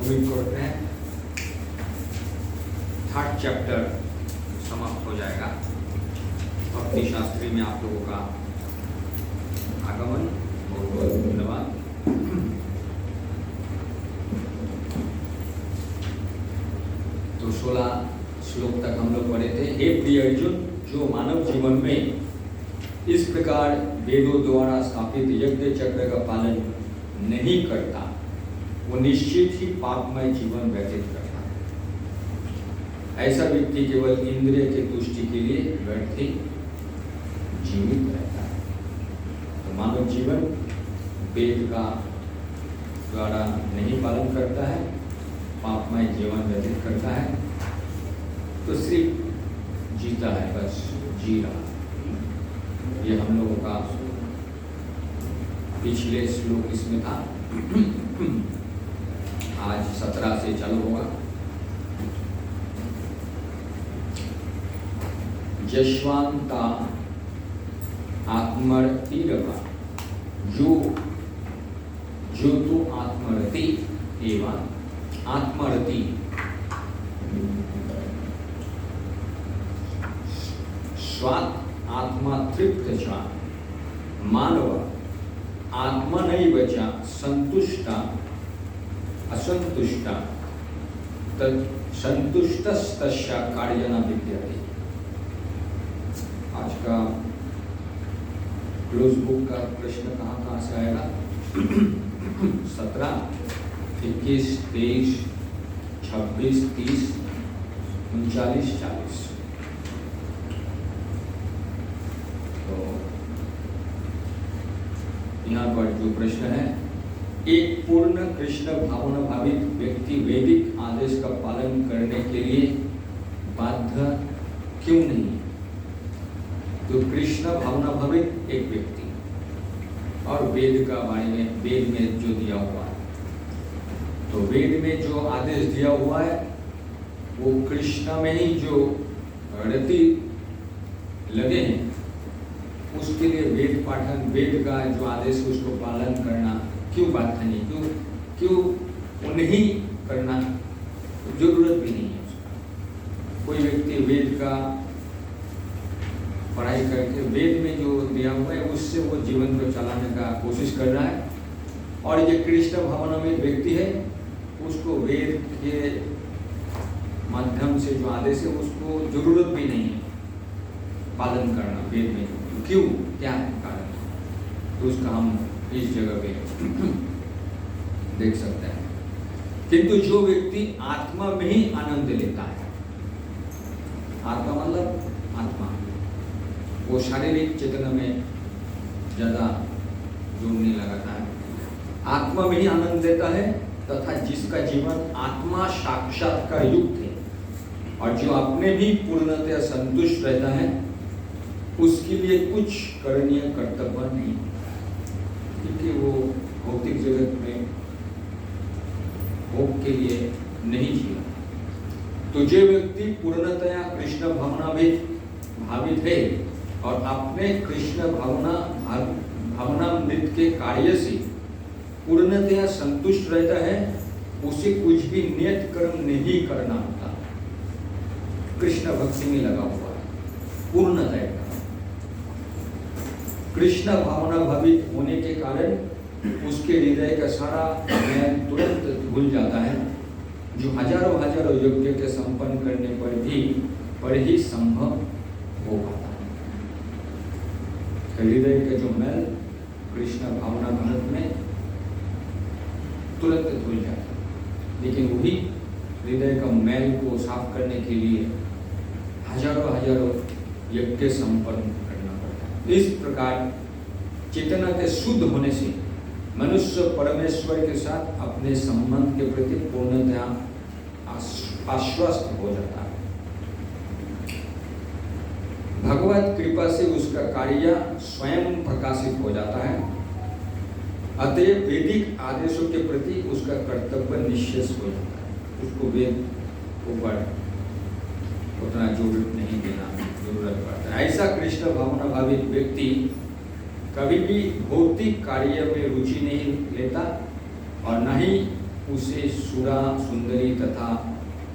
उम्मीद करते हैं थर्ड चैप्टर समाप्त हो जाएगा। भक्ति शास्त्री में आप लोगों का आगमन बहुत बहुत धन्यवाद। तो 16 श्लोक तक हम लोग पढ़े थे। हे प्रिय अर्जुन, जो मानव जीवन में इस प्रकार वेदों द्वारा स्थापित यज्ञ चक्र का पालन नहीं करता, वो निश्चित ही पापमय जीवन व्यतीत करता है। ऐसा व्यक्ति केवल इंद्रिय की तुष्टि के लिए व्यर्थ ही जीवित रहता है। तो मानव जीवन वेद का द्वारा नहीं पालन करता है, पापमय जीवन व्यतीत करता है, तो सिर्फ जीता है, बस जी रहा। ये हम लोगों का पिछले श्लोक इसमें था। आज 17 से चालू होगा। यशवंता आत्मरतिरवा, जो तो आत्मरति एवं आत्मरति स्वात् आत्मा तृप्त च मानव आत्मनैव च संतुष्टा असंतुष्टा संतुष्टस्तस्य कार्येण विद्यते। आज का क्लोज बुक का प्रश्न कहाँ से आएगा? 17, 21, 23, 26, 30, 39, 40। तो यहाँ पर जो प्रश्न है, एक पूर्ण कृष्ण भावना भावित व्यक्ति वैदिक आदेश का पालन करने के लिए बाध्य क्यों नहीं? तो कृष्ण भावना भावित एक व्यक्ति और वेद का बारे में, वेद में जो दिया हुआ है, तो वेद में जो आदेश दिया हुआ है वो कृष्ण में ही जो रति लगे हैं, उसके लिए वेद पाठन, वेद का जो आदेश है उसको पालन करना क्यों बाध्य नहीं? क्यों वो नहीं करना? जरूरत भी नहीं है उसका। कोई व्यक्ति वेद का पढ़ाई करके वेद में जो दिया हुआ है उससे वो जीवन को चलाने का कोशिश कर रहा है, और ये कृष्ण भावना में व्यक्ति है, उसको वेद के माध्यम से जो आदेश है उसको जरूरत भी नहीं है पालन करना वेद में। क्यों, क्या है कारण? तो उसका हम इस जगह पे देख सकते हैं। किंतु जो व्यक्ति आत्मा में ही आनंद लेता है, आत्मा मतलब आत्मा, वो शारीरिक चेतना में ज्यादा जोर नहीं लगाता है, आत्मा में ही आनंद लेता है, तथा जिसका जीवन आत्मा साक्षात्कार युक्त है और जो अपने भी पूर्णतः संतुष्ट रहता है, उसके लिए कुछ करणीय कर्तव्य नहीं, क्योंकि वो भौतिक जगत में भोग के लिए नहीं जिया। तो जो व्यक्ति पूर्णतया कृष्ण भावित है और अपने कृष्ण भावनामृत के कार्य से पूर्णतया संतुष्ट रहता है, उसे कुछ भी नियत कर्म नहीं करना होता, कृष्ण भक्ति में लगा हुआ है पूर्णतया। कृष्ण भावना भावित होने के कारण उसके हृदय का सारा ज्ञान तुरंत भूल जाता है, जो हजारों यज्ञ के संपन्न करने पर ही संभव हो पाता है। हृदय का जो मैल कृष्ण भावना घनत्व में तुरंत धुल जाता है, लेकिन वही हृदय का मैल को साफ करने के लिए हजारों यज्ञ संपन्न करना पड़ता है। इस प्रकार चेतना के शुद्ध होने से मनुष्य परमेश्वर के साथ अपने संबंध के प्रति पूर्णतया आश्वस्त हो जाता है। भगवत कृपा से उसका कार्य स्वयं प्रकाशित हो जाता है। अतएव वैदिक आदेशों के प्रति उसका कर्तव्य निश्चय हो जाता है। उसको वेद ऊपर उतना जोर नहीं देना जरूरत पड़ता है। ऐसा कृष्ण भावना भावित व्यक्ति कभी भी भौतिक कार्य में रुचि नहीं लेता और न ही उसे सुरा सुंदरी तथा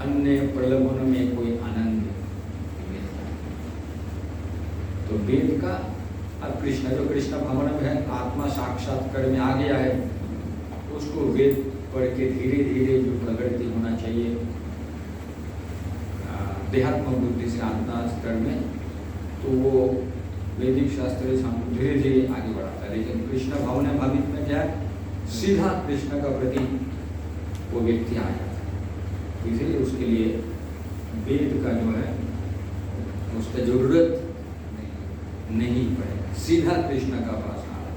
अन्य प्रलोभनों में कोई आनंद मिलता है। तो वेद का अब कृष्ण जो कृष्ण भवन में है, आत्मा साक्षात्कार में आ गया है, उसको वेद पढ़ के धीरे धीरे जो प्रगति होना चाहिए देहात्मक बुद्धि से आत्मा स्तर में, तो वो वैदिक शास्त्र धीरे धीरे आगे बढ़ाता है। लेकिन कृष्ण भावना भावित में क्या है, सीधा कृष्ण का प्रति वो व्यक्ति आ जाता है। इसलिए उसके लिए वेद का जो है उसका जरूरत नहीं पड़ेगा, सीधा कृष्ण का पास आ रहा है।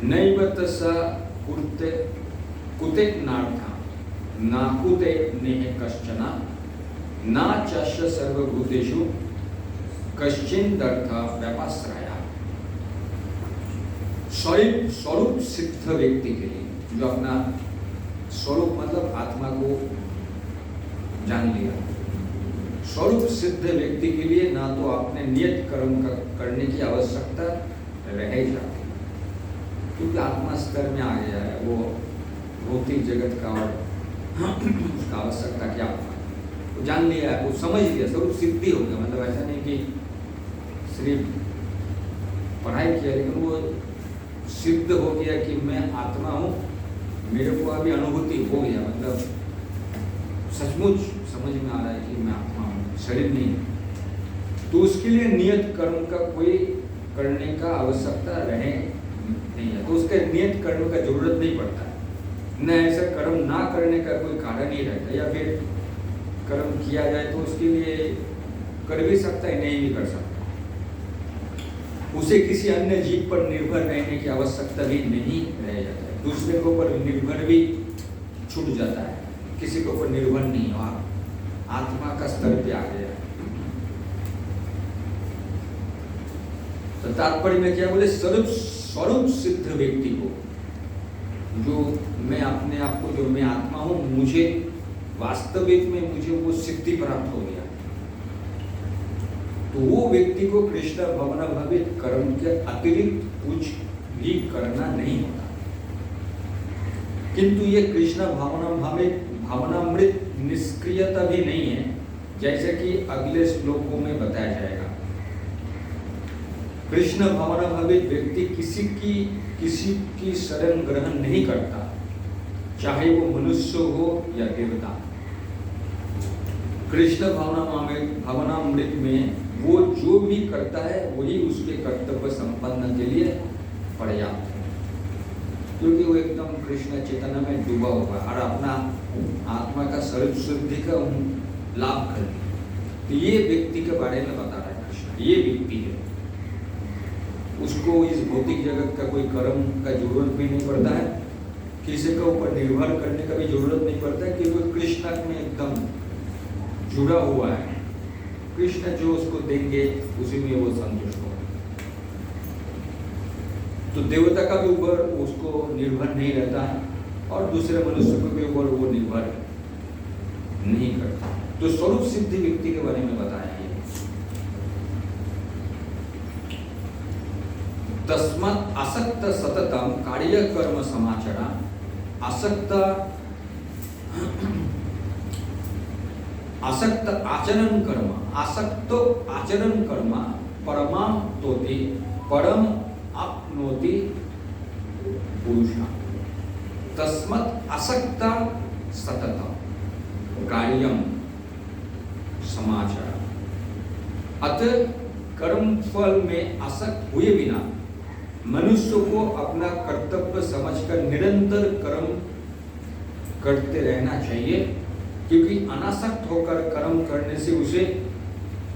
नैव तस्सा कुते नार्था नाकुते नेह कश्चन ना चस्य सर्वभूतेषु कश्चिदर्थ व्यापाश्रया। स्वरूप सिद्ध व्यक्ति के लिए, जो अपना स्वरूप मतलब आत्मा को जान लिया, स्वरूप सिद्ध व्यक्ति के लिए ना तो आपने नियत कर्म करने की आवश्यकता रह ही जाती, क्योंकि आत्मा स्तर में आ गया है, वो भौतिक जगत का और उसका आवश्यकता क्या होता है वो जान लिया है, वो समझ लिया, स्वरूप सिद्धि हो गया। मतलब ऐसा नहीं कि सिर्फ पढ़ाई किया, लेकिन वो सिद्ध हो गया कि मैं आत्मा हूँ, मेरे को अभी अनुभूति हो गया, मतलब सचमुच समझ में आ रहा है कि मैं आत्मा हूँ, शरीर नहीं। तो उसके लिए नियत कर्म का कोई करने का आवश्यकता रहे नहीं है, तो उसके नियत कर्म का जरूरत नहीं पड़ता है, न ऐसा कर्म ना करने का कोई कारण ही रहता, या फिर कर्म किया जाए तो उसके लिए कर भी सकता है, नहीं भी कर सकता। उसे किसी अन्य जीव पर निर्भर रहने की आवश्यकता भी नहीं रह जाता है, दूसरे के ऊपर निर्भर भी छूट जाता है, किसी के ऊपर निर्भर नहीं हो, आत्मा का स्तर पे आ गया। तो तात्पर्य में क्या बोले, स्वरूप सिद्ध व्यक्ति को, जो मैं अपने आप को, जो मैं आत्मा हूं, मुझे वास्तविक में मुझे वो सिद्धि प्राप्त हो गया, तो वो व्यक्ति को कृष्ण भावना भावित कर्म के अतिरिक्त कुछ भी करना नहीं होता। किंतु ये कृष्ण भावना भावित भावनामृत निष्क्रियता भी नहीं है, जैसे कि अगले श्लोकों में बताया जाएगा। कृष्ण भावना भावित व्यक्ति किसी की शरण ग्रहण नहीं करता, चाहे वो मनुष्य हो या देवता। कृष्ण भावनामृत में वो जो भी करता है वही उसके कर्तव्य संपन्न के लिए पर्याप्त है, क्योंकि वो एकदम कृष्ण चेतना में डूबा हुआ है और अपना आत्मा का स्वरूप शुद्धि का लाभ कर लिया। तो ये व्यक्ति के बारे में बता रहा है कृष्ण, ये व्यक्ति है, उसको इस भौतिक जगत का कोई कर्म का जरूरत भी नहीं पड़ता है, किसी के ऊपर निर्भर करने का भी जरूरत नहीं पड़ता है, क्योंकि कृष्ण में एकदम जुड़ा हुआ है। कृष्ण जो उसको देंगे उसी में वो संतुष्ट होगा। तो देवता का भी ऊपर उसको निर्भर नहीं रहता है और दूसरे मनुष्य के ऊपर वो निर्भर नहीं करता। तो स्वरूप सिद्धि व्यक्ति के बारे में बताया है। तस्मात् आसक्त सततम कार्य कर्म समाचरा आसक्त आचरण कर्म आसक्तो आचरण कर्म परमाम तोति परम आपनोति पुरुषा। तस्मात् आसक्त सततम कार्यम समाचरा। अतः कर्म फल में आसक्त हुए बिना मनुष्य को अपना कर्तव्य समझकर निरंतर कर्म करते रहना चाहिए, क्योंकि अनासक्त होकर कर्म करने से उसे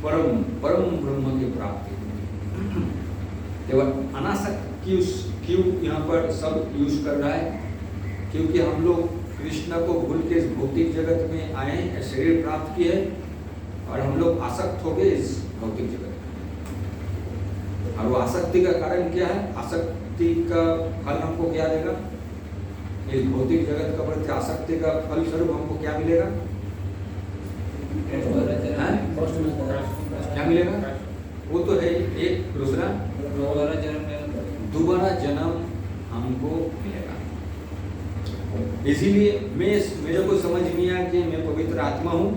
परम ब्रह्म की प्राप्ति होती है। केवल अनासक्त क्यों यहाँ पर सब यूज कर रहा है, क्योंकि हम लोग कृष्ण को भूल के इस भौतिक जगत में आए, शरीर प्राप्त किए और हम लोग आसक्त हो गए इस भौतिक जगत। और वो आसक्ति का कारण क्या है, आसक्ति का फल हमको क्या देगा, इस भौतिक जगत का प्रति आसक्ति का फल स्वरूप हमको क्या मिलेगा, क्या मिलेगा? वो तो है एक दूसरा दोबारा जन्म हमको मिलेगा। इसीलिए मेरे को समझ नहीं आया कि मैं पवित्र आत्मा हूँ।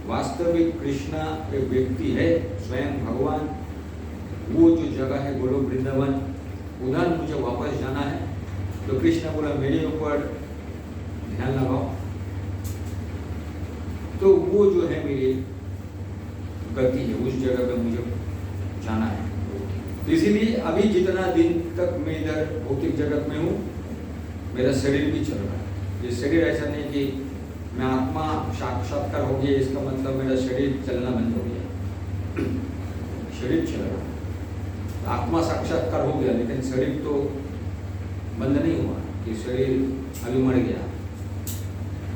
वास्तविक कृष्णा एक व्यक्ति है, स्वयं भगवान। वो जो जगह है गोलोक वृंदावन, उधर मुझे वापस जाना है। तो कृष्ण बोला मेरे ऊपर ध्यान लगाओ। तो वो जो है मेरी गति है, उस जगह पे मुझे जाना है। तो इसीलिए अभी जितना दिन तक मैं इधर भौतिक जगत में हूँ, मेरा शरीर भी चल रहा है। ये शरीर ऐसा नहीं कि मैं आत्मा साक्षात्कार हो गया इसका मतलब मेरा शरीर चलना बंद हो गया। शरीर चल रहा है, आत्मा साक्षात्कार हो गया, लेकिन शरीर तो बंद नहीं हुआ कि शरीर अभी मर गया,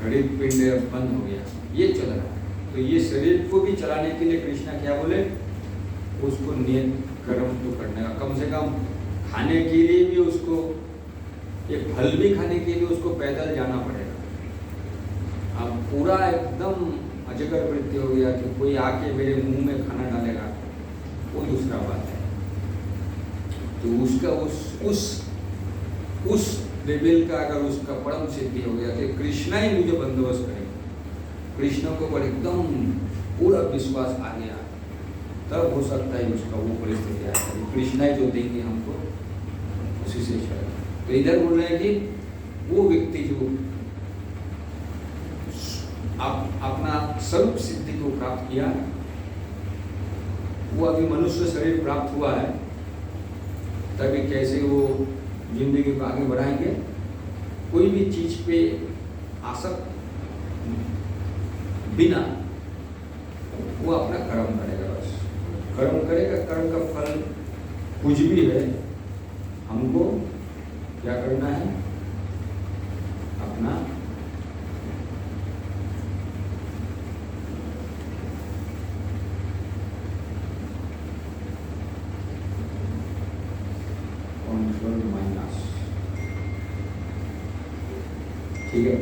हृदय पिंड बंद हो गया, ये चल रहा है। तो ये शरीर को भी चलाने के लिए कृष्णा क्या बोले, उसको नियत कर्म तो करने का, कम से कम खाने के लिए भी उसको, एक फल भी खाने के लिए उसको पैदल जाना पड़ेगा। अब पूरा एकदम अजगर वृत्ति हो गया कि कोई आके मेरे मुंह में खाना डालेगा, वो दूसरा बात है। तो उसका उस लेवल का अगर उसका परम सिद्धि हो गया तो कृष्णा ही मुझे बंदोबस्त करेगा। कृष्ण को पर एकदम पूरा विश्वास आ गया, तब हो सकता है उसका वो परिस्थिति आ जाए। कृष्णा ही जो देंगे हमको, उसी से चलेगा। तो इधर बोल रहे हैं कि वो व्यक्ति जो अपना स्वरूप सिद्धि को प्राप्त किया, वो अभी मनुष्य शरीर प्राप्त हुआ है, तभी कैसे वो जिंदगी को आगे बढ़ाएंगे। कोई भी चीज पे आसक्त बिना वो अपना कर्म करेगा, बस कर्म करेगा। कर्म का फल कुछ भी है, हमको क्या करना है, अपना माइनस, ठीक है।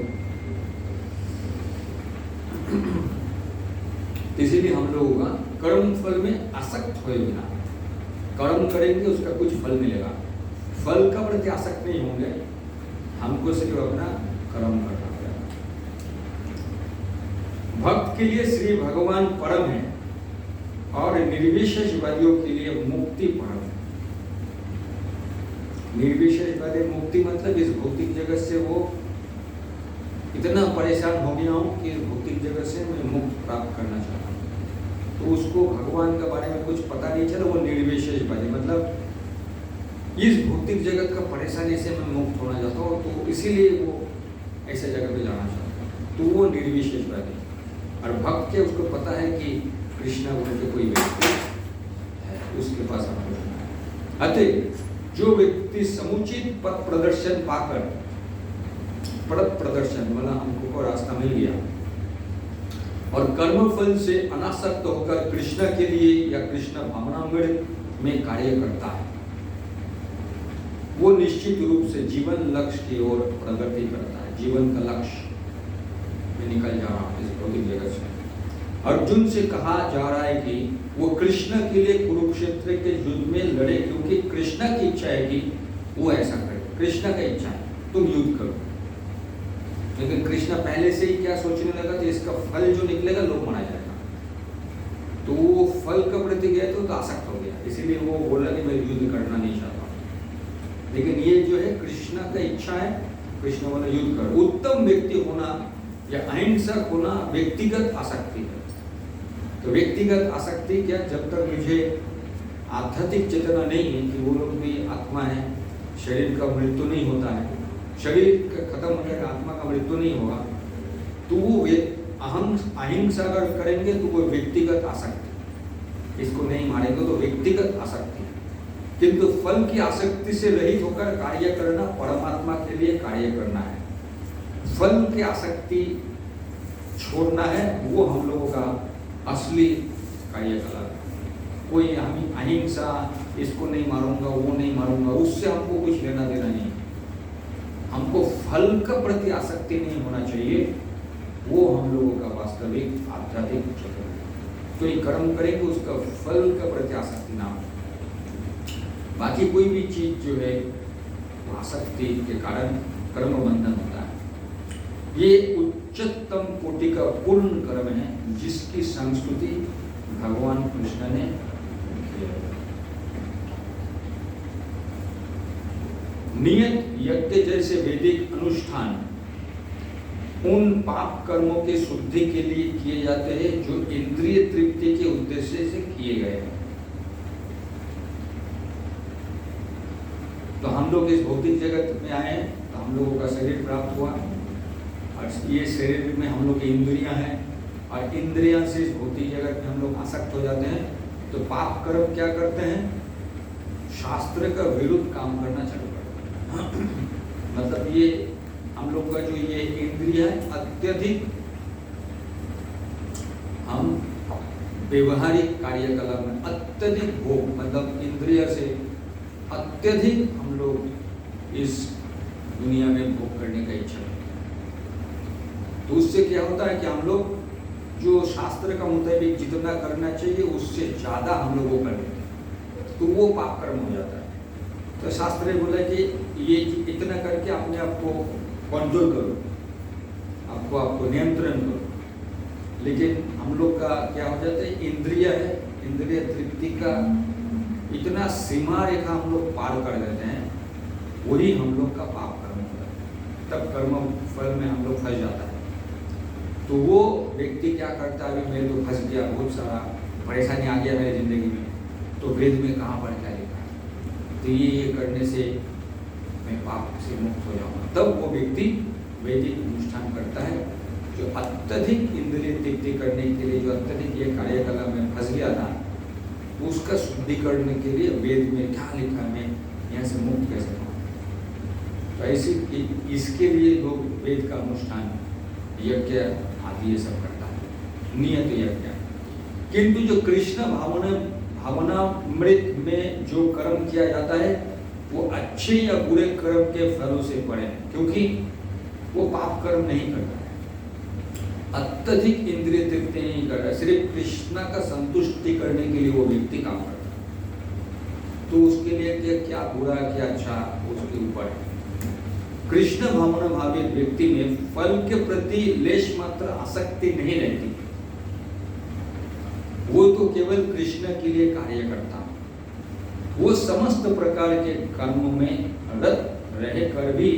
इसीलिए हम लोगों का कर्म फल में आसक्त हुए बिना कर्म करेंगे, उसका कुछ फल मिलेगा। फल का प्रति आसक्त नहीं होंगे, हमको सिर्फ अपना कर्म करना पड़ेगा। भक्त के लिए श्री भगवान परम है और निर्विशेषवादियों के लिए मुक्ति परम है। निर्विशेषवादी मुक्ति मतलब इस भौतिक जगत से वो इतना परेशान हो गया हूँ कि भौतिक जगत से मैं मुक्त प्राप्त करना चाहता हूँ, तो उसको भगवान के बारे में कुछ पता नहीं चला, वो निर्विशेषवादी मतलब इस भौतिक जगत का परेशानी से मैं मुक्त होना चाहता हूँ, तो इसीलिए वो ऐसे जगह पे जाना चाहता है, तो वो निर्विशेषवादी। और भक्त के उसको पता है कि कृष्णा बोल के कोई व्यक्ति है, उसके पास हमको जाना है। अतः जो व्यक्ति समुचित पथ प्रदर्शन पाकर, पथ प्रदर्शन मतलब हमको को रास्ता मिल गया, और कर्म फल से अनासक्त होकर कृष्ण के लिए या कृष्ण भावनामृत में कार्य करता है, वो निश्चित रूप से जीवन लक्ष्य की ओर प्रगति करता है। जीवन का लक्ष्य में निकल जा रहा है इस भौतिक जगत से। अर्जुन से कहा जा रहा है कि वो कृष्ण के लिए कुरुक्षेत्र के युद्ध में लड़े, क्योंकि कृष्ण की इच्छा है कि वो ऐसा करे। कृष्ण का इच्छा है तुम युद्ध करो, लेकिन कृष्ण पहले से ही क्या सोचने लगा कि इसका फल जो निकलेगा लोग मना जाएगा, तो वो फल का प्रति गया तो आसक्त हो गया, इसीलिए वो बोला कि मैं युद्ध करना नहीं चाहता। लेकिन ये जो है कृष्ण का इच्छा है, कृष्ण वाला युद्ध कर। उत्तम व्यक्ति होना या अहिंसक होना व्यक्तिगत आसक्ति है। तो व्यक्तिगत आसक्ति क्या, जब तक मुझे आध्यात्मिक चेतना नहीं है कि वो लोग भी आत्मा है, शरीर का मृत्यु नहीं होता है, शरीर खत्म हो जाएगा, आत्मा का मृत्यु नहीं होगा, तो वो अहिंसा अगर करेंगे तो वो व्यक्तिगत आसक्ति, इसको नहीं मारेंगे तो व्यक्तिगत आसक्ति। किंतु फल की आसक्ति से रहित होकर कार्य करना परमात्मा के लिए कार्य करना है। फल की आसक्ति छोड़ना है, वो हम लोगों का असली कार्यकलाप है। कोई हम अहिंसा, इसको नहीं मारूंगा, वो नहीं मारूंगा, उससे हमको कुछ लेना देना नहीं। हमको फल का प्रति आसक्ति नहीं होना चाहिए, वो हम लोगों का वास्तविक आध्यात्मिक चक्र है। तो ये कर्म करेंगे उसका फल का प्रति आसक्ति ना हो। बाकी कोई भी चीज जो है वो आसक्ति के कारण कर्म बंधन होता है। ये उच्चतम कोटि का पूर्ण कर्म है जिसकी संस्तुति भगवान कृष्ण ने की है। नियत यज्ञ जैसे वैदिक अनुष्ठान उन पाप कर्मों के शुद्धि के लिए किए जाते हैं जो इंद्रिय तृप्ति के उद्देश्य से किए गए हैं। तो हम लोग इस भौतिक जगत में आए तो हम लोगों का शरीर प्राप्त हुआ और ये शरीर में हम लोग की इंद्रियां हैं और इंद्रियां से इस भौतिक जगत में हम लोग आसक्त हो जाते हैं। तो पाप कर्म क्या करते हैं? शास्त्र का विरुद्ध काम करना चालू करते हैं। मतलब ये हम लोग का जो ये इंद्रिय है अत्यधिक हम व्यवहारिक कार्यकलाप में अत्यधिक भोग, मतलब इंद्रिय से अत्यधिक हम लोग इस दुनिया में भोग करने का इच्छा करते हैं। तो उससे क्या होता है कि हम लोग जो शास्त्र का मुताबिक जितना करना चाहिए उससे ज्यादा हम लोग वो कर देते हैं, तो वो पाप कर्म हो जाता है। तो शास्त्र ने बोला कि ये इतना करके अपने आप को कंट्रोल करो, आपको नियंत्रण करो। लेकिन हम लोग का क्या हो जाता है, इंद्रिय है, इंद्रिय तृप्ति का इतना सीमा रेखा हम लोग पार कर देते हैं, वही हम लोग का पाप कर्म होता है। तब कर्म फल में हम लोग फंस जाता है। तो वो व्यक्ति क्या करता है, अभी मैं तो फंस गया, बहुत सारा परेशानी आ गया मेरी जिंदगी में, तो वेद में कहाँ पर क्या लिखा है, तो ये करने से मैं पाप से मुक्त हो जाऊंगा। तब वो व्यक्ति वैदिक अनुष्ठान करता है। जो अत्यधिक इंद्रिय तृप्ति करने के लिए जो अत्यधिक ये कार्यकलाप में फंस गया था, उसका शुद्धिकरण के लिए वेद में क्या लिखा है, मैं यहाँ से मुक्त कैसे हूँ। तो ऐसी इसके लिए लोग वेद का अनुष्ठान यज्ञ आदि ये सब करता है, नियत यज्ञ। किंतु जो कृष्ण भावनामृत में जो कर्म किया जाता है वो अच्छे या बुरे कर्म के फलों से पड़े, क्योंकि वो पाप कर्म नहीं करता है, अत्यधिक इंद्रिय तृप्ति नहीं कर रहा, सिर्फ कृष्ण का संतुष्टि करने के लिए वो व्यक्ति काम करता है। तो उसके लिए क्या बुरा क्या अच्छा उसके ऊपर है। कृष्ण भावना भावित व्यक्ति में फल के प्रति लेश मात्र आसक्ति नहीं रहती, वो तो केवल कृष्ण के लिए कार्य करता, वो समस्त प्रकार के कर्मों में रत रहकर भी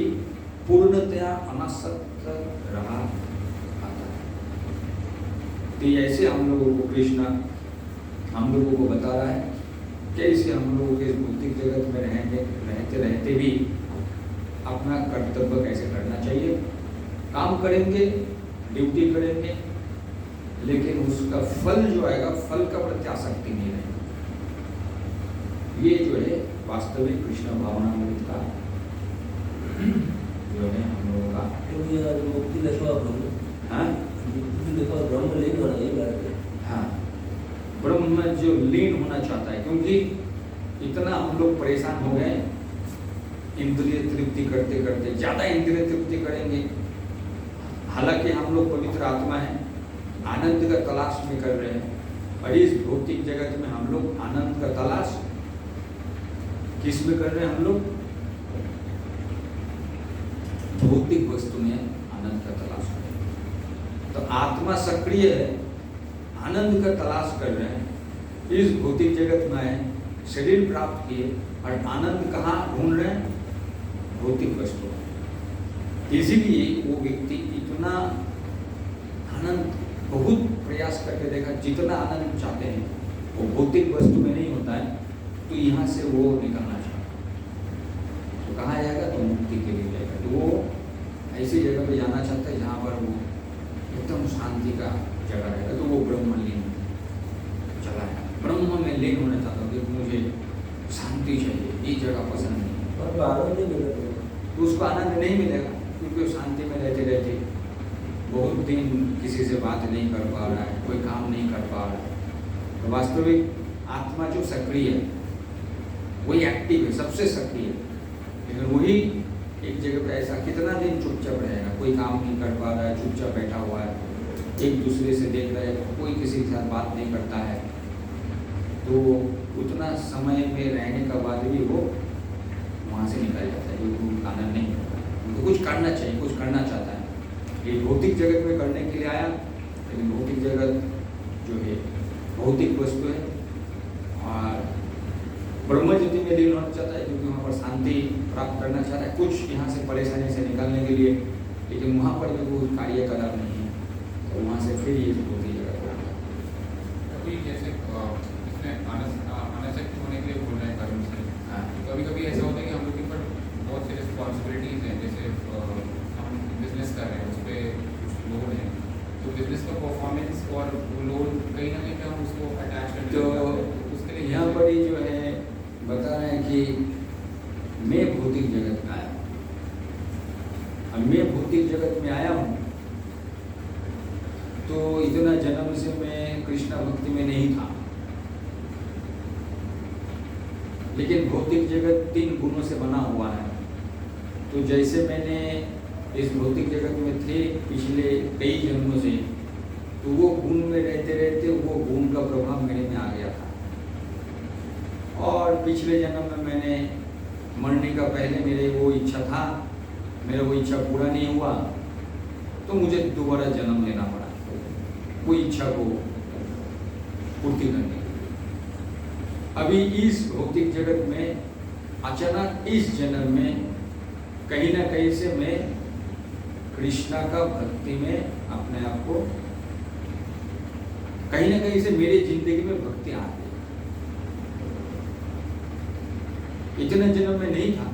पूर्णतया अनासक्त रहा आता है। तो ऐसे हम लोगों को कृष्ण हम लोगों को बता रहा है कैसे हम लोगों के भौतिक जगत में रहते रहते भी अपना कर्तव्य कैसे करना चाहिए। काम करेंगे, ड्यूटी करेंगे, लेकिन उसका फल जो आएगा, फल का प्रति आसक्ति नहीं रहेगी। ये जो है वास्तविक कृष्ण भावनामृत का जो है हम लोगों का हाँ ब्रह्म में जो लीन होना चाहता है, क्योंकि इतना हम लोग परेशान हो गए इंद्रिय तृप्ति करते करते, ज्यादा इंद्रिय तृप्ति करेंगे। हालांकि हम लोग पवित्र आत्मा है, आनंद का तलाश में कर रहे हैं, और इस भौतिक जगत में हम लोग आनंद का तलाश किस में कर रहे हैं? हम लोग भौतिक वस्तु में आनंद का तलाश कर रहे हैं। तो आत्मा सक्रिय है, आनंद का तलाश कर रहे हैं, इस भौतिक जगत में आए, शरीर प्राप्त किए और आनंद कहाँ ढूंढ रहे हैं? भौतिक वस्तु। इसीलिए वो व्यक्ति इतना आनंद बहुत प्रयास करके देखा, जितना आनंद चाहते हैं वो भौतिक वस्तु में नहीं होता है, तो यहाँ से वो निकलना चाहता है। तो कहाँ जाएगा? तो मुक्ति के लिए जाएगा। तो वो ऐसी जगह पे जाना चाहता है जहाँ पर वो एकदम शांति का जगह रहेगा, तो वो ब्रह्म लीन चला है। ब्रह्म में लीन होना चाहता हूँ कि मुझे शांति चाहिए, ये जगह पसंद नहीं है, और आनंद नहीं मिलेगा, तो उसको आनंद नहीं मिलेगा, क्योंकि शांति में रहते रहते बहुत दिन किसी से बात नहीं कर पा रहा है, कोई काम नहीं कर पा रहा है। तो वास्तविक आत्मा जो सक्रिय है, वही एक्टिव है, सबसे सक्रिय है, लेकिन वही एक जगह पे ऐसा कितना दिन चुपचाप रहेगा, कोई काम नहीं कर पा रहा है, चुपचाप बैठा हुआ है, एक दूसरे से देख रहा है, कोई किसी के साथ बात नहीं करता है, तो उतना समय में रहने का बाद भी वो वहाँ से निकल जाता है, जो आनंद नहीं होता। उनको कुछ करना चाहिए, कुछ करना चाहता है। ये भौतिक जगत में करने के लिए आया, लेकिन भौतिक जगत जो है भौतिक वस्तु है और ब्रह्म ज्योति में लीन होना चाहता है, क्योंकि वहाँ पर शांति प्राप्त करना चाहता है, कुछ यहाँ से परेशानी से निकालने के लिए। लेकिन वहाँ पर भी वो कार्य कदम नहीं है, तो वहाँ से फिर ये भौतिक जगत हो गया। कभी जैसे इसमें अनासक्त होने के लिए बोल रहे हैं कर्म से, कभी कभी ऐसा होता है कि हम लोग के ऊपर बहुत सी रिस्पॉन्सिबिलिटीज़ हैं, जैसे हम बिजनेस कर रहे हैं, उस पर कुछ लोड है, तो बिजनेस का परफॉर्मेंस और वो लोड कहीं ना कहीं पे हम उसको अटैच करते तो उसके लिए यहाँ पर ही जो है बता रहे हैं कि मैं भौतिक जगत में आया हूँ। अब मैं भौतिक जगत में आया हूँ तो इतना जन्म से मैं कृष्ण भक्ति में नहीं था, लेकिन भौतिक जगत 3 गुणों से बना हुआ है। तो जैसे मैंने इस भौतिक जगत में थे पिछले कई जन्मों से, तो वो गुण में रहते रहते वो गुण का प्रभाव मेरे में आ गया था। और पिछले जन्म में मैंने मरने का पहले मेरे वो इच्छा था, मेरा वो इच्छा पूरा नहीं हुआ, तो मुझे दोबारा जन्म लेना पड़ा वो इच्छा को पूर्ति करने के लिए। अभी इस भौतिक जगत में अचानक इस जन्म में कहीं ना कहीं से मैं कृष्णा का भक्ति में अपने आप को, कहीं ना कहीं से मेरी जिंदगी में भक्ति आ गई। इतने जन्म में नहीं था,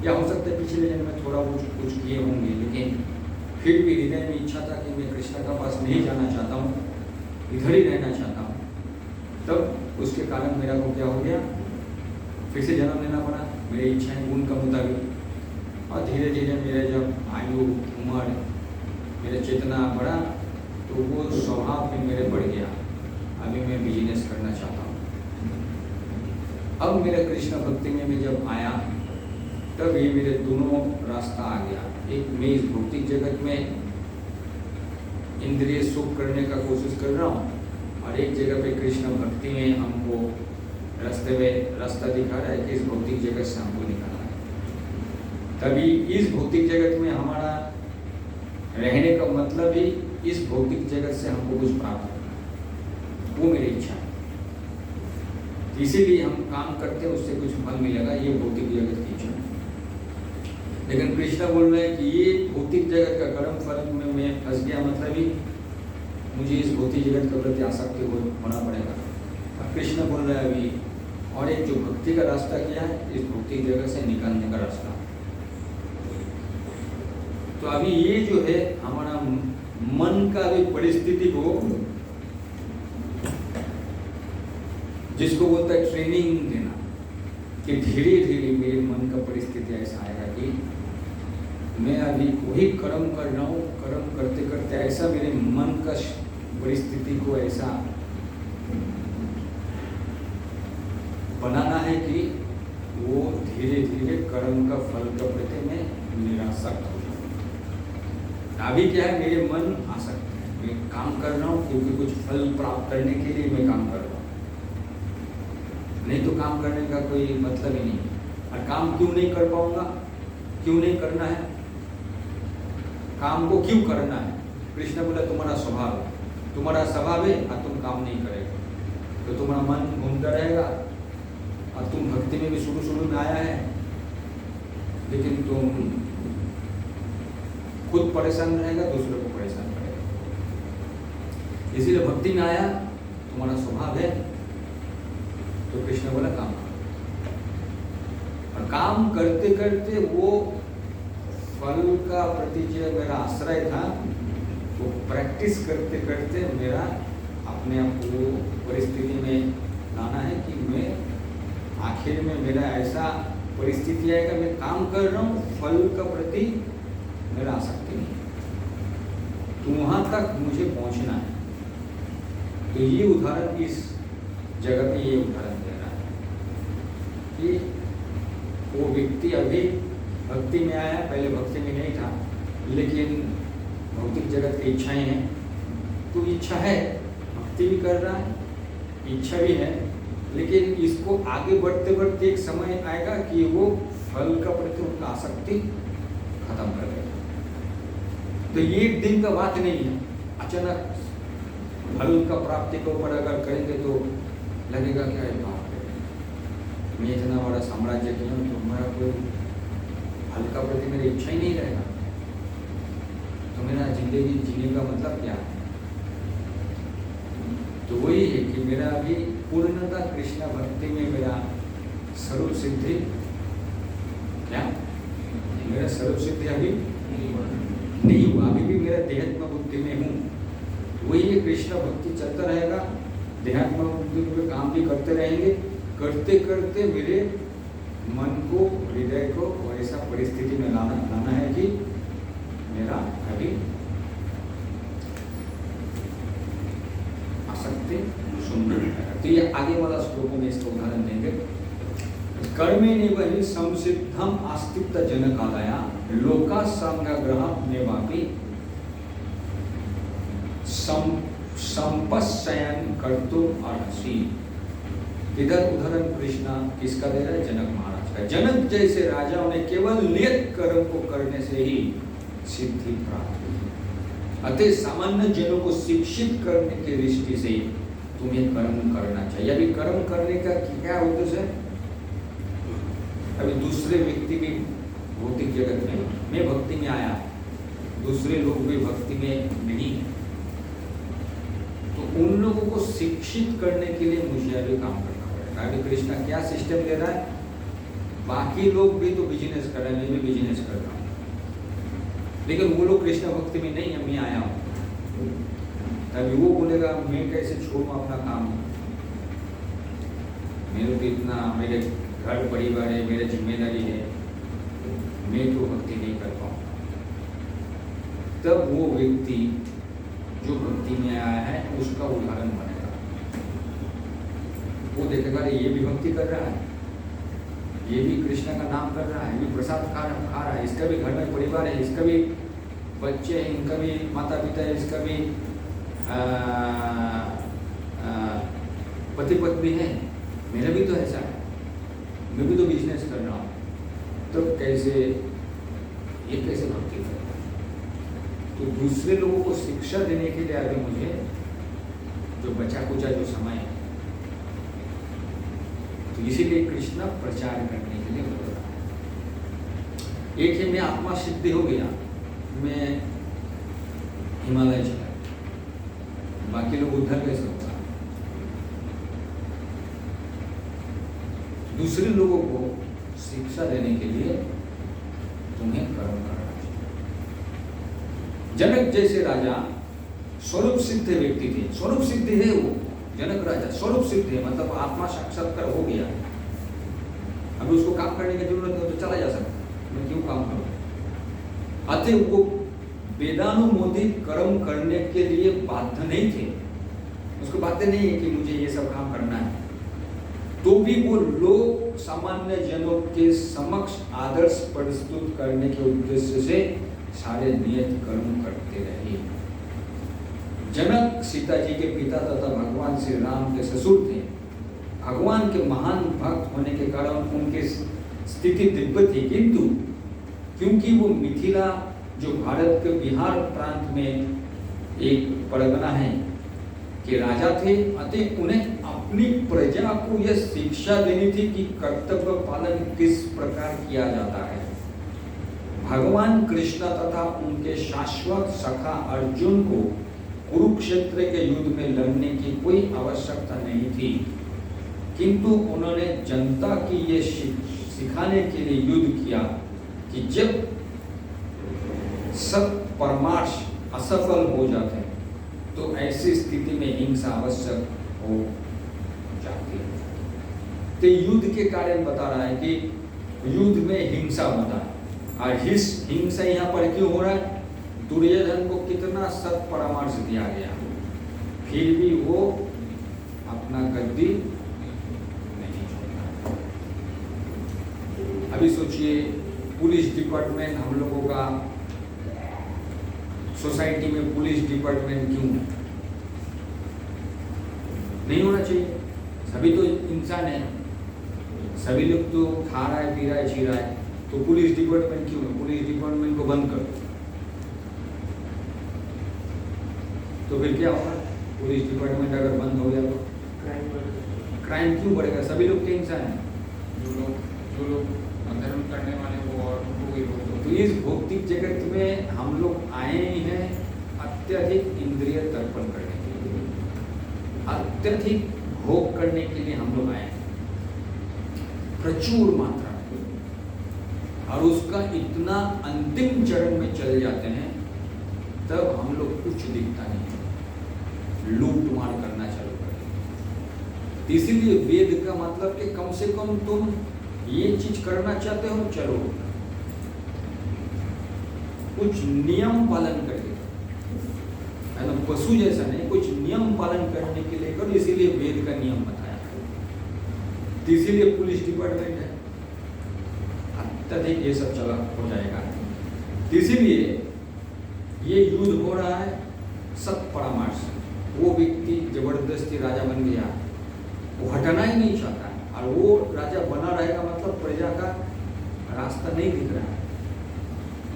या हो सकता है पिछले जन्म में थोड़ा कुछ किए होंगे, लेकिन फिर भी हृदय में इच्छा था कि मैं कृष्ण का पास नहीं जाना चाहता हूँ, इधर ही रहना चाहता हूँ। तब उसके कारण मेरा को क्या हो गया, फिर से जन्म लेना पड़ा मेरी इच्छाएं गुण का मुताबिक। और धीरे धीरे मेरे जब आयु उम्र मेरा चेतना बढ़ा, तो वो स्वभाव भी मेरे बढ़ गया। अभी मैं बिजनेस करना चाहता हूँ। अब मेरे कृष्ण भक्ति में मैं जब आया, तब ये मेरे दोनों रास्ता आ गया। एक मैं इस भौतिक जगत में इंद्रिय सुख करने का कोशिश कर रहा हूँ, और एक जगह पे कृष्ण भक्ति में हमको रास्ता दिखा रहा है कि इस भौतिक जगत से हमको निकालना है। तभी इस भौतिक जगत में हमारा रहने का मतलब ही इस भौतिक जगत से हमको कुछ प्राप्त करना, वो मेरी इच्छा है। इसीलिए हम काम करते हैं, उससे कुछ फल मिलेगा, ये भौतिक जगत की इच्छा है। लेकिन कृष्ण बोल रहे हैं कि ये भौतिक जगत का कर्म फल में मैं फंस गया, मतलब ही मुझे इस भौतिक जगत के प्रति आसक्ति होना पड़ेगा। और कृष्ण बोल रहे हैं अभी, और एक जो भक्ति का रास्ता किया है, इस भौतिक जगत से निकलने का रास्ता। तो अभी ये जो है हमारा मन का भी परिस्थिति को, जिसको बोलता है ट्रेनिंग देना, कि धीरे धीरे मेरे मन का परिस्थिति ऐसा आएगा कि मैं अभी वही कर्म कर रहा हूँ, कर्म करते करते ऐसा मेरे मन का परिस्थिति को ऐसा बनाना है कि वो धीरे धीरे कर्म का फल का प्रति मैं निरासक्त हो जाऊँ। अभी क्या है, मेरे मन आसक्त है, मैं काम कर रहा हूँ क्योंकि कुछ फल प्राप्त करने के लिए मैं काम कर रहा हूँ, नहीं तो काम करने का कोई मतलब ही नहीं। और काम क्यों नहीं कर पाऊंगा, क्यों नहीं करना है, काम को क्यों करना है? कृष्ण बोला तुम्हारा स्वभाव है, तुम्हारा स्वभाव है और तुम काम नहीं करेगा, तो तुम्हारा मन घूमता रहेगा। और तुम भक्ति में भी शुरू में आया है, लेकिन तुम खुद परेशान रहेगा, दूसरों को परेशान करेगा। इसीलिए भक्ति में आया, तुम्हारा स्वभाव है, तो कृष्ण बोला काम करो। और काम करते करते वो फल का प्रति जो मेरा आश्रय था, वो प्रैक्टिस करते करते मेरा अपने आप को परिस्थिति में लाना है कि मैं आखिर में मेरा ऐसा परिस्थिति आएगा, मैं काम कर रहा हूँ, फल का प्रति मेरा आसक्ति नहीं, तो वहाँ तक मुझे पहुँचना है। तो ये उदाहरण इस जगह पे ये उदाहरण दे रहा है कि वो व्यक्ति अभी भक्ति में आया, पहले भक्ति में नहीं था, लेकिन भौतिक जगत की इच्छाएं हैं, तो इच्छा है, भक्ति भी कर रहा है, इच्छा भी है, लेकिन इसको आगे बढ़ते बढ़ते एक समय आएगा कि वो फल का प्रति उनका आसक्ति खत्म कर देगा। तो ये एक दिन का बात नहीं है, अचानक फल का प्राप्ति के ऊपर अगर करेंगे तो लगेगा क्या है, बाप रे, मैं इतना बड़ा साम्राज्य किया हूँ तो हमारा कोई फल का प्रति मेरी इच्छा ही नहीं रहेगा, तो मेरा जिंदगी जीने का मतलब क्या है। तो वही है कि मेरा अभी पूर्णतः कृष्ण भक्ति में मेरा स्वरूप सिद्धि, क्या मेरा स्वरूप सिद्धि अभी नहीं हुआ, अभी भी मेरा देहात्म बुद्धि में हूँ। वही है, कृष्ण भक्ति चलता रहेगा, देहात्म बुद्धि में काम भी करते रहेंगे, करते करते मेरे मन को, हृदय को ऐसा परिस्थिति में लाना है कि मेरा अभी आसक्ति सुंदर है। तो ये आगे वाला श्लोकों में इसका उदाहरण देंगे। कर्मेणैव हि संसिद्धम आस्तिक्य जनकादया लोका संग्रह में वापी संपश्चयन कर्तुम अर्हसि। इधर उदाहरण कृष्णा किसका दे रहा है? जनक महाराज का। जनक जैसे राजाओं ने केवल नियत कर्म को करने से ही सिद्धि प्राप्त हुई। अतः सामान्य जनों को शिक्षित करने की दृष्टि से तुम्हें कर्म करना चाहिए। अभी कर्म करने का क्या उद्देश्य है? अभी दूसरे व्यक्ति की भौतिक जगत में मैं भक्ति में आया, दूसरे लोग भी भक्ति में नहीं, तो उन लोगों को शिक्षित करने के लिए मुझे अभी काम करना पड़ेगा। अभी कृष्णा क्या सिस्टम दे रहा है? बाकी लोग भी तो बिजनेस कर रहे हैं, मैं भी बिजनेस कर रहा हूँ, लेकिन वो लोग कृष्ण भक्ति में नहीं है, मैं आया हूँ। तभी वो बोलेगा मैं कैसे छोड़ूं अपना काम, मेरे तो इतना, मेरे घर परिवार है, मेरी जिम्मेदारी है, मैं तो भक्ति नहीं कर पाऊँ। तब वो व्यक्ति जो भक्ति में आया है उसका उदाहरण बनेगा। वो देखेगा ये भी भक्ति कर रहा है, ये भी कृष्ण का नाम कर रहा है, ये भी प्रसाद खा रहा है, इसका भी घर में परिवार है, इसका भी बच्चे हैं, इनका भी माता पिता है, इसका भी पति पत्नी है, मेरा भी तो ऐसा है, मैं भी तो बिजनेस कर रहा हूँ। तो कैसे ये कैसे भक्ति कर रहा है? तो दूसरे लोगों को शिक्षा देने के लिए अभी मुझे जो बचा कुचा जो समय है, तो इसीलिए कृष्ण प्रचार करने के लिए बोल रहा है। एक है मैं आत्मा सिद्धि हो गया, मैं हिमालय चला, बाकी लोग उद्धर कैसे होगा? दूसरे लोगों को शिक्षा देने के लिए तुम्हें कर्म करना चाहिए। जनक जैसे राजा स्वरूप सिद्ध व्यक्ति थे, स्वरूप सिद्ध है वो जनक राजा, स्वरूप सिद्ध है मतलब आत्मा साक्षात्कार हो गया। अभी उसको काम करने की जरूरत नहीं, तो चला जा सकता, मैं क्यों काम करूं? अतः वो वेदानुमोदित कर्म करने के लिए बाध्य नहीं थे, उसको बाध्य नहीं है कि मुझे ये सब काम करना है, तो भी वो लोग सामान्य जनों के समक्ष आदर्श प्रस्तुत करने के उद्देश्य से सारे नियत कर्म करते रहे। जनक सीता जी के पिता तथा भगवान श्री राम के ससुर थे। भगवान के महान भक्त होने के कारण उनकी स्थिति दिव्य थी, किंतु क्योंकि वो मिथिला जो भारत के बिहार प्रांत में एक परगना है के राजा थे, अतः उन्हें अपनी प्रजा को यह शिक्षा देनी थी कि कर्तव्य पालन किस प्रकार किया जाता है। भगवान कृष्ण तथा उनके शाश्वत सखा अर्जुन को कुरुक्षेत्र के युद्ध में लड़ने की कोई आवश्यकता नहीं थी, किंतु उन्होंने जनता की ये सिखाने के लिए युद्ध किया कि जब सब परमार्श असफल हो जाते हैं तो ऐसी स्थिति में हिंसा आवश्यक हो जाती है। तो युद्ध के कारण बता रहा है कि युद्ध में हिंसा होता है, और हिंसा यहाँ पर क्यों हो रहा है? दुर्योधन को कितना सत परामर्श दिया गया, फिर भी वो अपना गद्दी नहीं छोड़ता। अभी सोचिए पुलिस डिपार्टमेंट हम लोगों का, सोसाइटी में पुलिस डिपार्टमेंट क्यों? नहीं होना चाहिए। सभी तो इंसान है, सभी लोग तो खा रहा है, पी रहा है, छी रहा है, तो पुलिस डिपार्टमेंट क्यों है? पुलिस डिपार्टमेंट को बंद कर दो, तो फिर क्या होगा? पुलिस डिपार्टमेंट अगर बंद हो गया तो क्राइम क्यों बढ़ेगा? सभी लोग के इंसान हैं। जो लोग अधर्म करने वाले वो और उनको भी रोक तो इस भौतिक जगत में हम लोग आए हैं अत्यधिक इंद्रिय तर्पण करने के लिए, अत्यधिक भोग करने के लिए हम लोग आए हैं प्रचुर मात्रा में, और उसका इतना अंतिम चरण में चले जाते हैं तब हम लोग कुछ दिखता नहीं है, लूट मार करना चालू कर देते। इसीलिए वेद का मतलब कि कम से कम तुम ये चीज करना चाहते हो, चलो कुछ नियम पालन करके, है ना, पशु जैसा नहीं, कुछ नियम पालन करने के लिए करो। इसीलिए वेद का नियम बताया, इसीलिए पुलिस डिपार्टमेंट है, अत्यधिक ये सब चला हो जाएगा। इसीलिए ये युद्ध हो रहा है सत परामर्श। वो व्यक्ति जबरदस्ती राजा बन गया, वो हटाना ही नहीं चाहता है, और वो राजा बना रहेगा मतलब प्रजा का रास्ता नहीं दिख रहा है।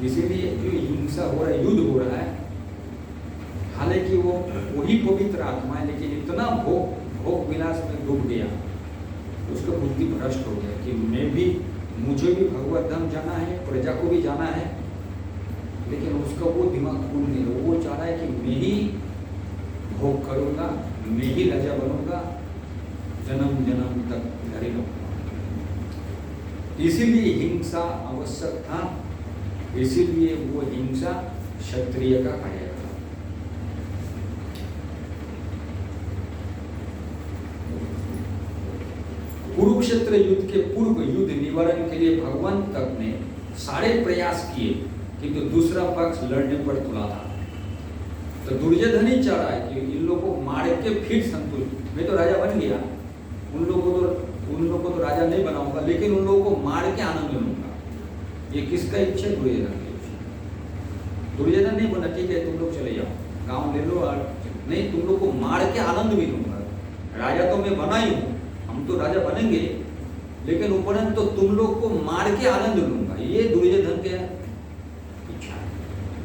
इसीलिए जो हिंसा हो रहा है, युद्ध हो रहा है, हालांकि वो वही पवित्र आत्मा है, लेकिन इतना भोग विलास में डूब गया, उसका बुद्धि भ्रष्ट हो गया कि मुझे भी भगवत धाम जाना है, प्रजा को भी जाना है, लेकिन उसका वो दिमाग खुल नहीं रहा। वो चाह रहा है कि मैं ही भोग करूंगा, मैं ही राजा बनूंगा, जन्म जन्म तक घर ही रहूंगा। इसीलिए हिंसा आवश्यक था, इसीलिए वो हिंसा क्षत्रिय का कार्य था। कुरुक्षेत्र युद्ध के पूर्व युद्ध निवारण के लिए भगवान तक ने सारे प्रयास किए, किंतु दूसरा पक्ष लड़ने पर तुला था। तो दुर्योधन ही चाह रहा है कि इन लोगों को मार के फिर संतुष्ट, मैं तो राजा बन गया, उन लोगों को तो राजा नहीं बनाऊंगा, लेकिन उन लोगों को मार के आनंद लूंगा। ये किसका इच्छा? दुर्योधन की इच्छा। दुर्योधन नहीं बोला ठीक है तुम लोग चले जाओ, गांव ले लो, और नहीं तुम लोग को मार के आनंद भी लूंगा। राजा तो मैं बना ही हूँ, हम तो राजा बनेंगे, लेकिन उपरंत तो तुम लोग को मार के आनंद लूंगा। ये दुर्योधन के इच्छा है।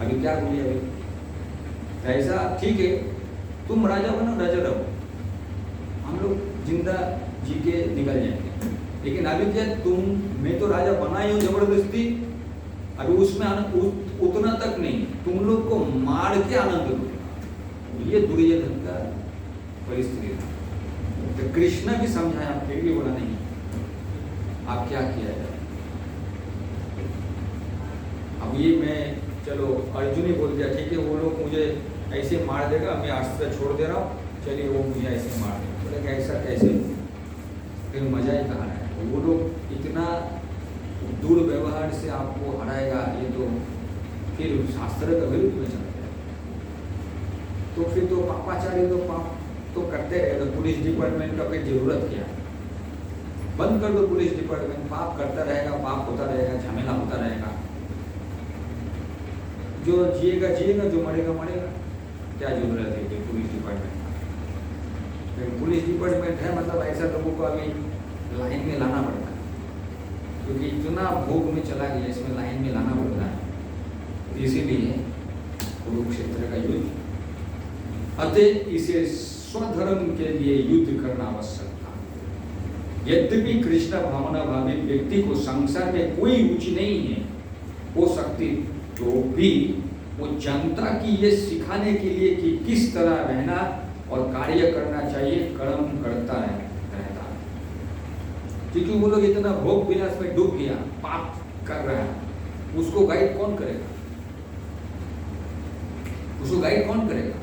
अभी क्या बोलिए? अभी ऐसा ठीक है, तुम राजा बनो, राजा रहो, हम लोग जिंदा जी के निकल जाएंगे, लेकिन अभी क्या मैं तो राजा बना ही हूँ जबरदस्ती, अभी उसमें उतना तक नहीं, तुम लोग को मार के आनंद लूंगा। ये दुर्योधन का परिस्थिति था। तो कृष्ण भी समझाया, फिर भी बोला नहीं, आप क्या किया जाए। अब ये मैं चलो अर्जुन ही बोल दिया ठीक है, वो लोग मुझे ऐसे मार देगा, मैं अस्त्र छोड़ दे रहा हूँ, चलिए वो मुझे ऐसे मार देगा। बोले ऐसा कैसे? फिर मजा ही कहाँ है? वो लोग इतना दुर्व्यवहार से आपको हराएगा, ये तो फिर शास्त्र का विरुद्ध में चला गया। तो फिर तो पापाचारी तो पाप तो करते रहे, तो पुलिस डिपार्टमेंट का फिर जरूरत क्या? बंद कर दो पुलिस डिपार्टमेंट, पाप करता रहेगा, पाप होता रहेगा, झमेला होता रहेगा। जो जिएगा जिएगा, जो मरेगा मरेगा, क्या जरूरत है कि पुलिस डिपार्टमेंट का? पुलिस डिपार्टमेंट है मतलब ऐसा लोगों को अभी लाइन में लाना पड़ता है, क्योंकि इतना भोग में चला गया, इसमें लाइन में लाना पड़ता है। इसीलिए कुरुक्षेत्र का युद्ध, अतः इसे स्वधर्म के लिए युद्ध करना आवश्यक था। यद्यपि कृष्ण भावना भावी व्यक्ति को संसार में कोई रुचि नहीं है हो सकती, तो भी वो जनता की ये सिखाने के लिए कि किस तरह रहना और कार्य करना चाहिए, कर्म करता रहता है। क्योंकि वो लोग इतना भोग विलास में डूब गया, पाप कर रहा है, उसको गाइड कौन करेगा? उसको गाइड कौन करेगा?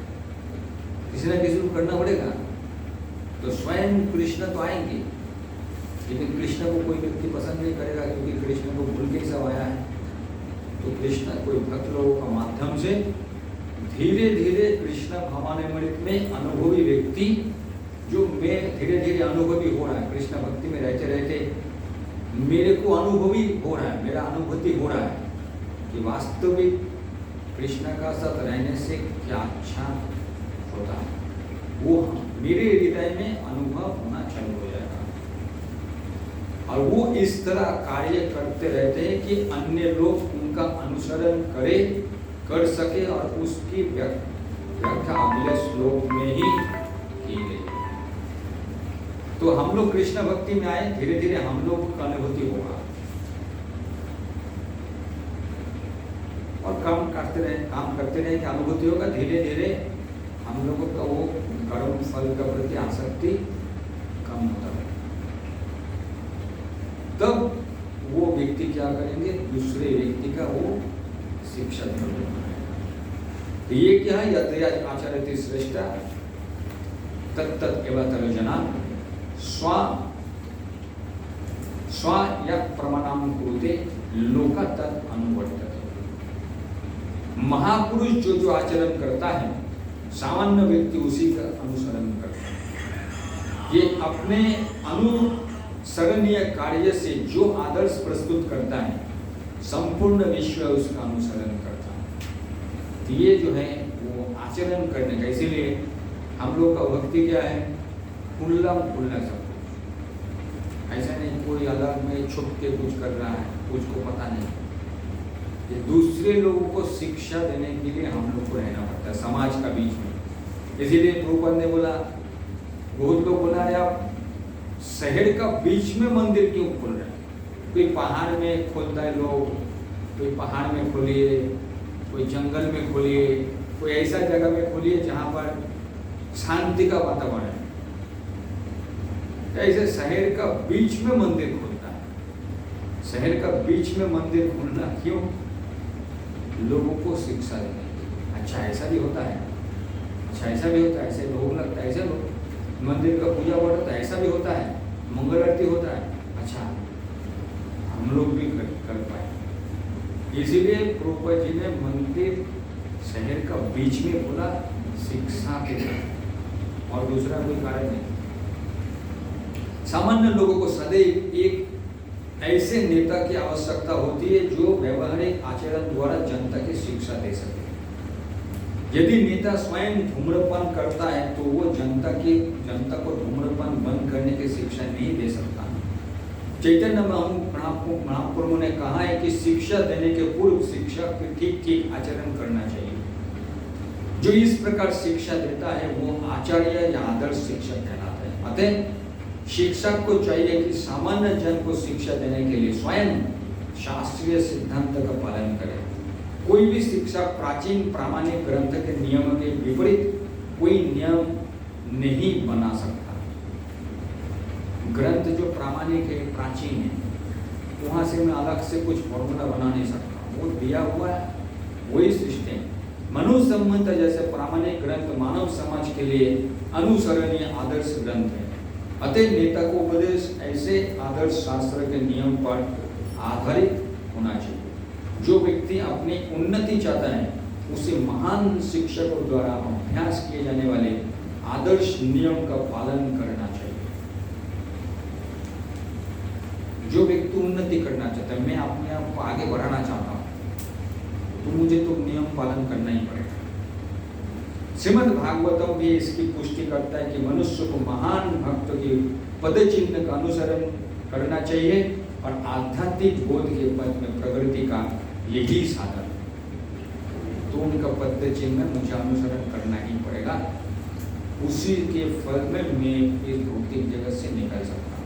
किसी ना किसी को करना पड़ेगा। तो स्वयं कृष्ण तो आएंगे, लेकिन कृष्ण को कोई व्यक्ति पसंद नहीं करेगा, क्योंकि कृष्ण को भूल के सब आया है। तो कृष्ण कोई भक्त लोगों का माध्यम से धीरे धीरे कृष्ण भावामृत में अनुभवी व्यक्ति, जो मैं धीरे धीरे अनुभवी हो रहा है, कृष्ण भक्ति में रहते रहते मेरे को अनुभवी हो रहा है, मेरा अनुभूति हो रहा है कि वास्तविक कृष्ण का साथ रहने से क्या अच्छा होता है। वो मेरे हृदय में अनुभव होना चालू हो जाएगा। और वो इस तरह कार्य करते रहते हैं कि अन्य लोग उनका अनुसरण कर सके, और उसकी व्याख्या अगले श्लोक में ही की गई। तो हम लोग कृष्ण भक्ति में आए, धीरे धीरे हम लोग का अनुभूति होगा, और काम करते रहे कि अनुभूति होगा। धीरे धीरे हम लोगों का वो कर्म फल का प्रति आसक्ति कम होता है। तब वो व्यक्ति क्या करेंगे, दूसरे व्यक्ति का वो शिक्षा देंगे। तो ये क्या है, यद्या आचरति श्रेष्ठ तत्त एवतर जना स्व या प्रमाणम कुरुते लोका तत् अनुवर्तते। महापुरुष जो आचरण करता है, सामान्य व्यक्ति उसी का अनुसरण करता है। ये अपने अनुसरणीय कार्य से जो आदर्श प्रस्तुत करता है, संपूर्ण विश्व उसका अनुसरण करता है। तो ये जो है वो आचरण करने का, इसीलिए हम लोग का भक्ति क्या है, खुला सब कुछ। ऐसा नहीं कोई अलग में छुप के कुछ कर रहा है, कुछ को पता नहीं। ये दूसरे लोगों को शिक्षा देने के लिए हम लोग को रहना पड़ता है समाज का बीच में। इसीलिए प्रभुपाद ने बोला, बहुत लोग बोला है आप शहर का बीच में मंदिर क्यों खोल रहे हैं? कोई पहाड़ में खोलता है लोग, कोई पहाड़ में खोलिए, कोई जंगल में खोलिए, कोई ऐसा जगह में खोलिए जहाँ पर शांति का वातावरण है। ऐसे शहर का बीच में मंदिर खोलता है। शहर का बीच में मंदिर खोलना क्यों? लोगों को शिक्षा देने। अच्छा ऐसा भी होता है, अच्छा ऐसा भी होता है, ऐसे लोग लगता है, ऐसे लोग मंदिर का पूजा पाठ होता है, ऐसा भी होता है, मंगल आरती होता है। अच्छा हम लोग भी कर पाए। इसीलिए प्रभुपाद जी ने मंदिर शहर का बीच में बोला, शिक्षा के लिए, और दूसरा कोई कारण नहीं। सामान्य लोगों को सदैव एक ऐसे नेता की आवश्यकता होती है जो व्यवहारिक आचरण द्वारा जनता की शिक्षा दे सके। यदि नेता स्वयं धूम्रपान करता है तो वो जनता को धूम्रपान बंद करने की शिक्षा नहीं दे सकता। चैतन्य महाप्रभु ने कहा है कि शिक्षा देने के पूर्व शिक्षक ठीक आचरण करना चाहिए। जो इस प्रकार शिक्षा देता है वो आचार्य या आदर्श शिक्षक कहलाता है। अतः शिक्षक को चाहिए कि सामान्य जन को शिक्षा देने के लिए स्वयं शास्त्रीय सिद्धांत का पालन करे। कोई भी शिक्षक प्राचीन प्रामाणिक ग्रंथ के नियम के विपरीत कोई नियम नहीं बना सकता। ग्रंथ जो प्रामाणिक है, प्राचीन है, वहां से मैं अलग से कुछ फॉर्मूला बना नहीं सकता। वो दिया हुआ है, वही सिस्टम। मनुष्य संबंध जैसे प्रामाणिक ग्रंथ मानव समाज के लिए अनुसरणीय आदर्श ग्रंथ है। अतः नेता को उपदेश ऐसे आदर्श शास्त्र के नियम पर आधारित होना चाहिए। जो व्यक्ति अपनी उन्नति चाहता है उसे महान शिक्षकों द्वारा अभ्यास किए जाने वाले आदर्श नियम का पालन करना चाहिए। जो व्यक्ति उन्नति करना चाहता है, मैं अपने आप को आगे बढ़ाना चाहता हूँ, तो मुझे तो नियम पालन करना ही पड़ेगा। श्रीमद् भागवतम भी इसकी पुष्टि करता है कि मनुष्य को महान भक्त के पद चिन्ह का अनुसरण करना चाहिए और आध्यात्मिक बोध के पद में प्रगति का यही साधन। तो उनका पद चिन्ह मुझे अनुसरण करना ही पड़ेगा, उसी के फल में मैं इस भौतिक जगत से निकल सकता हूँ।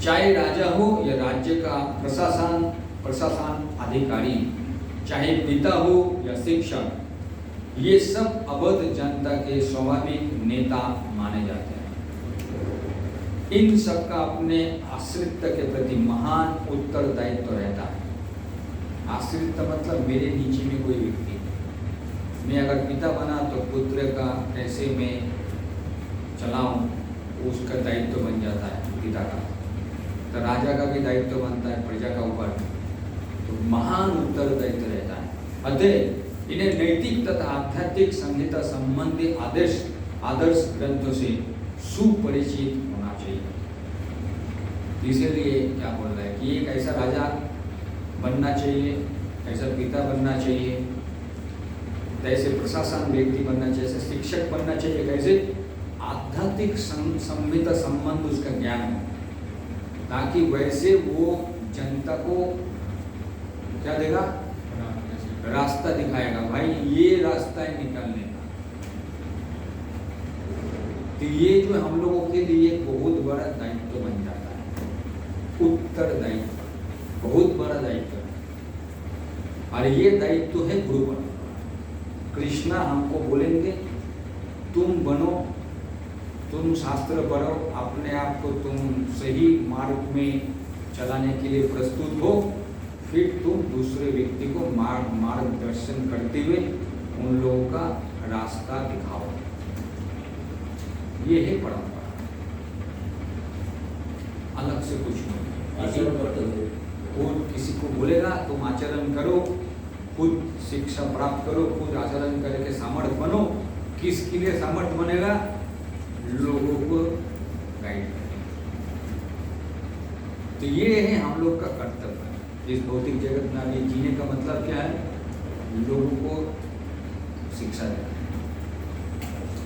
चाहे राजा हो या राज्य का प्रशासन अधिकारी, चाहे पिता हो या शिक्षक, ये सब अवध जनता के स्वाभाविक नेता माने जाते हैं। इन सब का अपने आश्रित के प्रति महान उत्तरदायित्व रहता है। आश्रित मतलब मेरे नीचे में कोई व्यक्ति, मैं अगर पिता बना तो पुत्र का कैसे मैं चलाऊं, उसका दायित्व बन जाता है पिता का। तो राजा का भी दायित्व बनता है प्रजा का ऊपर, तो महान उत्तरदायित्व रहता है। अतः इन्हें नैतिक तथा आध्यात्मिक संहिता संबंधी आदर्श ग्रंथों से सुपरिचित होना चाहिए। इसीलिए क्या बोल रहा है कि एक ऐसा राजा बनना चाहिए, ऐसा पिता बनना चाहिए कैसे प्रशासन व्यक्ति बनना चाहिए, कैसे शिक्षक बनना चाहिए, कैसे आध्यात्मिक संहिता संबंध उसका ज्ञान हो, ताकि वैसे वो जनता को क्या देगा, रास्ता दिखाएगा, भाई ये रास्ता है निकालने का। तो ये जो हम लोगों के लिए एक बहुत बड़ा दायित्व बन जाता है, उत्तरदायित्व, बहुत बड़ा दायित्व है। और ये दायित्व है गुरु परंपरा। कृष्णा हमको बोलेंगे तुम बनो, तुम शास्त्र पढ़ो, अपने आप को तुम सही मार्ग में चलाने के लिए प्रस्तुत हो, फिर तुम दूसरे व्यक्ति को मार्गदर्शन करते हुए उन लोगों का रास्ता दिखाओ। ये है परंपरा, अलग से कुछ नहीं। आचरण करते हुए खुद किसी को बोलेगा तुम आचरण करो, खुद शिक्षा प्राप्त करो, खुद आचरण करके सामर्थ्य बनो। किसके लिए सामर्थ्य बनेगा? लोगों को गाइड करने। तो ये है हम लोग का कर्तव्य। इस भौतिक जगत में अभी जीने का मतलब क्या है? लोगों को शिक्षा देना।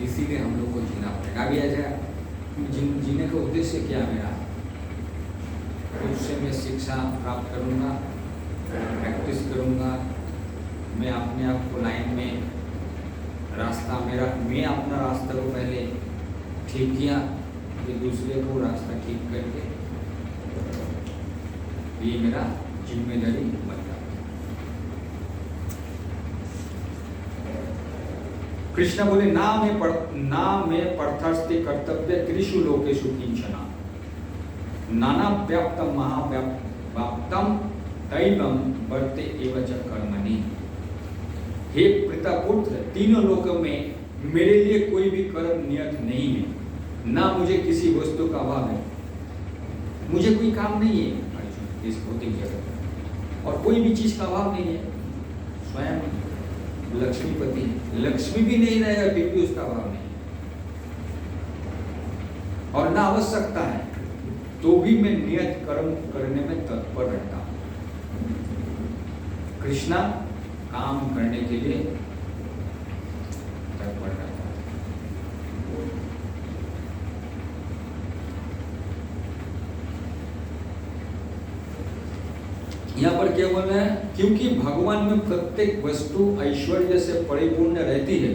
इसीलिए हम लोग को जीना पड़ेगा। अभी ऐसा जीने का उद्देश्य क्या मेरा? उससे मैं शिक्षा प्राप्त करूँगा, प्रैक्टिस करूँगा, मैं अपने आप को लाइन में रास्ता मेरा, मैं अपना रास्ता को पहले ठीक किया, फिर दूसरे को रास्ता ठीक करके, ये मेरा जिम्मेदारी बन जाता है। कृष्ण बोले ना में पर्थस्ते कर्तव्य त्रिषु लोकेषु किंचना नाना व्याप्तम महाव्याप्तम दैवम वर्ते एवं च कर्मणि। हे पितापुत्र, तीनों लोकों में मेरे लिए कोई भी कर्म नियत नहीं है, ना मुझे किसी वस्तु का अभाव है, मुझे कोई काम नहीं है अर्जुन इस भौतिक जगत में, और कोई भी चीज का अभाव नहीं है। स्वयं लक्ष्मीपति है, लक्ष्मी भी नहीं रहेगा फिर भी उसका अभाव नहीं है, और ना आवश्यकता है तो भी मैं नियत कर्म करने में तत्पर रहता हूं। कृष्णा काम करने के लिए तत्पर रहता है। यहां पर क्या बोल रहे हैं? क्योंकि भगवान में प्रत्येक वस्तु ऐश्वर्य से परिपूर्ण रहती है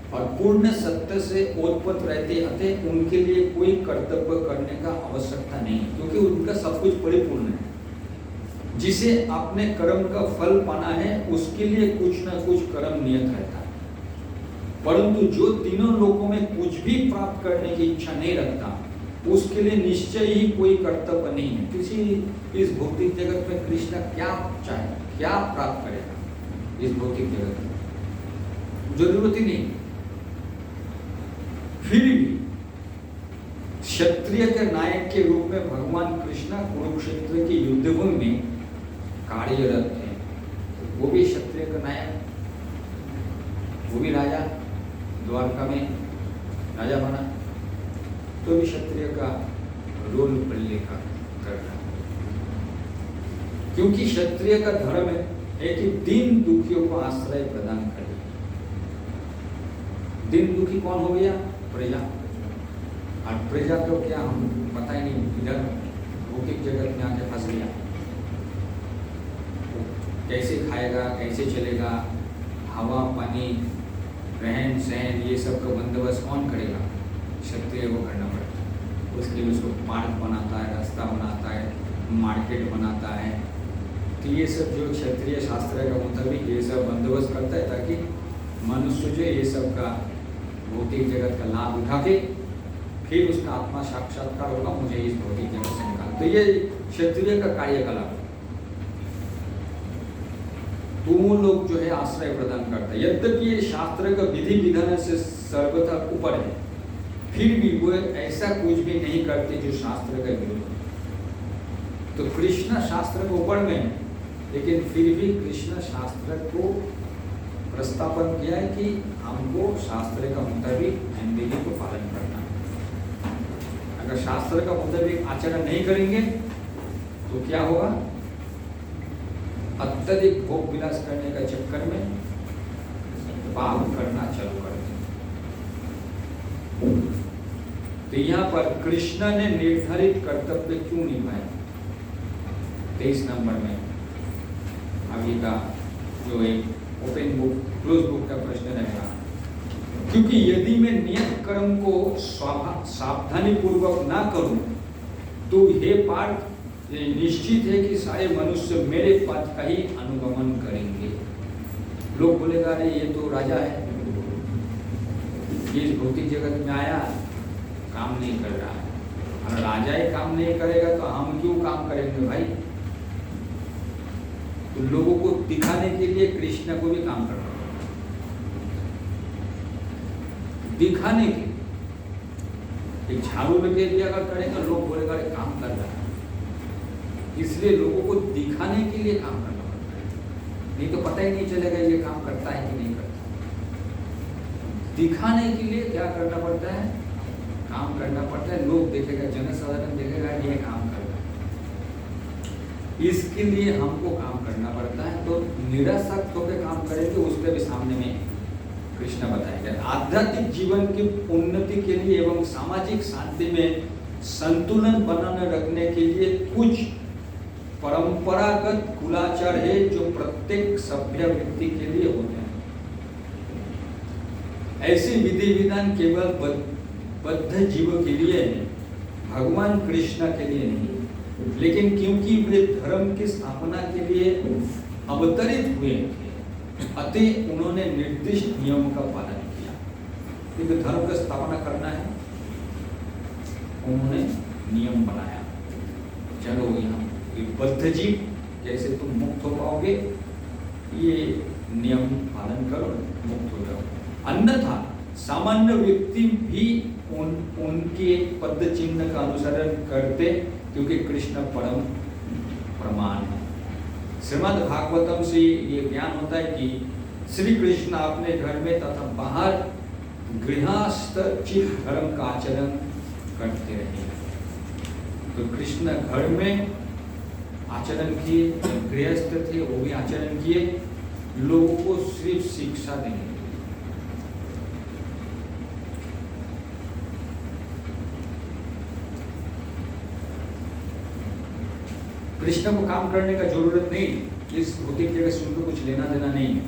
और पूर्ण सत्य से ओतप्रोत रहते, अतः उनके लिए कोई कर्तव्य करने का आवश्यकता नहीं, क्योंकि उनका सब कुछ परिपूर्ण है। जिसे अपने कर्म का फल पाना है उसके लिए कुछ ना कुछ कर्म नियत रहता है, परंतु जो तीनों लोकों में कुछ भी प्राप्त करने की इच्छा नहीं रखता उसके लिए निश्चय ही कोई कर्तव्य नहीं है। किसी इस भौतिक जगत में कृष्ण क्या चाहे, क्या प्राप्त करेगा इस भौतिक जगत में? जरूरत ही नहीं। फिर भी क्षत्रिय के नायक के रूप में भगवान कृष्ण कुरुक्षेत्र की युद्धभूमि में कार्यरत थे। वो भी क्षत्रिय का नायक, वो भी राजा, द्वारका में राजा बना, तो भी क्षत्रिय का रोल प्ले कर रहा है, क्योंकि क्षत्रिय का धर्म है कि दीन दुखियों को आश्रय प्रदान करे। दीन दुखी कौन हो गया? प्रजा। और प्रजा तो क्या हम पता ही नहीं, इधर भौतिक जगत में आके फंस गया, कैसे खाएगा, कैसे चलेगा, हवा पानी रहन सहन ये सब का बंदोबस्त कौन करेगा? क्षत्रिय को करना पड़ता है। उसके लिए उसको पार्क बनाता है, रास्ता बनाता है, मार्केट बनाता है। तो ये सब जो क्षत्रिय शास्त्र का मुताबिक ये सब बंदोबस्त करता है, ताकि मनुष्य जो ये सब का भौतिक जगत का लाभ उठा के फिर उसका आत्मा साक्षात्कार होगा, मुझे इस भौतिक जगत से निकाल। तो ये क्षत्रिय का कार्यकलाप। तुम लोग जो है आश्रय प्रदान करते हैं, यद्यपि ये शास्त्र का विधि विधान से सर्वथा ऊपर है, फिर भी वो ऐसा कुछ भी नहीं करते जो शास्त्र का विरोध है। तो कृष्ण शास्त्र को ऊपर में है, लेकिन फिर भी कृष्ण शास्त्र को प्रस्तापन किया है कि हमको शास्त्र का मुताबिक जिंदगी को पालन करना है। अगर शास्त्र का मुताबिक आचरण नहीं करेंगे तो क्या होगा? अत्यधिक भोग विलास करने का चक्कर में पाप करना चालू कर दें। तो यहाँ पर कृष्ण ने निर्धारित कर्तव्य क्यों निभाए? 23 नंबर में अभी का जो एक ओपन बुक क्लोज बुक का प्रश्न रहेगा। क्योंकि यदि मैं नियत कर्म को सावधानी पूर्वक ना करूं तो हे पार्थ ये निश्चित है कि सारे मनुष्य मेरे पथ का ही अनुगमन करेंगे। लोग बोलेगा अरे ये तो राजा है, इस भौतिक जगत में आया काम नहीं कर रहा है, अगर राजा ही काम नहीं करेगा तो हम क्यों काम करेंगे भाई? तो लोगों को दिखाने के लिए कृष्ण को भी काम करना है, दिखाने के लिए। एक झाड़ू लेके भी अगर करेगा लोग बोलेगा अरे काम कर रहा है, इसलिए लोगों को दिखाने के लिए काम करना पड़ता है, नहीं तो पता ही नहीं चलेगा ये काम करता है कि नहीं करता। दिखाने के लिए क्या करना पड़ता है? काम करना पड़ता है, लोग देखेगा, जनसाधारण देखेगा ये काम कर रहा है, इसके लिए हमको काम करना पड़ता है। तो निरासक्त होकर काम करेंगे, उसके भी सामने में कृष्ण बताएगा। आध्यात्मिक जीवन की उन्नति के लिए एवं सामाजिक शांति में संतुलन बनाने रखने के लिए कुछ परंपरागत कुलाचार है जो प्रत्येक सभ्य व्यक्ति के लिए होते हैं। ऐसे विधि विधान केवल बद्ध जीवों के लिए है, भगवान कृष्ण के लिए नहीं, लेकिन क्योंकि वे धर्म की स्थापना के लिए अवतरित हुए थे, अतः उन्होंने निर्दिष्ट नियम का पालन किया। क्योंकि धर्म की स्थापना करना है, उन्होंने नियम बनाया। चलो यहाँ बद्ध जीव कैसे तुम मुक्त हो पाओगे, ये नियम पालन करो, मुक्त हो जाओ। अन्यथा सामान्य व्यक्ति भी उनके पद चिन्ह का अनुसरण करते, क्योंकि कृष्ण परम प्रमाण है। श्रीमद् भागवतम से ये ज्ञान होता है कि श्री कृष्ण अपने घर में तथा बाहर गृहस्थ चित धर्म का आचरण करते रहे। तो कृष्ण घर में आचरण किए, गृहस्थ थे वो भी आचरण किए, लोगों को सिर्फ शिक्षा देंगे। कृष्ण को काम करने का जरूरत नहीं, इस भौतिक जगत से उनको कुछ लेना देना नहीं है,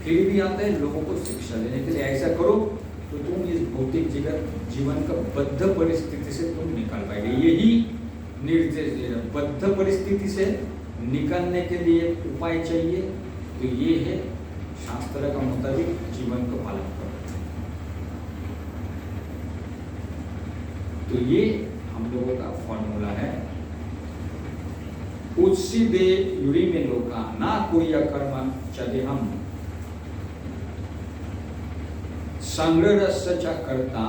फिर भी आते हैं लोगों को शिक्षा देने के लिए। ऐसा करो तो तुम इस भौतिक जगत जीवन का बद्ध परिस्थिति से तुम निकल पाएंगे। यही निर्देश दे रहा। बद्ध परिस्थिति से निकलने के लिए उपाय चाहिए, तो ये है शास्त्र का मुताबिक जीवन को पालन करो। तो ये हम लोगों का फॉर्मूला है। उत्सिदे युरी में लोका ना कोई कर्म चले हम संग्रह कर्ता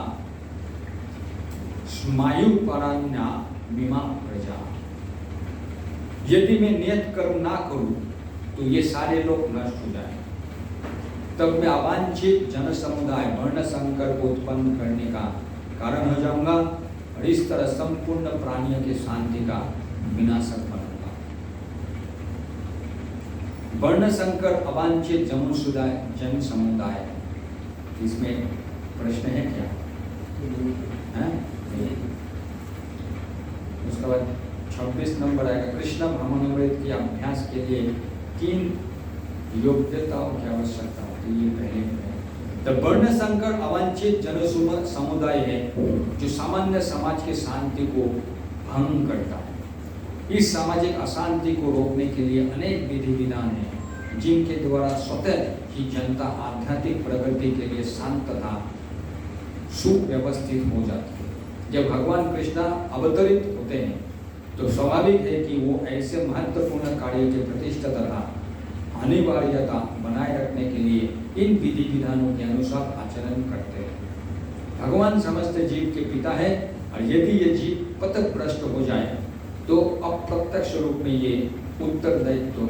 स्मायु परान्या बीमा प्रजा। यदि मैं नियत कर्म ना करूं तो ये सारे लोग नष्ट हो जाए, तब मैं अवांछित जन समुदाय वर्ण संकर को उत्पन्न करने का कारण हो जाऊंगा और इस तरह संपूर्ण प्राणियों की शांति का विनाशक बनूंगा। वर्ण संकर अवांछित जन समुदाय, इसमें प्रश्न है क्या? उसके बाद 26 नंबर आएगा। कृष्ण भ्रमणामृत के अभ्यास के लिए किन योग्यताओं की आवश्यकता होती है? ये पहले है। तो वर्ण संकर अवांछित जन समुदाय है जो सामान्य समाज की शांति को भंग करता है। इस सामाजिक अशांति को रोकने के लिए अनेक विधि विधान है जिनके द्वारा स्वतः ही जनता आध्यात्मिक प्रगति के लिए शांत तथा सुव्यवस्थित हो जाती है। जब भगवान कृष्ण अवतरित होते हैं तो स्वाभाविक है कि वो ऐसे महत्वपूर्ण कार्य के प्रतिष्ठा तथा अनिवार्यता बनाए रखने के लिए इन विधि विधानों के अनुसार आचरण करते हैं। भगवान समस्त जीव के पिता है और यदि ये जीव पथभ्रष्ट हो जाए तो अप्रत्यक्ष रूप में ये उत्तरदायित्व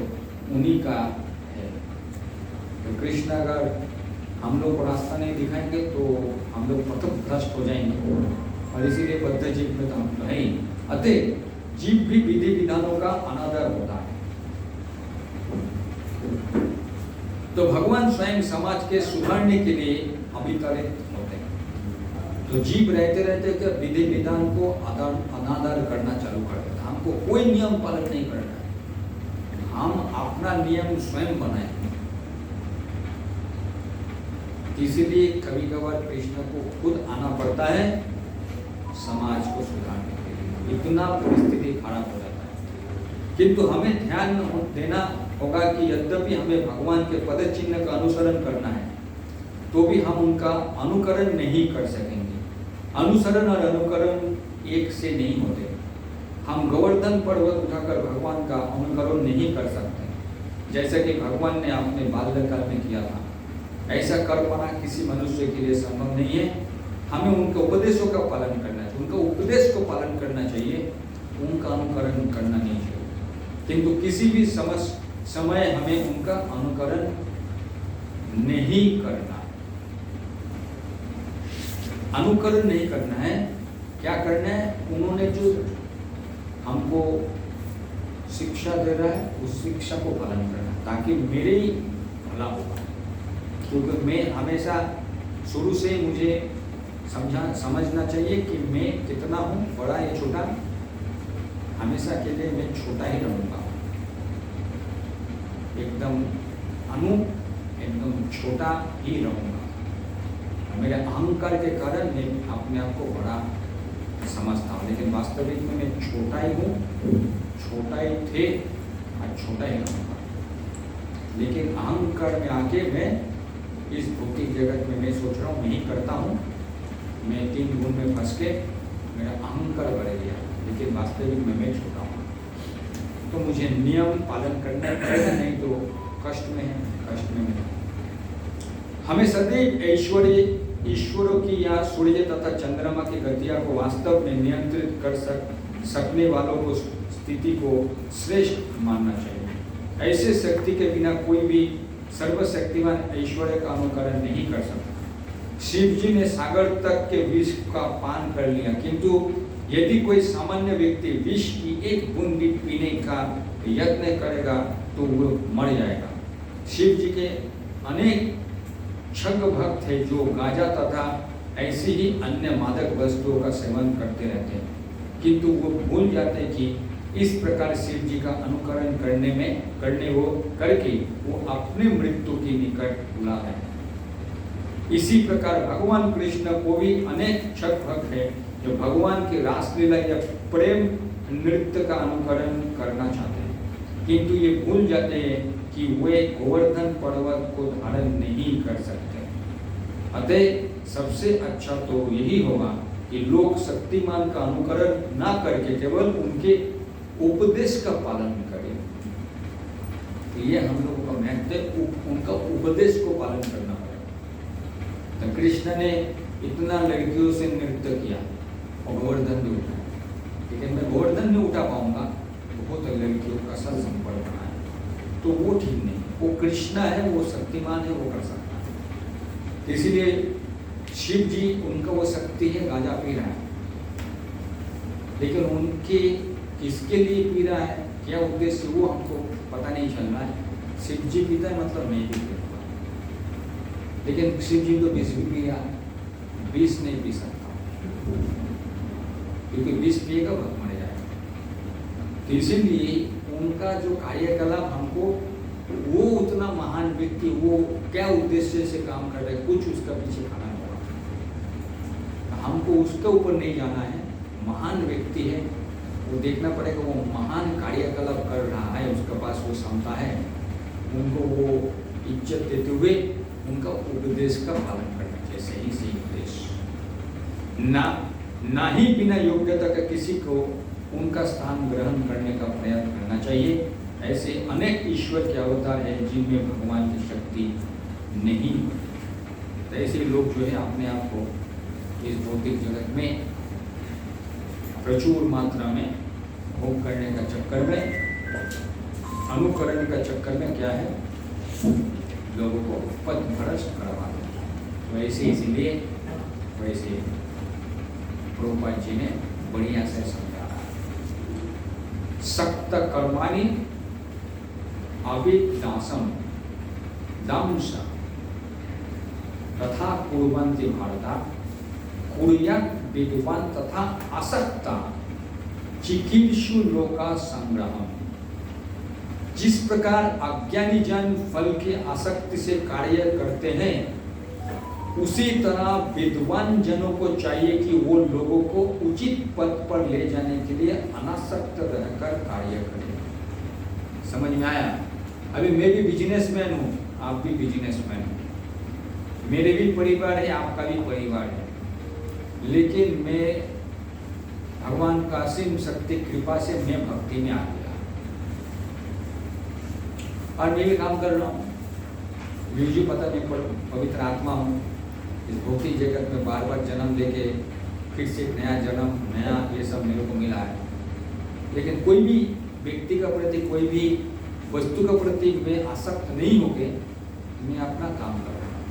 उन्हीं का है। तो कृष्ण अगर हम लोग को रास्ता नहीं दिखाएंगे तो हम लोग पथभ्रष्ट हो जाएंगे और इसीलिए बद्ध जीव में तो हम नहीं। अतः जीव भी विधि विधानों का अनादर होता है। तो भगवान स्वयं समाज के सुधारने के लिए अभितरित होते हैं। तो जीव रहते रहते क्या विधि विधान को अनादर करना चालू कर देता। हमको कोई नियम पालन नहीं करना है, हम अपना नियम स्वयं बनाए। इसीलिए कभी कभार कृष्ण को खुद आना पड़ता है समाज को सुधारने के लिए, इतना परिस्थिति खराब हो जाता है। किंतु हमें ध्यान देना होगा कि यद्यपि हमें भगवान के पद चिन्ह का अनुसरण करना है, तो भी हम उनका अनुकरण नहीं कर सकेंगे। अनुसरण और अनुकरण एक से नहीं होते। हम गोवर्धन पर्वत उठाकर भगवान का अनुकरण नहीं कर सकते, जैसा कि भगवान ने अपने बाल्यकाल में किया था। ऐसा कर पाना किसी मनुष्य के लिए संभव नहीं है। हमें उनके उपदेशों का पालन करना चाहिए, उनका उपदेश को पालन करना चाहिए, उनका अनुकरण करना नहीं चाहिए। किंतु किसी भी समय हमें उनका अनुकरण नहीं करना, अनुकरण नहीं करना है। क्या करना है? उन्होंने जो हमको शिक्षा दे रहा है उस शिक्षा को पालन करना, ताकि मेरे ही भला होगा। क्योंकि मैं हमेशा शुरू से मुझे समझना चाहिए कि मैं कितना हूँ, बड़ा या छोटा। हमेशा के लिए मैं छोटा ही रहूँगा, एकदम छोटा ही रहूँगा। मेरे अहंकार के कारण मैं अपने आप को बड़ा समझता हूँ, लेकिन वास्तविक में मैं छोटा ही हूँ, छोटा ही थे और छोटा ही रहूँगा। लेकिन अहंकार में आके मैं इस भौतिक जगत में मैं सोच रहा हूँ मैं ही करता हूँ, मैं 3 गुण में फंस के मेरा अहंकार बढ़ गया, लेकिन वास्तविक में मैं छोटा हूँ। तो मुझे नियम पालन करना पड़ेगा, नहीं तो कष्ट में है, कष्ट में मैं। हमें सदैव ईश्वरों की या सूर्य तथा चंद्रमा की गतियों को वास्तव में नियंत्रित कर सकने वालों को स्थिति को श्रेष्ठ मानना चाहिए। ऐसे शक्ति के बिना कोई भी सर्वशक्तिमान ऐश्वर्य का अनुकरण नहीं कर सकता। शिव जी ने सागर तक के विष का पान कर लिया, किंतु यदि कोई सामान्य व्यक्ति विष की एक बूंद भी पीने का यत्न करेगा तो वो मर जाएगा। शिव जी के अनेक छग भक्त थे जो गांजा तथा ऐसी ही अन्य मादक वस्तुओं का सेवन करते रहते हैं, किंतु वो भूल जाते कि इस प्रकार शिव जी का अनुकरण करके वो अपनी मृत्यु की निकट बुला रहे हैं। इसी प्रकार भगवान कृष्ण को भी अनेक छग भक्त है जो भगवान की रासलीला या प्रेम नृत्य का अनुकरण करना चाहते हैं, किंतु ये भूल जाते हैं कि वे गोवर्धन पर्वत को धारण नहीं कर सकते। अतः सबसे अच्छा तो यही होगा कि लोग शक्तिमान का अनुकरण ना करके केवल उनके उपदेश का पालन करें। तो ये हम लोगों का महत्व है, उनका उपदेश को पालन करना पड़ेगा। तो कृष्ण ने इतना लड़कियों से नृत्य किया और गोवर्धन भी उठाया, लेकिन मैं गोवर्धन नहीं उठा पाऊंगा, बहुत लड़कियों का सर संपर्क बनाया, तो वो ठीक नहीं। वो कृष्ण है, वो शक्तिमान है, वो कर सकता है। इसीलिए शिव जी उनका वो शक्ति है, गांजा पी रहा है, लेकिन उनके किसके लिए पी रहा है, क्या उद्देश्य, वो हमको पता नहीं चल रहा है। शिव जी पीता है मतलब मैं भी पीता, लेकिन शिव जी तो विष भी पिया, विष नहीं पी सकता, क्योंकि विष पिएगा बहुत मर जाएगा। तो इसीलिए उनका जो कार्यकलाप हमको, वो उतना महान व्यक्ति, वो क्या उद्देश्य से काम कर रहे हैं, कुछ उसका पीछे खाना होगा। हमको उसके ऊपर नहीं जाना है, महान व्यक्ति है, वो देखना पड़ेगा वो महान कार्यकलाप कर रहा है, उसके पास वो क्षमता है, उनको वो इज्जत देते हुए उनका उपदेश का पालन करना चाहिए, सही सही उपदेश। ना ही बिना योग्यता का किसी को उनका स्थान ग्रहण करने का प्रयत्न करना चाहिए। ऐसे अनेक ईश्वर के अवतार हैं जिनमें भगवान की शक्ति नहीं होती। तो ऐसे लोग जो है अपने आप को इस भौतिक जगत में प्रचुर मात्रा में भोग करने का चक्कर में, अनुकरण का चक्कर में क्या है, लोगों को पथभ्रष्ट करवा दो। वैसे इसीलिए वैसे प्रभुपाद जी ने बढ़िया से समझाया, सक्त कर्माणि अभिदासम दंश तथा कुर्वन्ति भारता कुर्यात् विद्वान् तथा आसक्ता चिकीर्षु लोका संग्रहम। जिस प्रकार अज्ञानी जन फल के आसक्ति से कार्य करते हैं, उसी तरह विद्वान जनों को चाहिए कि वो लोगों को उचित पद पर ले जाने के लिए अनासक्त रहकर कार्य करें। समझ में आया? अभी मैं भी बिजनेसमैन हूँ, आप भी बिजनेसमैन हो, मेरे भी परिवार है, आपका भी परिवार है, लेकिन मैं भगवान का असीम शक्ति कृपा से मैं भक्ति में आ गया और मैं भी काम कर रहा हूँ। मुझे पता नहीं, पवित्र आत्मा हूँ, इस भौतिक जगत में बार बार जन्म लेके फिर से एक नया जन्म, नया ये सब मेरे को मिला है। लेकिन कोई भी व्यक्ति का प्रति, कोई भी वस्तु का प्रति मैं आसक्त नहीं होके मैं अपना काम कर रहा हूँ।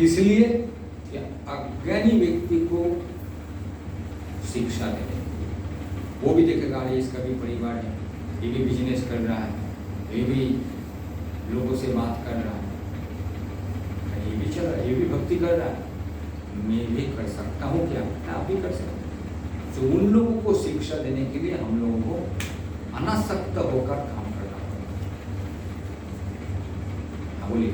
इसलिए कि अज्ञानी व्यक्ति को शिक्षा देने, वो भी देखेगा ये इसका भी परिवार है, ये भी बिजनेस कर रहा है, ये भी लोगों से बात कर रहा है, ये भी चल रहा है, ये भी भक्ति कर रहा है, मैं भी कर सकता हूँ क्या? आप भी कर सकते हैं। तो उन लोगों को शिक्षा देने के लिए हम लोगों को अनासक्त होकर काम करना पड़ेगा। हाँ बोलिए।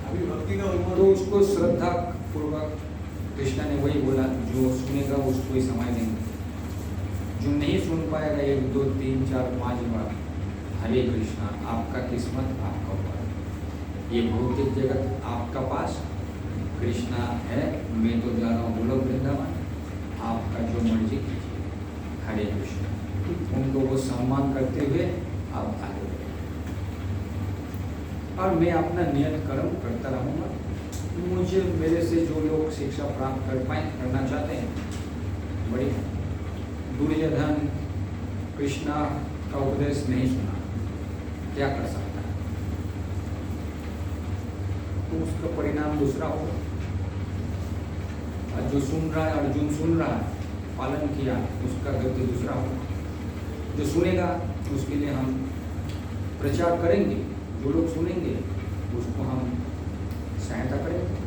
अभी भक्ति का उम्र तो उसको श्रद्धा पूर्वक कृष्ण ने वही बोला, जो सुनेगा उसको ही समझ देंगे, जो नहीं सुन पाएगा 1 2 3 4 5 बार हरे कृष्णा, आपका किस्मत आपका ऊपर, ये भौतिक जगत आपका पास, कृष्णा है, मैं तो जा रहा हूँ गोलोक वृंदावन, आपका जो मर्जी कीजिए, हरे कृष्णा। उनको वो सम्मान करते हुए आप आगे बढ़े और मैं अपना नियत कर्म करता रहूँगा। मुझे मेरे से जो लोग शिक्षा प्राप्त कर पाए, करना चाहते हैं, बड़ी दुर्योधन कृष्णा का उपदेश नहीं सुना, क्या कर सकता है? तो उसका परिणाम दूसरा होगा। और जो सुन रहा है, अर्जुन सुन रहा है, पालन किया, उसका गति दूसरा होगा। जो सुनेगा उसके लिए हम प्रचार करेंगे, जो लोग सुनेंगे उसको हम सहायता करेंगे,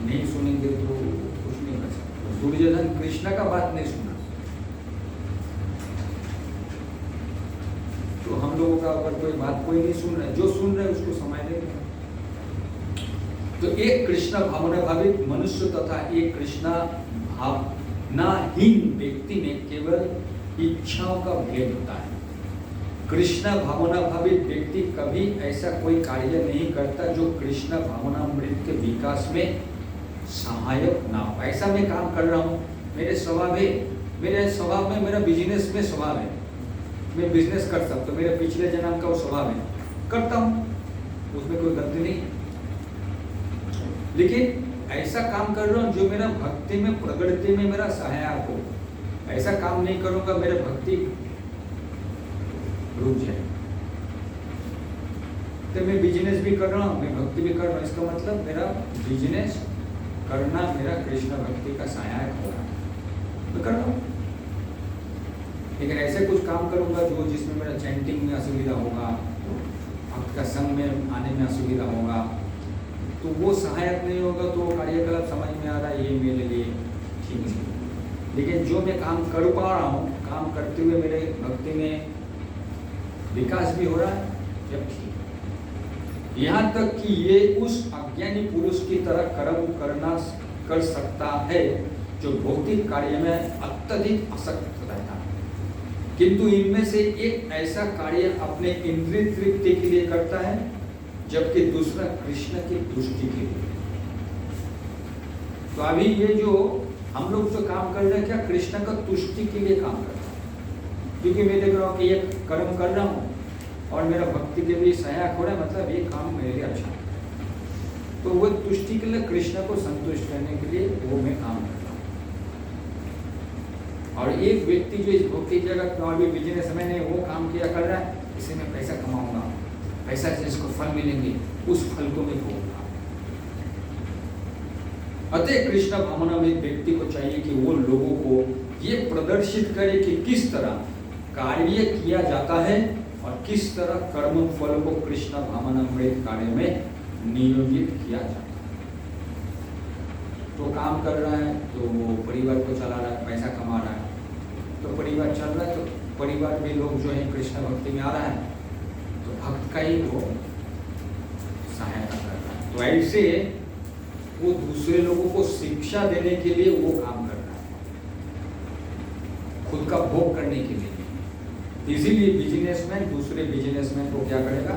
नहीं सुनेंगे तो कुछ नहीं कर सकते। दुर्योधन कृष्ण का बात नहीं सुना, तो हम लोगों का अगर कोई बात कोई नहीं सुन रहा है, जो सुन रहे हैं उसको समझ लेंगे। तो एक कृष्ण भावना भावित मनुष्य तथा एक कृष्ण भावनाहीन व्यक्ति में केवल इच्छाओं का भेद होता है। कृष्ण भावना भावित व्यक्ति कभी ऐसा कोई कार्य नहीं करता जो कृष्ण भावनामृत के विकास में सहायक ना हो। ऐसा मैं काम कर रहा हूँ, मेरे स्वभाव है, मेरे स्वभाव में, मेरा बिजनेस में स्वभाव है, मैं बिजनेस कर सकता हूँ, मेरे पिछले जन्म का वो स्वभाव है, करता हूँ, उसमें कोई गलती नहीं। लेकिन ऐसा काम कर रहा हूँ जो मेरा भक्ति में, प्रगति में मेरा सहायक हो, ऐसा काम नहीं करूँगा मेरा भक्ति रुक जाए। तो मैं बिजनेस भी कर रहा हूँ, मैं भक्ति भी कर रहा हूँ, इसका मतलब मेरा बिजनेस करना मेरा कृष्ण भक्ति का सहायक हो रहा है, मैं कर रहा हूँ। लेकिन ऐसे कुछ काम करूँगा जो जिसमें मेरा चैंटिंग में असुविधा होगा, भक्त का संग में आने में असुविधा होगा, तो वो सहायक नहीं होगा, तो कार्यकलाप समझ में आ रहा है ये मेरे लिए ठीक है। लेकिन जो मैं काम कर पा रहा हूँ, काम करते हुए मेरे भक्ति में विकास भी हो रहा है, जब ठीक, यहाँ तक कि ये उस अज्ञानी पुरुष की तरह कर्म कर सकता है जो भौतिक कार्य में अत्यधिक आसक्त रहता है, किंतु इनमें से एक ऐसा कार्य अपने इंद्रिय तृप्ति के लिए करता है, जबकि दूसरा कृष्ण की तुष्टि के लिए। तो अभी ये जो हम लोग जो काम कर रहे हैं, क्या कृष्ण का तुष्टि के लिए काम कर रहे हैं? क्योंकि मैं देख रहा हूँ कि ये कर्म कर रहा हूँ और मेरा भक्ति के लिए सहायक हो रहा है, मतलब ये काम मेरे लिए अच्छा है, तो वो तुष्टि के लिए, कृष्ण को संतुष्ट करने के लिए वो मैं काम कर रहा हूँ। और एक व्यक्ति जो इस भौतिक जगत में और भी बिजनेस में नहीं, वो काम किया कर रहा है, इससे मैं पैसा कमाऊंगा, पैसा से इसको फल मिलेंगे, उस फल को मैं भोगूंगा। अतः कृष्ण भावना में व्यक्ति को चाहिए कि वो लोगों को ये प्रदर्शित करे कि किस तरह कार्य किया जाता है और किस तरह कर्म फल को कृष्ण भावनामृत कार्य में नियोजित किया जाता है। तो काम कर रहा है तो वो परिवार को चला रहा है, पैसा कमा रहा है, तो परिवार चल रहा है, तो परिवार में लोग जो है कृष्ण भक्ति में आ रहा है तो भक्त का ही वो सहायता कर रहा है। तो ऐसे वो दूसरे लोगों को शिक्षा देने के लिए वो काम कर रहा है, खुद का भोग करने के लिए। इसीलिए बिजनेसमैन दूसरे बिजनेसमैन को क्या करेगा,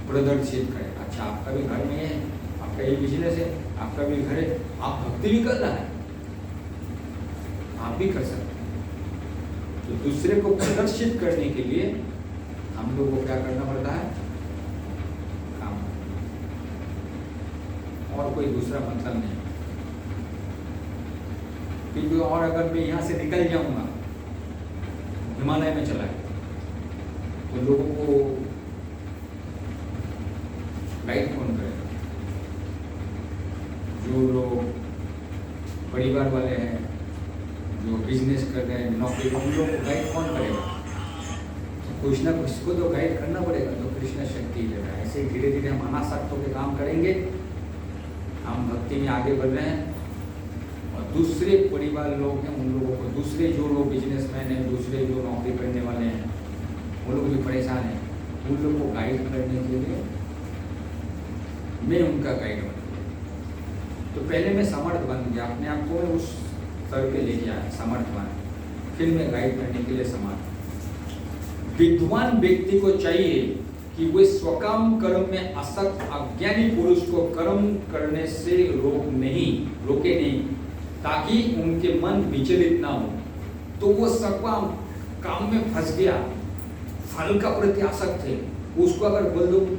प्रदर्शित करेगा। अच्छा, आपका भी घर में है, आपका ये बिजनेस है, आपका भी घर है, आप भक्ति भी कर रहा है, आप भी कर सकते हैं। तो दूसरे को प्रदर्शित करने के लिए हम लोग को क्या करना पड़ता है, काम। और कोई दूसरा मतलब नहीं। क्योंकि और अगर मैं यहाँ से निकल जाऊंगा, हिमालय में चला गया, तो लोगों को गाइड कौन करेगा? जो लोग परिवार वाले हैं, जो बिजनेस कर रहे हैं, नौकरी, उन लोगों को गाइड कौन करेगा? तो कुछ ना कुछ को तो गाइड करना पड़ेगा। तो कृष्ण शक्ति दे रहा है। ऐसे धीरे धीरे हम अनासक्त होकर काम करेंगे, हम भक्ति में आगे बढ़ रहे हैं। और दूसरे परिवार लोग हैं, उन लोगों को, दूसरे जो लोग बिजनेसमैन हैं, दूसरे जो नौकरी करने वाले हैं, वो लोग भी परेशान हैं, उन लोगों को गाइड करने के लिए मैं उनका गाइड बन गया। तो पहले मैं समर्थ बन गया, अपने आप को मैं उस स्तर पे लेके आया, समर्थवान। फिर मैं गाइड करने के लिए समर्थ। विद्वान व्यक्ति को चाहिए कि वे स्वकाम कर्म में आसक्त अज्ञानी पुरुष को कर्म करने से रोके नहीं, ताकि उनके मन विचलित ना हो। तो वो स्वकाम काम में फंस गया, फल का प्रति आसक्त है, उसको अगर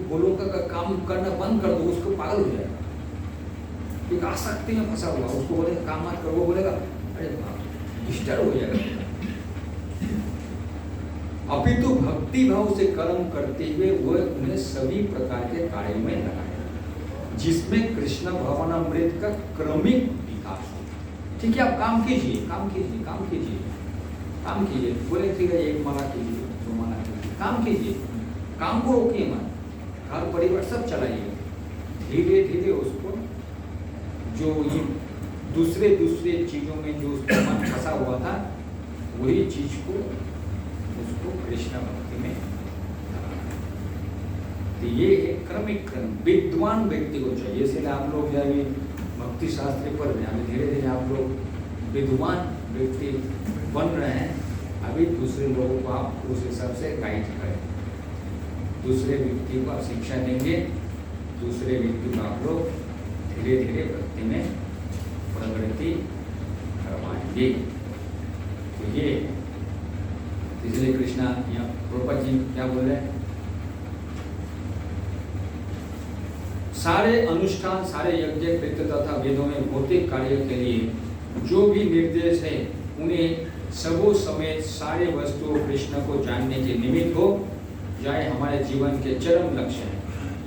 बोलूंगा का काम करना बंद कर दो, उसको पागल हो जाएगा। क्योंकि आसक्ति में फंसा हुआ, उसको बोलेगा काम मत करो, वो बोलेगा अरे डिस्टर्ब हो जाएगा। अपितु भक्ति भाव से कर्म करते हुए वह उन्हें सभी प्रकार के कार्यों में लगाए, जिसमें कृष्ण भावनामृत का क्रमिक विकास हो। ठीक है, आप काम कीजिए, काम कीजिए, काम कीजिए, काम कीजिए। बोले ठीक है, 1 माला कीजिए, 2 माला कीजिए, काम कीजिए, काम को रोकिए मत, घर परिवार सब चलाइए। धीरे धीरे उसको जो ये दूसरे चीजों में जो उसका मन फंसा हुआ था, वही चीज को उसको कृष्ण भक्ति में लगाना। तो ये है क्रमिक क्रम। विद्वान व्यक्ति को चाहिए, इसलिए आप लोग जब भक्ति शास्त्र पढ़ रहे हैं, धीरे धीरे आप लोग विद्वान व्यक्ति बन रहे हैं। अभी दूसरे लोगों को आप उस हिसाब से गाइड करें, दूसरे व्यक्ति को आप शिक्षा देंगे, दूसरे व्यक्ति को आप लोग धीरे धीरे भक्ति में प्रगति करवाएंगे। तो ये इसलिए कृष्णा या प्रभुपाद जी क्या बोले, सारे अनुष्ठान, सारे यज्ञ, कृत्य तथा वेदों में भौतिक कार्य के लिए जो भी निर्देश है, उन्हें सबों समेत सारे वस्तुओं कृष्ण को जानने के निमित्त हो जाए हमारे जीवन के चरम लक्ष्य है।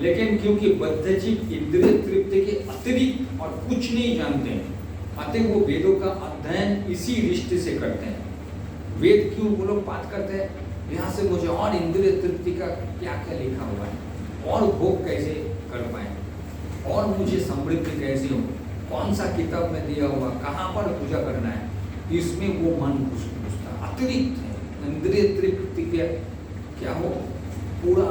लेकिन क्योंकि बद्धचित्त इंद्रिय तृप्ति के अतिरिक्त और कुछ नहीं जानते हैं, अतः वो वेदों का अध्ययन इसी दृष्टि से करते हैं। वेद क्यों वो लोग बात करते हैं, यहाँ से मुझे और इंद्रिय तृप्ति का क्या क्या लिखा हुआ है, और भोग कैसे कर पाए, और मुझे समृद्धि कैसे हो, कौन सा किताब में दिया हुआ, कहाँ पर पूजा करना है, इसमें वो मन घुसता अतिरिक्त है। इंद्रिय तृप्ति के क्या हो, पूरा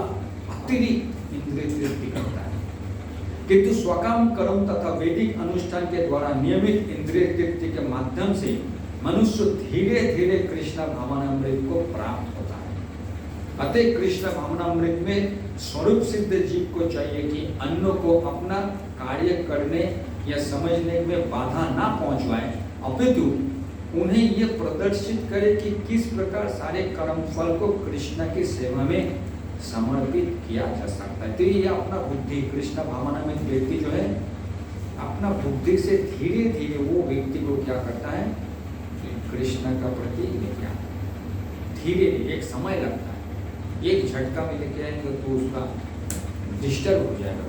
अतिरिक्त इंद्रिय तृप्ति करता है। किंतु स्वकाम कर्म तथा वैदिक अनुष्ठान के द्वारा नियमित इंद्रिय तृप्ति के माध्यम से मनुष्य धीरे धीरे कृष्ण भावनामृत को प्राप्त होता है। अतः कृष्ण भावनामृत में स्वरूप सिद्ध जीव को चाहिए कि अन्यों को अपना कार्य करने या समझने में बाधा ना पहुंचवाए, अपितु उन्हें ये प्रदर्शित करे कि किस प्रकार सारे कर्म फल को कृष्ण की सेवा में समर्पित किया जा सकता है। तो ये अपना बुद्धि, कृष्ण भावनामृत व्यक्ति जो है अपना बुद्धि से धीरे धीरे वो व्यक्ति को क्या करता है, कृष्ण का प्रति लेके आता है। धीरे धीरे, एक समय लगता है, एक झटका में लेके आएंगे तो उसका डिस्टर्ब हो जाएगा।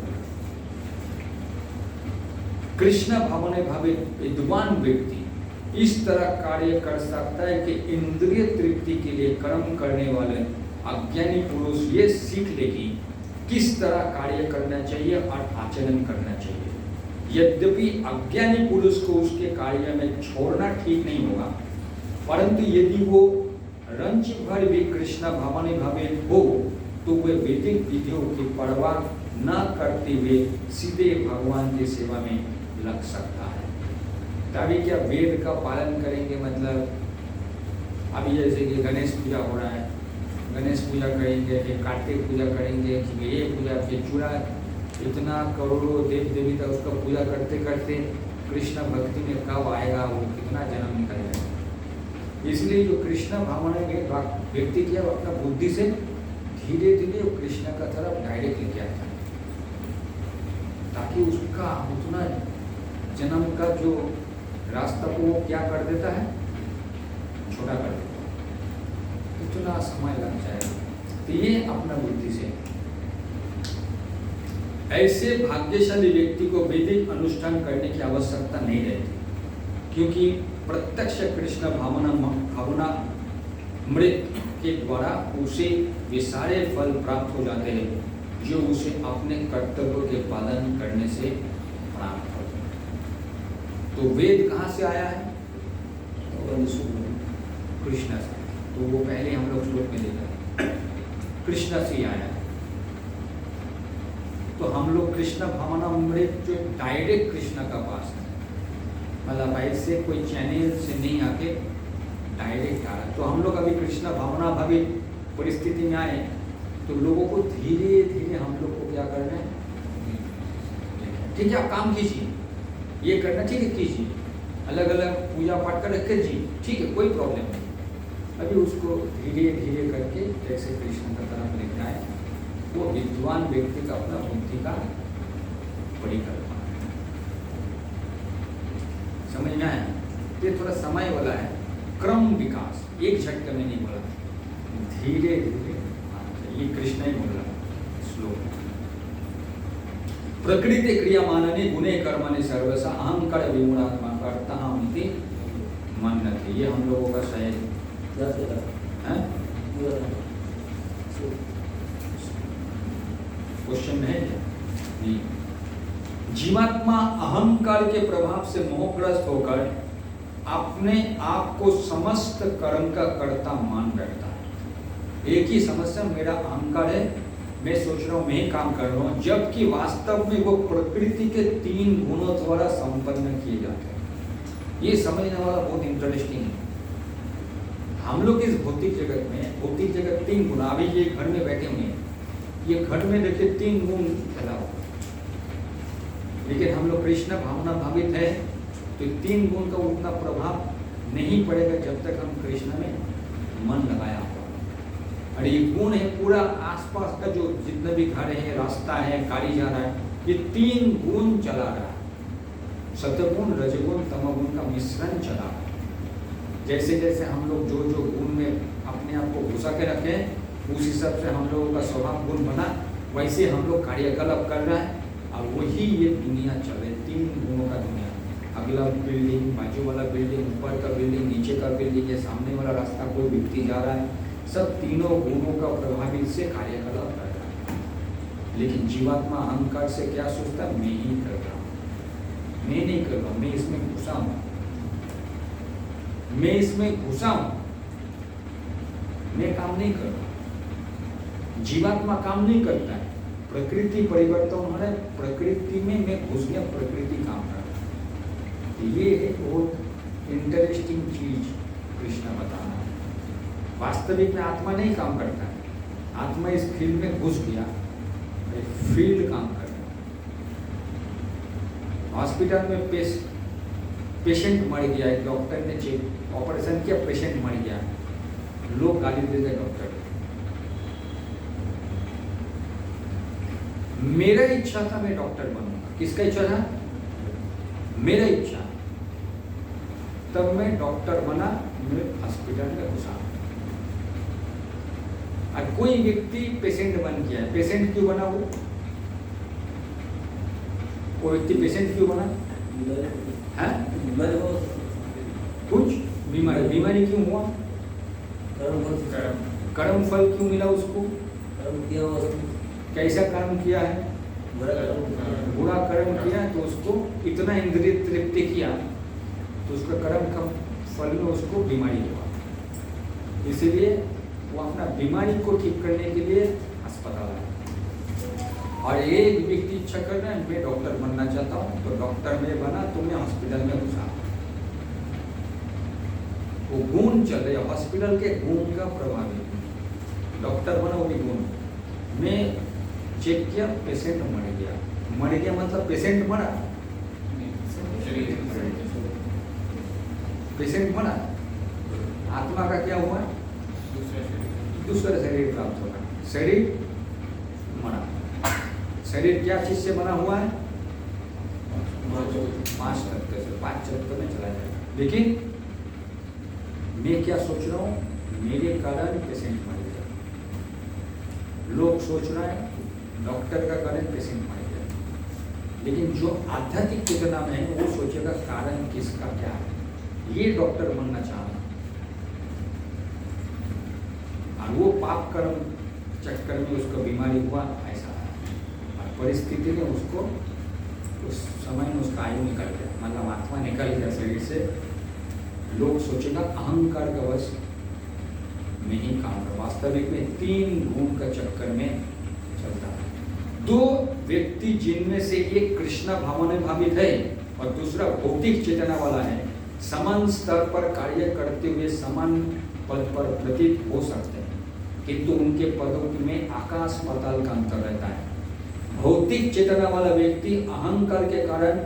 कृष्ण भावने भावित विद्वान व्यक्ति इस तरह कार्य कर सकता है कि इंद्रिय तृप्ति के लिए कर्म करने वाले अज्ञानी पुरुष ये सीख लेगी किस तरह कार्य करना चाहिए और आचरण करना चाहिए। यद्यपि अज्ञानी पुरुष को उसके कार्य में छोड़ना ठीक नहीं होगा, परंतु यदि वो रंच भर भी कृष्ण भावने भावित हो तो वे वैदिक विधियों की परवाह न करते हुए सीधे भगवान की सेवा में लग सकता है। तभी क्या वेद का पालन करेंगे, मतलब अभी जैसे कि गणेश पूजा हो रहा है, गणेश पूजा करेंगे, फिर कार्तिक पूजा करेंगे, फिर ये पूजा, फिर चूड़ा, इतना करोड़ों देव देवी का उसका पूजा करते करते कृष्ण भक्ति में कब आएगा, वो कितना जन्म निकल जाएगा। इसलिए जो कृष्ण भावना में व्यक्ति किया वो अपना बुद्धि से धीरे धीरे वो कृष्ण का तरफ डायरेक्ट लेके आता है, ताकि उसका उतना जन्म का जो रास्ता को वो क्या कर देता है, छोटा कर देता है, इतना समय लग जाएगा। तो ये अपना बुद्धि से, ऐसे भाग्यशाली व्यक्ति को वैदिक अनुष्ठान करने की आवश्यकता नहीं रहती, क्योंकि प्रत्यक्ष कृष्ण भावना मृत के द्वारा उसे वे सारे फल प्राप्त हो जाते हैं जो उसे अपने कर्तव्य के पालन करने से प्राप्त होते हैं। तो वेद कहाँ से आया है? कृष्ण से। तो वो पहले हम लोग श्लोक में देखा कृष्ण से आया है। तो हम लोग कृष्ण भावनामृत जो डायरेक्ट कृष्ण का पास है, मतलब ऐसे कोई चैनल से नहीं आके डायरेक्ट आ रहा। तो हम लोग अभी कृष्ण भावना भावित परिस्थिति में आए तो लोगों को धीरे धीरे हम लोग को क्या करना है, ठीक है आप काम कीजिए, ये करना ठीक है कीजिए, अलग अलग पूजा पाठ कर रखे जी, ठीक है कोई प्रॉब्लम नहीं। अभी उसको धीरे धीरे करके जैसे कृष्ण का तरफ लेकर आए, वो विद्वान व्यक्ति का अपना बुद्धि का परिकल्पना है। समझ में आया? ये थोड़ा समय वाला है, क्रम विकास, एक झटके में नहीं बोला, धीरे धीरे। ये कृष्ण ही बोल रहा श्लोक। प्रकृति क्रिया मानने गुणे कर्मणि सर्वसा अहंकार विमूढ़ात्मा करता हमति मन्नते। ये हम लोगों का शायद क्वेश्चन है नहीं। जीवात्मा अहंकार के प्रभाव से मोहग्रस्त होकर अपने आप को समस्त कर्म का कर्ता मान बैठता है। एक ही समस्या, मेरा अहंकार है, मैं सोच रहा हूँ मैं ही काम कर रहा हूँ, जबकि वास्तव में वो प्रकृति के 3 गुणों द्वारा संपन्न किए जाते हैं। ये समझने वाला बहुत इंटरेस्टिंग है। हम लोग इस भौतिक जगत में, भौतिक जगत 3 गुण, अभी ये घर में बैठे हुए हैं, ये घर में देखिए 3 गुण फैला हुआ, लेकिन हम लोग कृष्ण भावना भावित है तो 3 गुण का उतना प्रभाव नहीं पड़ेगा जब तक हम कृष्ण में मन लगाया हुआ। और ये गुण है पूरा आसपास का जो जितना भी घर है, रास्ता है, गाड़ी जा रहा है, ये 3 गुण चला रहा है। सत्वगुण, रजगुण, तमगुण का मिश्रण चला रहा है। जैसे जैसे हम लोग जो जो गुण में अपने आप को घुसा के रखे हैं, उस हिसाब से हम लोगों का स्वभाव गुण बना, वैसे हम लोग कार्यकलाप कर रहा है। और वही ये दुनिया चल रही है, 3 गुणों का दुनिया। अगला बिल्डिंग, बाजू वाला बिल्डिंग, ऊपर का बिल्डिंग, नीचे का बिल्डिंग, ये सामने वाला रास्ता कोई व्यक्ति जा रहा है, सब तीनों गुणों का प्रभावित से कार्यकलाप कर रहा है। लेकिन जीवात्मा अहंकार से क्या सोचता है, मैं ही कर रहा हूँ, मैं नहीं कर रहा हूँ, मैं इसमें घुसा हूँ, मैं इसमें घुसा हूँ, मैं काम नहीं कर रहा। जीवात्मा काम नहीं करता है, प्रकृति परिवर्तन हो रहा है, प्रकृति में मैं घुस गया, प्रकृति काम कर रहा है। ये एक बहुत इंटरेस्टिंग चीज कृष्ण बताना है। वास्तविक में आत्मा नहीं काम करता है, आत्मा इस फील्ड में घुस गया, फील्ड काम कर रहा है। हॉस्पिटल में पेशेंट मर गया है, डॉक्टर ने चेक ऑपरेशन किया, पेशेंट मर गया, लोग गाली देते डॉक्टर। मेरा इच्छा था मैं डॉक्टर बनूंगा, किसका इच्छा था? मेरा इच्छा। तब मैं डॉक्टर बना, मैं हॉस्पिटल में घुसा। और कोई व्यक्ति पेशेंट बन गया है, पेशेंट क्यों बना? वो व्यक्ति पेशेंट क्यों बना है? कुछ बीमारी क्यों हुआ? कर्म फल क्यों मिला उसको? कर्म किया हुआ कैसा कर्म किया है? बुरा कर्म किया तो उसको इतना इंद्रिय तृप्ति किया तो उसका कर्म का फल में उसको बीमारी हुआ। इसीलिए वो अपना बीमारी को ठीक करने के लिए अस्पताल आया। और एक व्यक्ति इच्छा कर रहा है मैं डॉक्टर बनना चाहता हूँ, तो डॉक्टर में बना तो मैं हॉस्पिटल में घुसा। वो गुण चल रहे हॉस्पिटल के गुण का प्रभाव है। डॉक्टर बना वो भी गुण। मैं चेक किया पेशेंट मर गया। मर गया मतलब पेशेंट मरा, पेशेंट मरा, आत्मा का क्या हुआ? दूसरा शरीर प्राप्त होगा। शरीर मरा। शरीर क्या चीज से बना हुआ है? 5 तत्व से, 5 तत्व में चला जाएगा। लेकिन मैं क्या सोच रहा हूँ, मेरे कारण पेशेंट मर गया। लोग सोच रहे हैं डॉक्टर का कारण पेशेंट मर गया। लेकिन जो आध्यात्मिक चेतना में है वो सोचेगा कारण किसका क्या है। ये डॉक्टर बनना चाह रहा, और वो पाप कर्म चक्कर में उसको बीमारी हुआ, ऐसा है। और परिस्थिति ने उसको उस समय में उसका आयु निकल गया, मतलब आत्मा निकल गया शरीर से। लोग सोचेगा अहंकार का वश में ही काम कर। वास्तविक में 3 गुण का चक्कर में चलता है। 2 व्यक्ति जिनमें से एक कृष्ण भावना भावित है और दूसरा भौतिक चेतना वाला है, समान स्तर पर कार्य करते हुए समान पद पर प्रतीत हो सकते हैं, किंतु उनके पदों में आकाश पाताल का अंतर रहता है। भौतिक चेतना वाला व्यक्ति अहंकार के कारण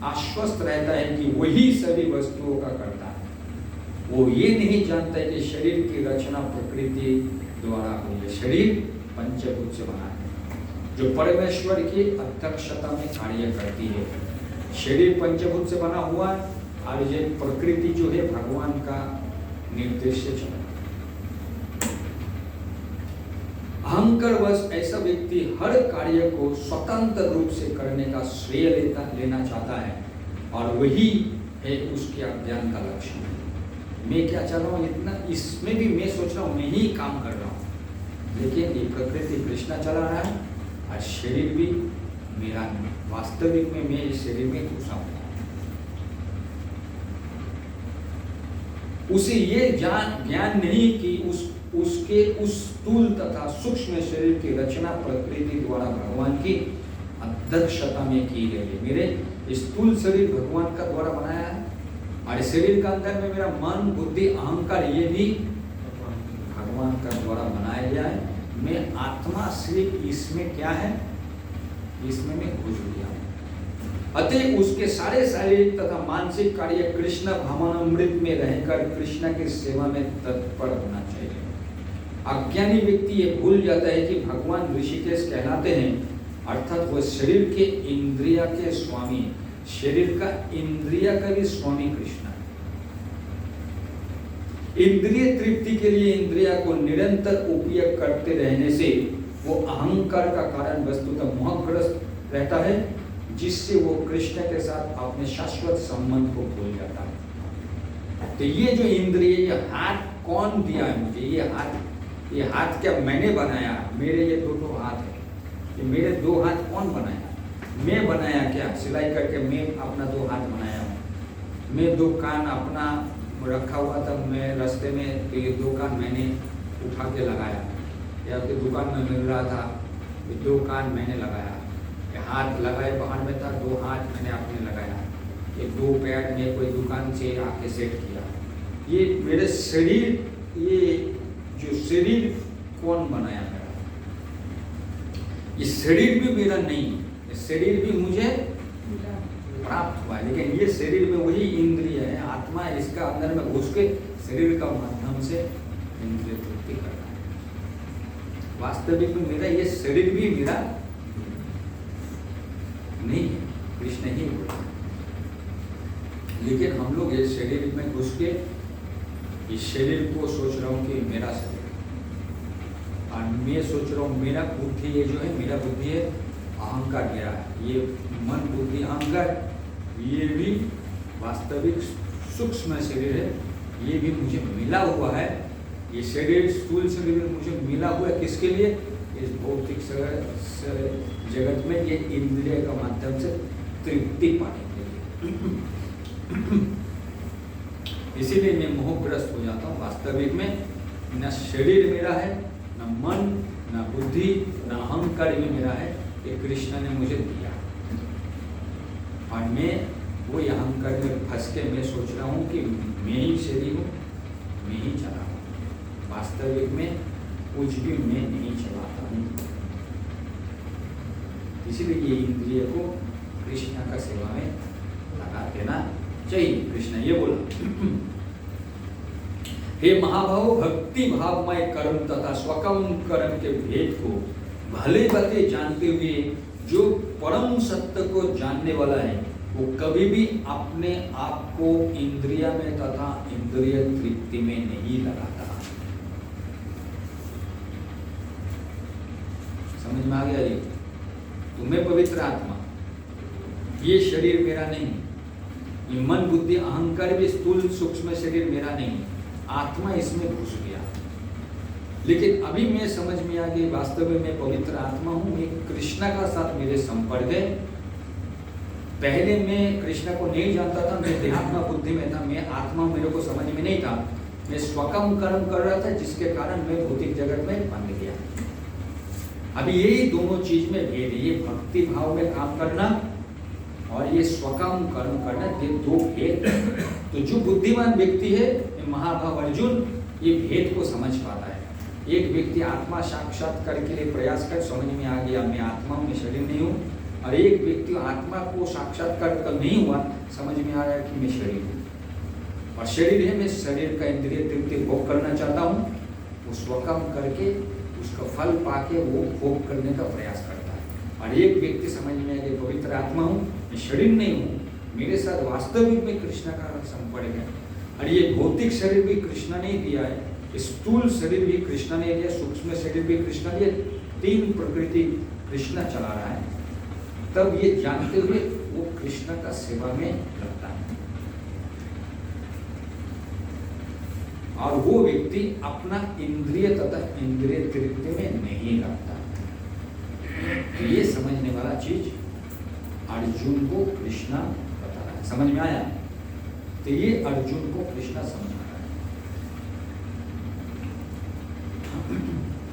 आश्वस्त रहता है कि वही सभी वस्तुओं का करता है। वो ये नहीं जानता है कि शरीर की रचना प्रकृति द्वारा हुई है। शरीर पंचभूत से बना है जो परमेश्वर की अध्यक्षता में कार्य करती है। शरीर पंचभूत से बना हुआ है और ये प्रकृति जो है भगवान का निर्देश से चला। अहंकार वश ऐसा व्यक्ति हर कार्य को स्वतंत्र रूप से करने का श्रेय लेना चाहता है और वही है उसके अज्ञान का लक्षण। मैं क्या चाह रहा हूँ, इतना इसमें भी मैं सोच रहा हूँ मैं ही काम कर रहा हूँ, लेकिन ये प्रकृति कृष्णा चला रहा है और शरीर भी मेरा नहीं। वास्तविक में मैं इस शरीर में घुसा हूँ। उसे ये ज्ञान नहीं कि उसके उस स्थूल तथा सूक्ष्म शरीर की रचना प्रकृति द्वारा भगवान की अध्यक्षता में की गई है। मेरे स्थूल शरीर भगवान का द्वारा बनाया है और शरीर का अंदर में मेरा मन बुद्धि अहंकार ये भी भगवान का द्वारा बनाया गया है। मैं आत्मा सिर्फ इसमें क्या है, इसमें मैं घुस गया हूँ। अतः उसके सारे शारीरिक तथा मानसिक कार्य कृष्ण भावनामृत में रहकर कृष्ण की सेवा में तत्पर होना चाहिए। अज्ञानी व्यक्ति ये भूल जाता है कि भगवान ऋषिकेश कहलाते हैं, अर्थात वह शरीर के इंद्रिया के स्वामी, शरीर का इंद्रिया का भी स्वामी कृष्ण है। इंद्रिय तृप्ति के लिए इंद्रिया को निरंतर उपयोग करते रहने से वो अहंकार का कारण वस्तुतः मोहग्रस्त रहता है, जिससे वो कृष्ण के साथ अपने शाश्वत संबंध को भूल जाता है। तो ये जो इंद्रिय, ये हाथ कौन दिया है मुझे? ये हाथ क्या मैंने बनाया? मेरे ये 2 हाथ है, ये मेरे 2 हाथ कौन बनाया? मैं बनाया क्या? सिलाई करके मैं अपना 2 हाथ बनाया हूँ। मैं 2 कान अपना रखा हुआ था, मैं रास्ते में तो ये 2 कान मैंने उठा के लगाया, या फिर दुकान में मिल रहा था, ये 2 कान मैंने लगाया। ये हाथ लगाए बाहर में था, 2 हाथ मैंने अपने लगाया। ये 2 पैर में कोई दुकान से आके सेट किया। ये मेरे शरीर, ये जो शरीर कौन बनाया मेरा? ये शरीर भी मेरा नहीं, ये शरीर भी मुझे प्राप्त हुआ है, लेकिन ये शरीर में वही इंद्रिय है, आत्मा इसका अंदर में घुस के शरीर का माध्यम से इंद्रिय तृप्ति कर रहा है। वास्तविक में मेरा ये शरीर भी मेरा नहीं है, कृष्ण ही बोला। लेकिन हम लोग ये शरीर में घुस के इस शरीर को सोच रहा हूँ कि मेरा शरीर, और मैं सोच रहा हूँ मेरा बुद्धि, ये जो है मेरा बुद्धि है, अहंकार मेरा है। ये मन बुद्धि अहंकार ये भी वास्तविक सूक्ष्म शरीर है, ये भी मुझे मिला हुआ है, ये शरीर स्थूल शरीर मुझे मिला हुआ है किसके लिए? इस भौतिक जगत में ये इंद्रिय का माध्यम से तृप्ति पाने के लिए। इसीलिए मैं मोहग्रस्त हो जाता हूँ। वास्तविक में न शरीर मेरा है, न मन, न बुद्धि, न अहंकार भी मेरा है। ये कृष्ण ने मुझे दिया और मैं वो अहंकार में फंस के मैं सोच रहा हूँ कि मैं ही शरीर हूँ, मैं ही चला हूँ। वास्तविक में कुछ भी मैं नहीं चलाता हूँ। इसीलिए ये इंद्रिय को कृष्ण का सेवा में लगा देना चाहिए। कृष्ण ये बोला, हे महाभाव, भक्ति भावमय कर्म तथा स्वकर्म कर्म के भेद को भले भले जानते हुए जो परम सत्य को जानने वाला है वो कभी भी अपने आप को इंद्रिय में तथा इंद्रिय तृप्ति में नहीं लगाता। समझ में आ गया ये? तुम्हें पवित्र आत्मा, ये शरीर मेरा नहीं, ये मन बुद्धि अहंकार भी स्थूल सूक्ष्म शरीर मेरा नहीं, आत्मा इसमें घुस गया। लेकिन अभी मैं समझ में आ गई वास्तव में मैं पवित्र आत्मा हूँ, मैं कृष्ण का साथ मेरे संपर्क है। पहले मैं कृष्ण को नहीं जानता था, मैं देहात्मा बुद्धि में था, मैं आत्मा मेरे को समझ में नहीं था, मैं स्वकर्म कर्म कर रहा था जिसके कारण मैं भौतिक जगत में बंध गया। अभी यही दोनों चीज में भेद है, ये भक्ति भाव में काम करना और ये स्वकर्म कर्म करना, ये दो भेद। तो जो बुद्धिमान व्यक्ति है महाभाव अर्जुन ये भेद को समझ पाता है। एक व्यक्ति आत्मा साक्षात्कार के लिए प्रयास कर समझ में आ गया मैं आत्मा हूँ, मैं शरीर नहीं हूँ, और एक व्यक्ति आत्मा को साक्षात्कार कर नहीं हुआ, समझ में आ रहा है कि मैं शरीर हूँ और शरीर है, मैं शरीर का इंद्रिय तृप्ति भोग करना चाहता हूँ। वो स्वकर्म करके उसका फल पाके वो भोग करने का प्रयास करता है। और एक व्यक्ति समझ में आ गया पवित्र आत्मा हूँ, मैं शरीर नहीं हूँ, मेरे साथ वास्तविक में कृष्ण का संपर्क है। और ये भौतिक शरीर भी कृष्ण ने दिया है, स्थूल शरीर भी कृष्ण ने दिया, सूक्ष्म शरीर भी कृष्ण ने, तीन प्रकृति कृष्ण चला रहा है। तब ये जानते हुए वो कृष्ण का सेवा में लगता है और वो व्यक्ति अपना इंद्रिय तथा इंद्रिय तृप्ति में नहीं लगता। तो ये समझने वाला चीज अर्जुन को कृष्ण बता रहा है। समझ में आया? तो ये अर्जुन को कृष्ण समझा रहा है।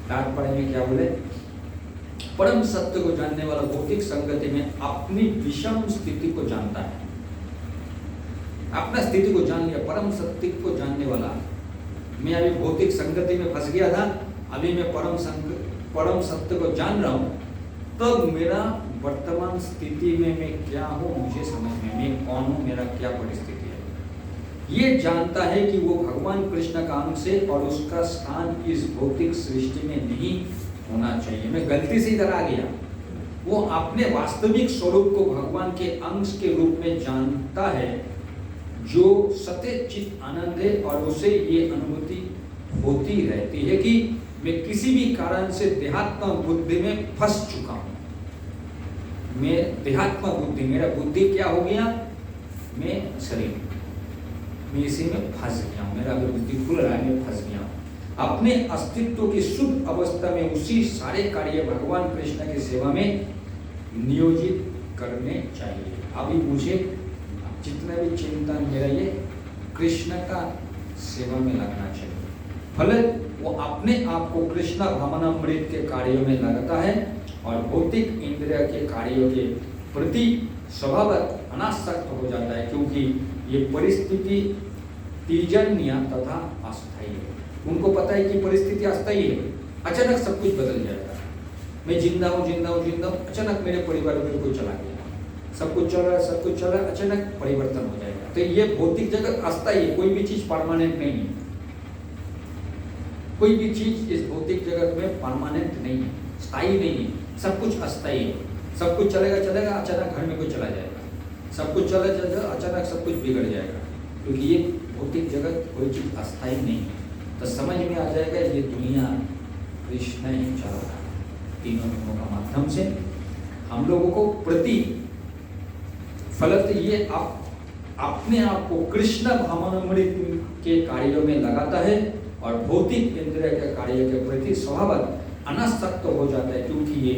तात्पर्य में क्या बोले? परम सत्य को जानने वाला भौतिक संगति में अपनी विषम स्थिति को जानता है। अपना स्थिति को जान लिया, परम सत्य को जानने वाला। मैं अभी भौतिक संगति में फंस गया था, अभी मैं परम सत्य को जान रहा हूँ, तब मेरा वर्तमान स्थिति में मैं क्या हूँ मुझे समझ में, मैं कौन हूँ, मेरा क्या परिस्थिति है। ये जानता है कि वो भगवान कृष्ण का अंश है और उसका स्थान इस भौतिक सृष्टि में नहीं होना चाहिए। मैं गलती से इधर आ गया। वो अपने वास्तविक स्वरूप को भगवान के अंश के रूप में जानता है जो सत्य चित आनंद है, और उसे ये अनुभूति होती रहती है कि मैं किसी भी कारण से देहात्मा बुद्धि में फंस चुका हूँ। मैं देहात्मा बुद्धि, मेरा बुद्धि क्या हो गया, मैं शरीर, मैं इसी में फंस गया हूँ, मेरा बुद्धि खुल रहा है, मैं फंस गया हूँ। अपने अस्तित्व की शुद्ध अवस्था में उसी सारे कार्य भगवान कृष्ण की सेवा में नियोजित करने चाहिए। अभी मुझे जितना भी चिंतन मेरा ये कृष्ण का सेवा में लगना चाहिए। फल वो अपने आप को कृष्ण भावनामृत के कार्यों में लगता है और भौतिक इंद्रिय के कार्यों के प्रति स्वभावतः अनासक्त हो जाता है, क्योंकि ये परिस्थिति तीजन्य तथा अस्थायी है। उनको पता है कि परिस्थिति अस्थायी है, अचानक सब कुछ बदल जाएगा। मैं जिंदा हूँ, अचानक मेरे परिवार में कोई चला गया, सब कुछ चल रहा है, अचानक परिवर्तन हो जाएगा। तो ये भौतिक जगत अस्थायी है, कोई भी चीज परमानेंट नहीं है। कोई भी चीज इस भौतिक जगत में परमानेंट नहीं है, स्थायी नहीं है, सब कुछ अस्थायी है। सब कुछ चलेगा, अचानक घर में कोई चला जाएगा, सब कुछ चलेगा, अचानक सब कुछ बिगड़ जाएगा, क्योंकि ये भौतिक जगत कोई चीज अस्थायी नहीं है। तो समझ में आ जाएगा ये दुनिया कृष्ण ही चला रहा है। तीनों गुणों का माध्यम से हम लोगों को प्रति फलत ये अपने आप को कृष्ण भावनामृत के कार्यों में लगाता है और भौतिक इंद्रिय के कार्य के प्रति स्वभावतः अनासक्त हो जाता है, क्योंकि ये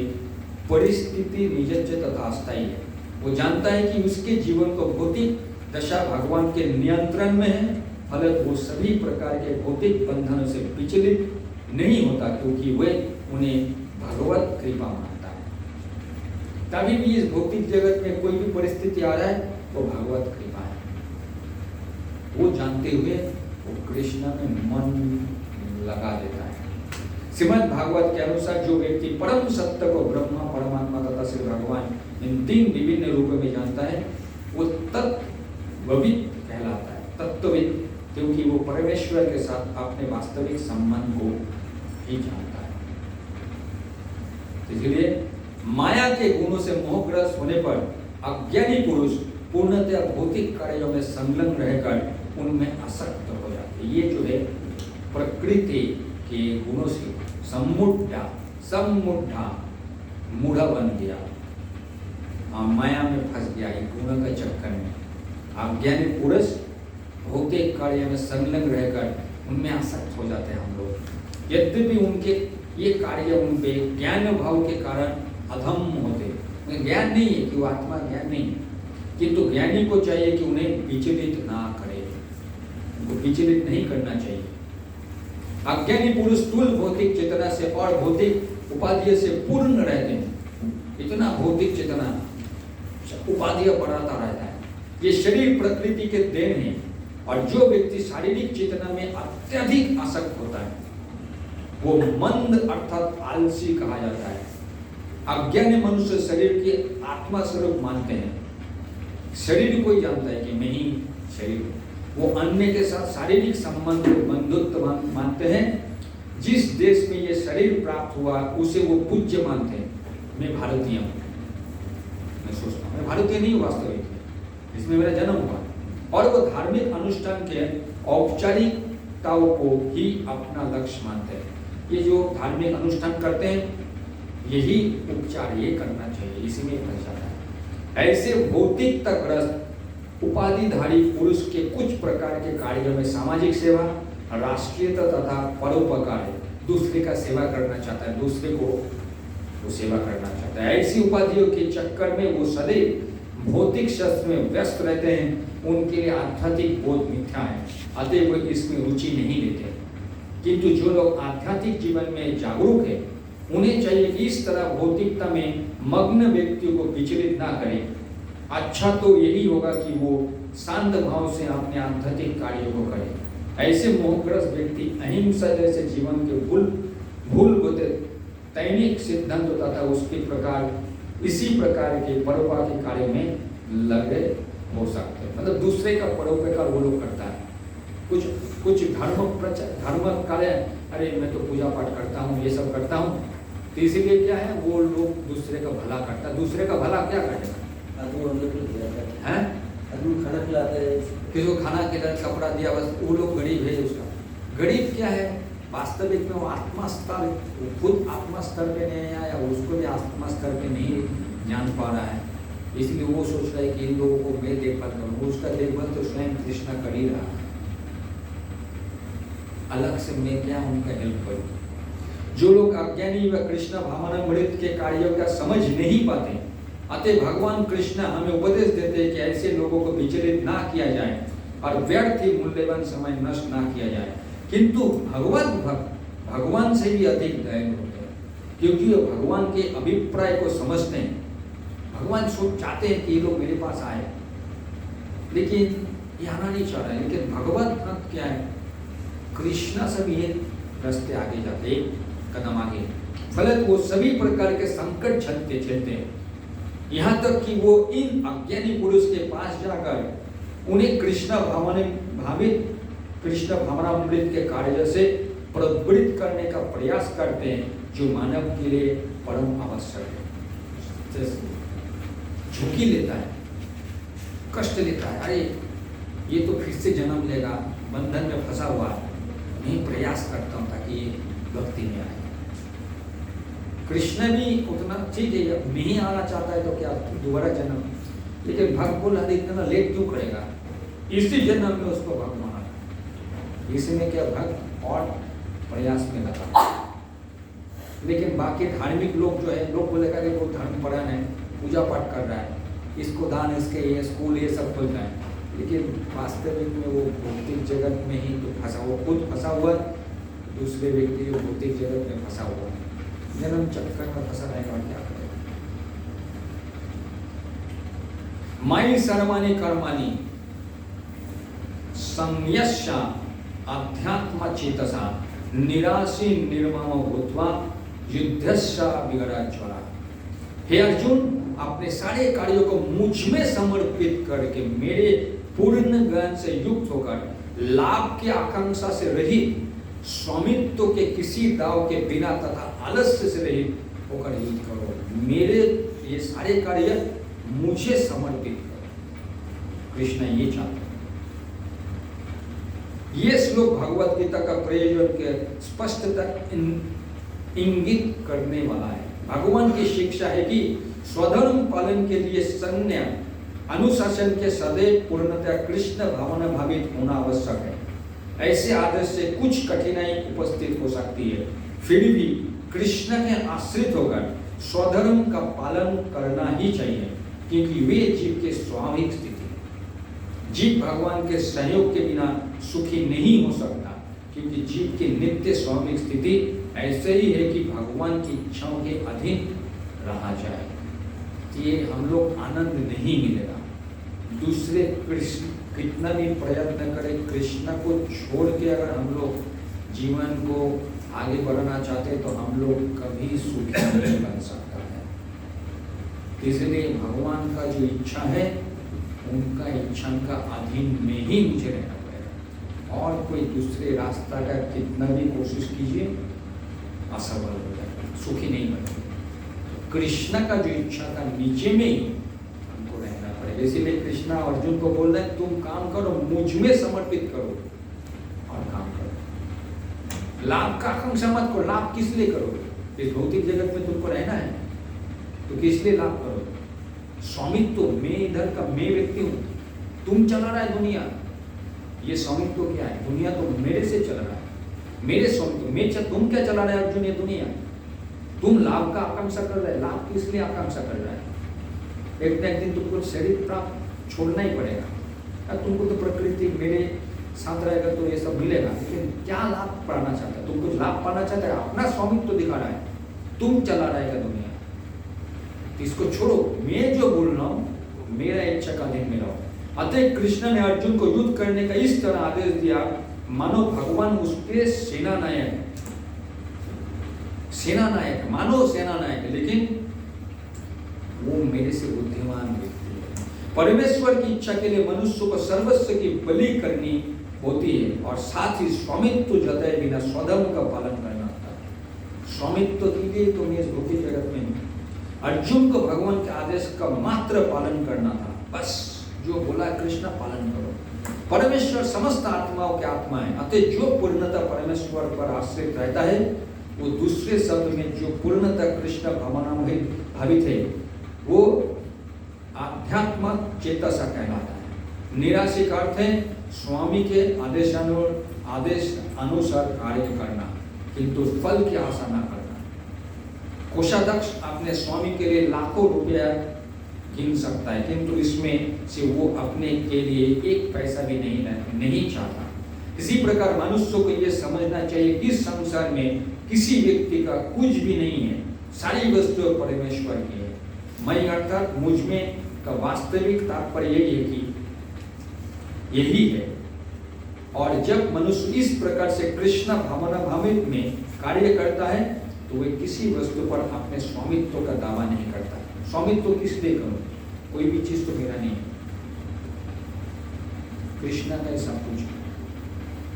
परिस्थिति निजज्य तथा अस्थायी है। वो जानता है कि उसके जीवन को भौतिक दशा भगवान के नियंत्रण में है, फलत वो सभी प्रकार के भौतिक बंधनों से विचलित नहीं होता, क्योंकि वे उन्हें भगवत कृपा मानता है। तभी भी इस भौतिक जगत में कोई भी परिस्थिति आ रहा है वो भगवत कृपा है। वो जानते हुए वो कृष्ण में मन लगा देता है। श्रीमद् भागवत के अनुसार जो व्यक्ति परम सत्य को ब्रह्मा, परमात्मा तथा श्री भगवान इन तीन विभिन्न रूपों में जानता है वो तत्वविद कहलाता है। तत्वविद क्योंकि वो परमेश्वर के साथ अपने वास्तविक संबंध को ही जानता है। इसलिए माया के गुणों से मोहग्रस्त होने पर अज्ञानी पुरुष पूर्णतः भौतिक कार्यों में संलग्न रहकर उनमें आसक्त हो जाते। ये जो है प्रकृति के गुणों से सम्मुढ़ा मूढ़ा बन गया, माया में फंस गया, ये गुणों के चक्कर में। अज्ञानी पुरुष भौतिक कार्य में संलग्न रहकर उनमें आसक्त हो जाते हैं हम लोग। यद्यपि उनके ये कार्य उन पे ज्ञान भाव के कारण अधम होते, उन्हें ज्ञान नहीं है कि वो आत्मा ज्ञान नहीं है, किंतु ज्ञानी को चाहिए कि उन्हें विचलित ना करे, उनको विचलित नहीं करना चाहिए। अज्ञानी पुरुष स्थूल भौतिक चेतना से और भौतिक उपाधियों से पूर्ण रहते हैं। इतना भौतिक चेतना उपाधियां बढ़ाता रहता है। ये शरीर प्रकृति के देन है, और जो व्यक्ति शारीरिक चेतना में अत्यधिक आसक्त होता है वो मंद अर्थात आलसी कहा जाता है। अज्ञानी मनुष्य शरीर के आत्मा स्वरूप मानते हैं, शरीर को ही जानता है कि मैं ही शरीर हूँ। वो अन्य के साथ शारीरिक संबंध बंधुत्व मानते हैं। जिस देश में ये शरीर प्राप्त हुआ उसे वो पूज्य मानते हैं। मैं भारतीय हूँ, मैं सोचता हूँ मैं भारतीय नहीं हूँ वास्तविक, इसमें मेरा जन्म हुआ, और वो धार्मिक अनुष्ठान के औपचारिकताओं को ही अपना लक्ष्य मानते हैं। ये जो धार्मिक अनुष्ठान करते हैं यही उपचार ये करना चाहिए, इसी में फंस जाता है। ऐसे भौतिकताग्रस्त उपाधिधारी पुरुष के कुछ प्रकार के कार्यों में सामाजिक सेवा, राष्ट्रीयता तथा परोपकार है। दूसरे का सेवा करना चाहता है, दूसरे को वो सेवा करना चाहता है। ऐसी उपाधियों के चक्कर में वो सदैव भौतिक शस्त्र में व्यस्त रहते हैं। उनके लिए आध्यात्मिक बोध मिथ्या है, अतः वो इसमें रुचि नहीं लेते। किंतु जो लोग आध्यात्मिक जीवन में जागरूक है उन्हें चाहिए कि इस तरह भौतिकता में मग्न व्यक्तियों को विचलित ना करें। अच्छा तो यही होगा कि वो शांत भाव से अपने आध्यात्मिक कार्यों को करें। ऐसे मोहग्रस्त व्यक्ति अहिंसा जैसे जीवन के भूल होते दैनिक सिद्धांत तथा उसके प्रकार इसी प्रकार के परोपकार के कार्य में लगे हो सकते हैं। मतलब दूसरे का परोपकार वो लोग करता है। कुछ धर्म कार्य, अरे मैं तो पूजा पाठ करता हूँ, ये सब करता हूँ, तो इसीलिए क्या है वो लोग दूसरे का भला करता है। दूसरे का भला क्या करेगा? आदमी खाना खिलाते हैं, किसी को खाना खिलाया, कपड़ा दिया, बस वो लोग गरीब है। उसका गरीब क्या है? वास्तविक में वो आत्मा स्तर, खुद आत्मा स्तर पे नहीं आया, उसको भी आत्मा स्तर पे नहीं जान पा रहा है, इसलिए वो सोच रहा है कि इन लोगों को मैं देखभाल करूँ। उसका देखभाल तो स्वयं कृष्णा कर ही रहा है, अलग से मैं क्या उनका हेल्प करूँ। जो लोग अज्ञानी व कृष्ण भावनामृत के कार्यों का समझ नहीं पाते, अतः भगवान कृष्ण हमें उपदेश देते हैं कि ऐसे लोगों को विचलित ना किया जाए और व्यर्थ ही मूल्यवान समय नष्ट ना किया जाए। किंतु भगवान से भी अधिक दयालु होते हैं, क्योंकि वो भगवान के अभिप्राय को समझते हैं। भगवान सोच चाहते हैं कि ये लोग मेरे पास आए, लेकिन ये आना नहीं चाह रहा है। लेकिन भगवत भक्त क्या है? कृष्णा से भी एक रास्ते आगे जाते, एक कदम आगे। फलत वो सभी प्रकार के संकट झेलते हैं, यहाँ तक कि वो इन अज्ञानी पुरुष के पास जाकर उन्हें कृष्ण भावनामृत के कार्य से प्रवृत्त करने का प्रयास करते हैं, जो मानव के लिए परम आवश्यक है। झुकी लेता है, कष्ट लेता है, अरे ये तो फिर से जन्म लेगा, बंधन में फंसा हुआ है, मैं प्रयास करता हूँ ताकि ये भक्ति में आए। कृष्ण भी उतना ठीक है, नहीं आना चाहता है तो क्या दोबारा जन्म, लेकिन भक्त बोला इतना लेट क्यों करेगा? इसी जन्म में उसको भक्त माना। इसमें क्या भक्त और प्रयास में लगा। लेकिन बाकी धार्मिक लोग जो है, लोग बोलेगा कि वो धर्मपरायण है, पूजा पाठ कर रहा है, इसको दान, इसके ये स्कूल ये सब खुल रहा है, लेकिन वास्तविक में वो भौतिक जगत में ही तो फंसा, वो खुद फंसा हुआ, दूसरे व्यक्ति जो भौतिक जगत में फंसा हुआ, जन्म चक्कर में फंसा रहेगा और क्या करेगा। मयि सर्वाणि कर्माणि संयस्य अध्यात्म चेतसा निराशी निर्ममो भूत्वा युद्धस्य विगड़ज्वला। हे अर्जुन, अपने सारे कार्यों को मुझ में समर्पित करके मेरे पूर्ण ज्ञान से युक्त होकर लाभ की आकांक्षा से रहित, स्वामित्व के किसी दाव के बिना तथा आलस्य से रहित होकर युद्ध करो। मेरे ये सारे कार्य मुझे समर्पित करो। कृष्ण ये चाहते हैं। ये श्लोक भगवत गीता का प्रयोजन के स्पष्टता इंगित करने वाला है। भगवान की शिक्षा है कि स्वधर्म पालन के लिए सैन्य अनुशासन के सदैव पूर्णतः कृष्ण भावना भावित होना आवश्यक है। ऐसे आदर्श से कुछ कठिनाई उपस्थित हो सकती है, फिर भी कृष्ण के आश्रित होकर स्वधर्म का पालन करना ही चाहिए, क्योंकि वे जीव के स्वाभाविक स्थिति है। जीव भगवान के सहयोग के बिना सुखी नहीं हो सकता, क्योंकि जीव की नित्य स्वाभाविक स्थिति ऐसे ही है कि भगवान की इच्छाओं के अधीन रहा जाए। ये हम लोग आनंद नहीं मिलेगा। दूसरे कृष्ण कितना भी प्रयत्न करें, कृष्ण को छोड़ के अगर हम लोग जीवन को आगे बढ़ना चाहते तो हम लोग कभी सुखी नहीं बन सकता है। इसलिए भगवान का जो इच्छा है, उनका इच्छा का अधीन में ही मुझे रहना पड़ेगा, और कोई दूसरे रास्ता का कितना भी कोशिश कीजिए असफल हो जाएगा, सुखी नहीं बनेगा। कृष्ण का जो इच्छा का नीचे में ही हमको रहना पड़ेगा। इसीलिए कृष्ण अर्जुन को बोल रहे हैं, तुम काम करो, मुझ में समर्पित करो और काम करो। लाभ का आकांक्षा मत करो। लाभ किस लिए करो? इस भौतिक जगत में तुमको रहना है तो किस लिए लाभ करो? स्वामित्व, मैं इधर का मैं व्यक्ति हूँ, तुम चला रहा है दुनिया, ये स्वामित्व क्या है? दुनिया तो मेरे से चल रहा है, मेरे स्वामित्व में। तुम क्या चला रहे अर्जुन ये दुनिया? तुम लाभ का आकांक्षा कर रहे हैं। लाभ किस लिए आकांक्षा कर रहा है? एक न एक दिन तुमको शरीर प्राप्त छोड़ना ही पड़ेगा। अब तुमको तो प्रकृति मेरे साथ रहेगा तो ये सब मिलेगा, लेकिन क्या लाभ पाना चाहता है? तुम कुछ लाभ पाना चाहता है? अपना स्वामित्व दिखा रहा है, तुम चला रहेगा दुनिया, तो इसको छोड़ो। मैं जो बोल रहा हूँ मेरा इच्छा का अधीन में रहो। अतः कृष्ण ने अर्जुन को युद्ध करने का इस तरह आदेश दिया मानो भगवान उसके सेना नायक मानो सेना नायक, लेकिन वो मेरे से बुद्धिमान व्यक्ति है। परमेश्वर की इच्छा के लिए मनुष्य को सर्वस्व की बलि करनी होती है, और साथ ही स्वामित्व जताए बिना स्वधर्म का पालन करना होता है। स्वामित्व के लिए तो मैं इस भौतिक जगत में हूँ। अर्जुन को भगवान के आदेश का मात्र पालन करना था, बस जो बोला कृष्ण पालन करो। परमेश्वर समस्त आत्माओं के आत्मा है, अतः जो पूर्णतः परमेश्वर पर आश्रित रहता है वो दूसरे शब्द में जो पूर्णतः कृष्ण भावित है वो आध्यात्म चेतसा कहलाता है। निराशी का अर्थ है स्वामी के आदेश अनुसार कार्य करना, किंतु फल की आशा न करना। कोषाध्यक्ष अपने स्वामी के लिए लाखों रुपया गिन सकता है, किंतु इसमें से वो अपने के लिए एक पैसा भी नहीं चाहता। इसी प्रकार मनुष्य को यह समझना चाहिए कि संसार में किसी व्यक्ति का कुछ भी नहीं है, सारी वस्तुएं परमेश्वर की है। मैं अर्थात मुझ में का वास्तविक तात्पर्य यही है कि यही है। और जब मनुष्य इस प्रकार से कृष्ण भावना भावित में कार्य करता है तो वह किसी वस्तु पर अपने स्वामित्व का दावा नहीं करता। स्वामित्व किस लिए करूं? कोई भी चीज तो मेरा नहीं है, कृष्ण का सब कुछ,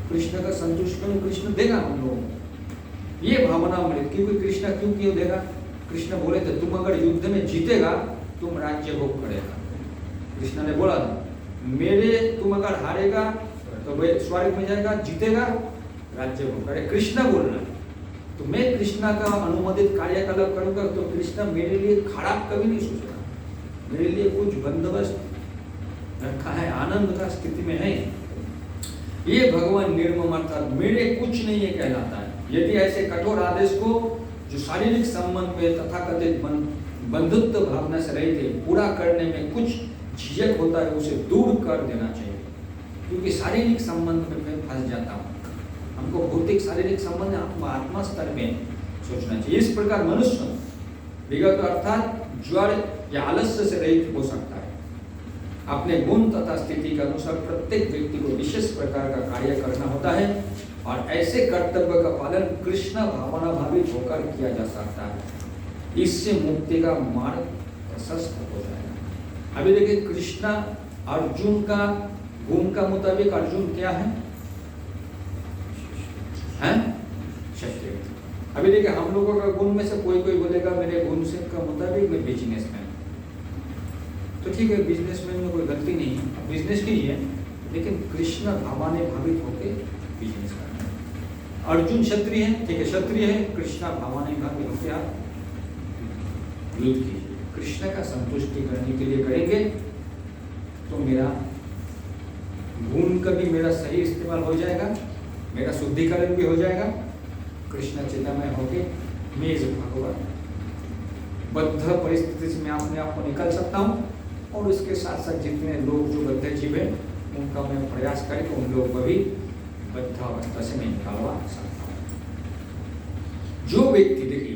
कृष्ण का संतुष्ट करूं, कृष्ण देगा हम लोगों को। ये भावना अमृत, क्योंकि कृष्ण क्यों देगा? कृष्ण बोले थे तुम अगर युद्ध में जीतेगा तुम राज्य भोग करेगा। कृष्ण ने बोला था तुम अगर हारेगा तो वे स्वर्ग में जाएगा, जीतेगा राज्य भोग करेगा। कृष्ण बोल रहा है, तो मैं कृष्ण का अनुमोदित कार्यकलाप करूंगा तो कृष्ण मेरे लिए खराब कभी नहीं सोचेगा, मेरे लिए कुछ बंदोबस्त रखा है, आनंद का स्थिति में है। ये भगवान निर्मम अर्थात मेरे कुछ नहीं ये कहलाता है। यदि ऐसे कठोर आदेश को जो शारीरिक संबंध में तथाकथित बंधुत्व भावना से रहित है पूरा करने में कुछ झिझक होता है, उसे दूर कर देना चाहिए, क्योंकि शारीरिक संबंध में मैं फंस जाता हूँ। हमको भौतिक शारीरिक संबंध आत्मा स्तर में सोचना चाहिए। इस प्रकार मनुष्य विगत अर्थात ज्वर या आलस्य से रहित हो सकता है। अपने गुण तथा स्थिति के अनुसार प्रत्येक व्यक्ति को विशेष प्रकार का कार्य करना होता है और ऐसे कर्तव्य का पालन कृष्ण भावना भावित होकर किया जा सकता है। इससे मुक्ति का मार्ग प्रशस्त हो जाएगा। अभी देखिए कृष्ण अर्जुन का गुण का मुताबिक अर्जुन क्या है? क्षत्रिय। अभी देखिए हम लोगों का गुण में से कोई कोई बोलेगा मेरे गुण से का मुताबिक मैं बिजनेसमैन, तो ठीक है, बिजनेसमैन में कोई गलती नहीं है, बिजनेस कीजिए, लेकिन कृष्ण भावना भावित होकर बिजनेस करना है। अर्जुन क्षत्रिय है, ठीक है, क्षत्रिय है, कृष्ण भावना भावित होकर आप युद्ध कीजिए। कृष्ण का संतुष्टि करने के लिए करेंगे तो मेरा गुण का भी मेरा सही इस्तेमाल हो जाएगा, मेरा शुद्धिकरण भी हो जाएगा, कृष्ण चिन्मय होके मैं इस भगवान बद्ध परिस्थिति से मैं अपने आप को निकल सकता हूँ, और उसके साथ साथ जितने लोग जो बद्ध जीव है उनका मैं प्रयास करें तो उन लोगों को भी बद्ध अवस्था से मैं निकालवा सकता हूँ। जो व्यक्ति देखिए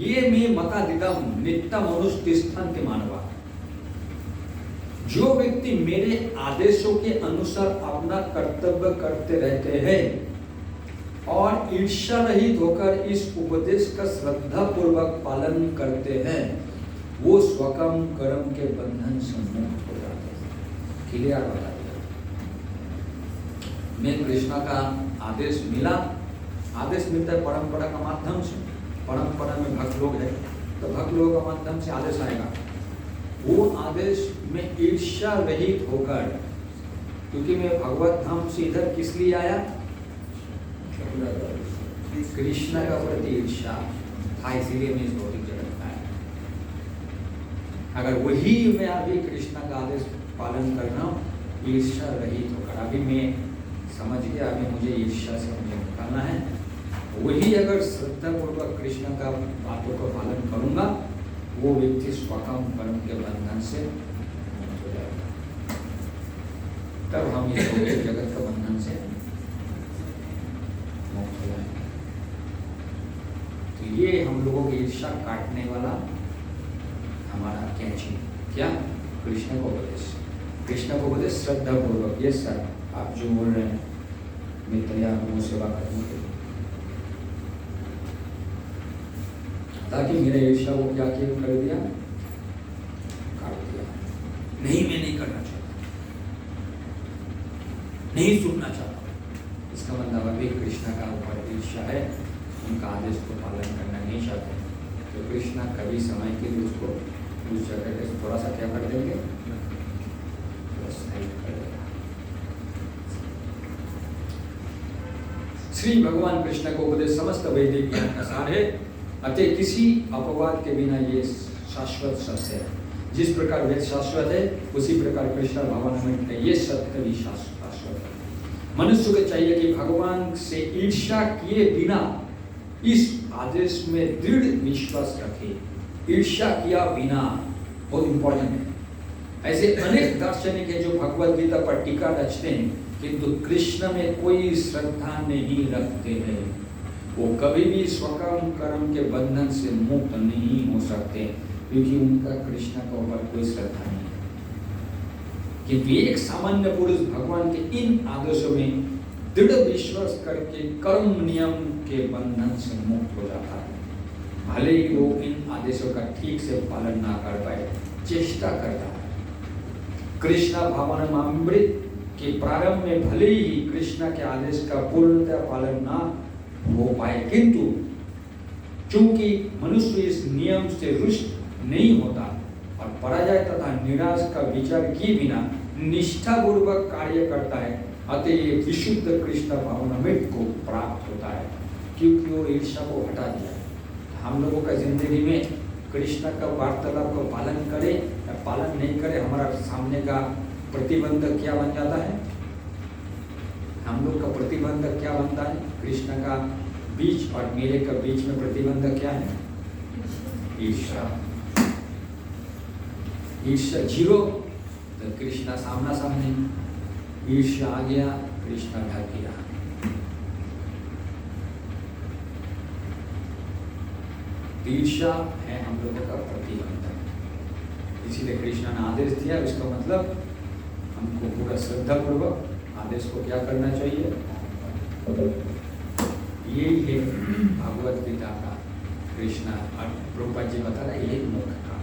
ये मैं मतादिदम नित्य मनुष्य के मानवा, जो व्यक्ति मेरे आदेशों के अनुसार अपना कर्तव्य करते रहते हैं और ईर्ष्या रहित होकर इस उपदेश का श्रद्धा पूर्वक पालन करते हैं, वो स्वकर्म कर्म के बंधन से मुक्त हो जाते हैं। क्लियर बता दिया। मैं कृष्ण का आदेश मिला, आदेश मिलता है परंपरा का माध्यम से, परंपरा में भक्त लोग हैं तो भक्त लोगों का माध्यम से आदेश आएगा। वो आदेश में ईर्ष्या रहित होकर, क्योंकि मैं भगवत धाम से इधर किस लिए आया? कृष्ण का प्रति ईर्ष्या था, इसीलिए मैं इस भौतिक जगत में आया। अगर वही मैं अभी कृष्ण का आदेश पालन करना ईर्ष्या रहित होकर, अभी मैं समझ गया अभी मुझे ईर्ष्या से मुझे निकालना है, वही अगर श्रद्धा पूर्वक कृष्ण का बातों का पालन करूंगा, वो व्यक्ति स्वकर्म कर्म के बंधन से मुक्त हो जाएगा। तब हम इस भौतिक जगत का बंधन से मुक्त हो जाएंगे। तो ये हम लोगों की ईर्ष्या काटने वाला हमारा कैची क्या? कृष्ण को उपदेश, कृष्ण को उपदेश श्रद्धा पूर्वक। ये सर आप जो बोल रहे हैं मैं तैयार हूँ सेवा करने के लिए, ताकि मेरे ईर्ष्या को क्या किया कर दिया? काट दिया। नहीं मैं नहीं करना चाहता, नहीं सुनना चाहता। इसका मतलब अभी कृष्ण का ऊपर ईर्ष्या है, उनका आदेश को पालन करना नहीं चाहते, तो कृष्ण कभी समय के लिए उसको उस जगह पे थोड़ा सा क्या कर देंगे? श्री भगवान कृष्ण को उपदेश समस्त वैदिक ज्ञान का सार है, अतः किसी अपवाद के बिना ये शाश्वत सत्य है। जिस प्रकार वेद शाश्वत है उसी प्रकार कृष्ण भावनामृत का ये सत्य भी शाश्वत है। मनुष्य को चाहिए कि भगवान से ईर्ष्या किए बिना इस आदेश में दृढ़ विश्वास रखे। ईर्ष्या किया बिना, बहुत इंपॉर्टेंट है। ऐसे अनेक दार्शनिक हैं जो भगवद गीता पर टीका रचते हैं, किंतु कृष्ण में कोई श्रद्धा नहीं रखते हैं। वो कभी भी स्वकर्म कर्म के बंधन से मुक्त नहीं हो सकते, क्योंकि उनका कृष्ण के ऊपर कोई श्रद्धा नहीं है। किंतु एक सामान्य पुरुष भगवान के इन आदेशों में दृढ़ विश्वास करके कर्म नियम के बंधन से मुक्त हो जाता है। भले ही वो इन आदेशों का ठीक से पालन ना कर पाए, चेष्टा करता है। कृष्ण भावनामृत के प्रारंभ में भले ही कृष्ण के आदेश का पूर्णतः पालन ना हो पाए, किंतु चूंकि मनुष्य इस नियम से रुष्ट नहीं होता और पराजय तथा निराश का विचार किए बिना निष्ठापूर्वक कार्य करता है, अतः ये विशुद्ध कृष्ण भावनामृत को प्राप्त होता है, क्योंकि वो ईर्ष्या को हटा दिया। हम लोगों का जिंदगी में कृष्ण का वार्तालाप को पालन करे या पालन नहीं करे, हमारा सामने का प्रतिबंध क्या बन जाता है? हम लोग का प्रतिबंधक क्या बनता है? कृष्ण का बीच और मेरे का बीच में प्रतिबंधक क्या है? ईर्ष्या। ईर्ष्या जीरो तो कृष्णा सामना सामने, ईर्ष्या आ गया कृष्णा ढक गया। ईर्ष्या है हम लोगों का प्रतिबंधक, इसीलिए कृष्णा ने आदेश दिया। इसका मतलब हमको पूरा श्रद्धा पूर्वक आदेश को क्या करना चाहिए? यही है भगवत गीता का कृष्णा और प्रभुपाद जी बता रहे ये मुख्य काम।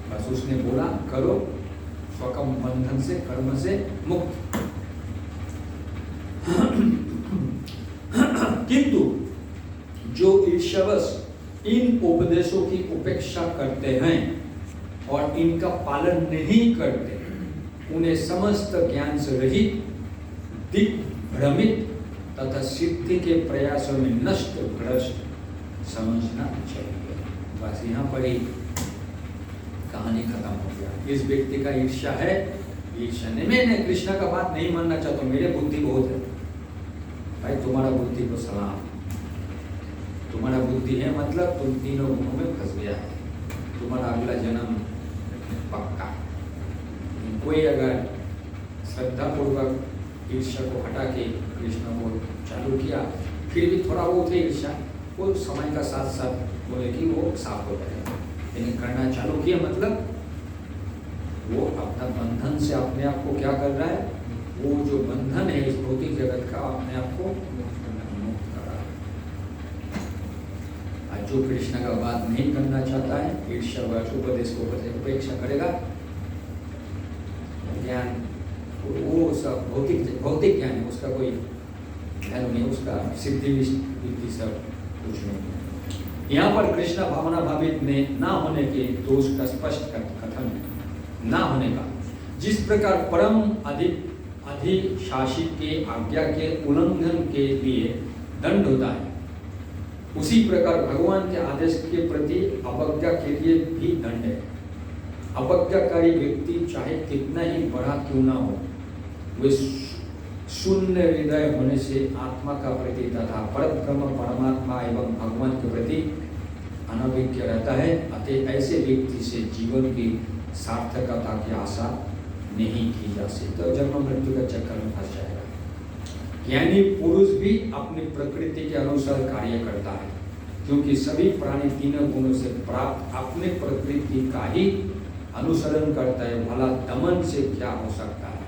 बस उसने बोला करो स्वकर्म बंधन से, कर्म से मुक्त। किंतु जो ईर्ष्यावश इन उपदेशों की उपेक्षा करते हैं और इनका पालन नहीं करते, उन्हें समस्त ज्ञान से रहित, दिग्भ्रमित तथा सिद्धि के प्रयासों में नष्ट भ्रष्ट समझना चाहिए। बस यहाँ पर ही कहानी खत्म हो गया। इस व्यक्ति का ईर्ष्या है, ईर्ष्या ने मैंने कृष्ण का बात नहीं मानना चाहता, मेरे बुद्धि बहुत है। भाई तुम्हारा बुद्धि को सलाम, तुम्हारा बुद्धि है मतलब तुम तीनों गुणों में फंस गया है, तुम्हारा अगला जन्म पक्का। कोई अगर श्रद्धा पूर्वक ईर्ष्या को हटा के कृष्ण को चालू किया, फिर भी थोड़ा वो थे ईर्ष्या, वो समय का साथ साथ बोले कि वो साफ हो जाएगा। लेकिन करना चालू किया मतलब वो अपना बंधन से अपने आप को क्या कर रहा है? वो जो बंधन है इस भौतिक जगत का, अपने आप को मुक्त कर रहा है। और जो कृष्ण का बात नहीं करना चाहता है, ईर्ष्या उपदेश को उपेक्षा करेगा, ज्ञान वो सब भौतिक ज्ञान है, उसका कोई वैल्यू नहीं, उसका सिद्धि विद्धि सब कुछ नहीं है। यहाँ पर कृष्ण भावना भावित में ना होने के दोष का स्पष्ट कथन है। ना होने का, जिस प्रकार परम अधिशासी के आज्ञा के उल्लंघन के लिए दंड होता है, उसी प्रकार भगवान के आदेश के प्रति अवज्ञा के लिए भी दंड है। अवज्ञाकारी व्यक्ति चाहे कितना ही बड़ा क्यों ना हो, वे शून्य हृदय होने से आत्मा का प्रति तथा परब्रह्म परमात्मा एवं भगवान के प्रति अनभिज्ञ रहता है। अतः ऐसे व्यक्ति से जीवन की सार्थकता की आशा नहीं की जा सकती, तो जन्म मृत्यु का चक्कर में फंस जाएगा। यानी पुरुष भी अपनी प्रकृति के अनुसार कार्य करता है, क्योंकि सभी प्राणी तीनों गुणों से प्राप्त अपने प्रकृति का ही अनुसरण करता है। भला दमन से क्या हो सकता है?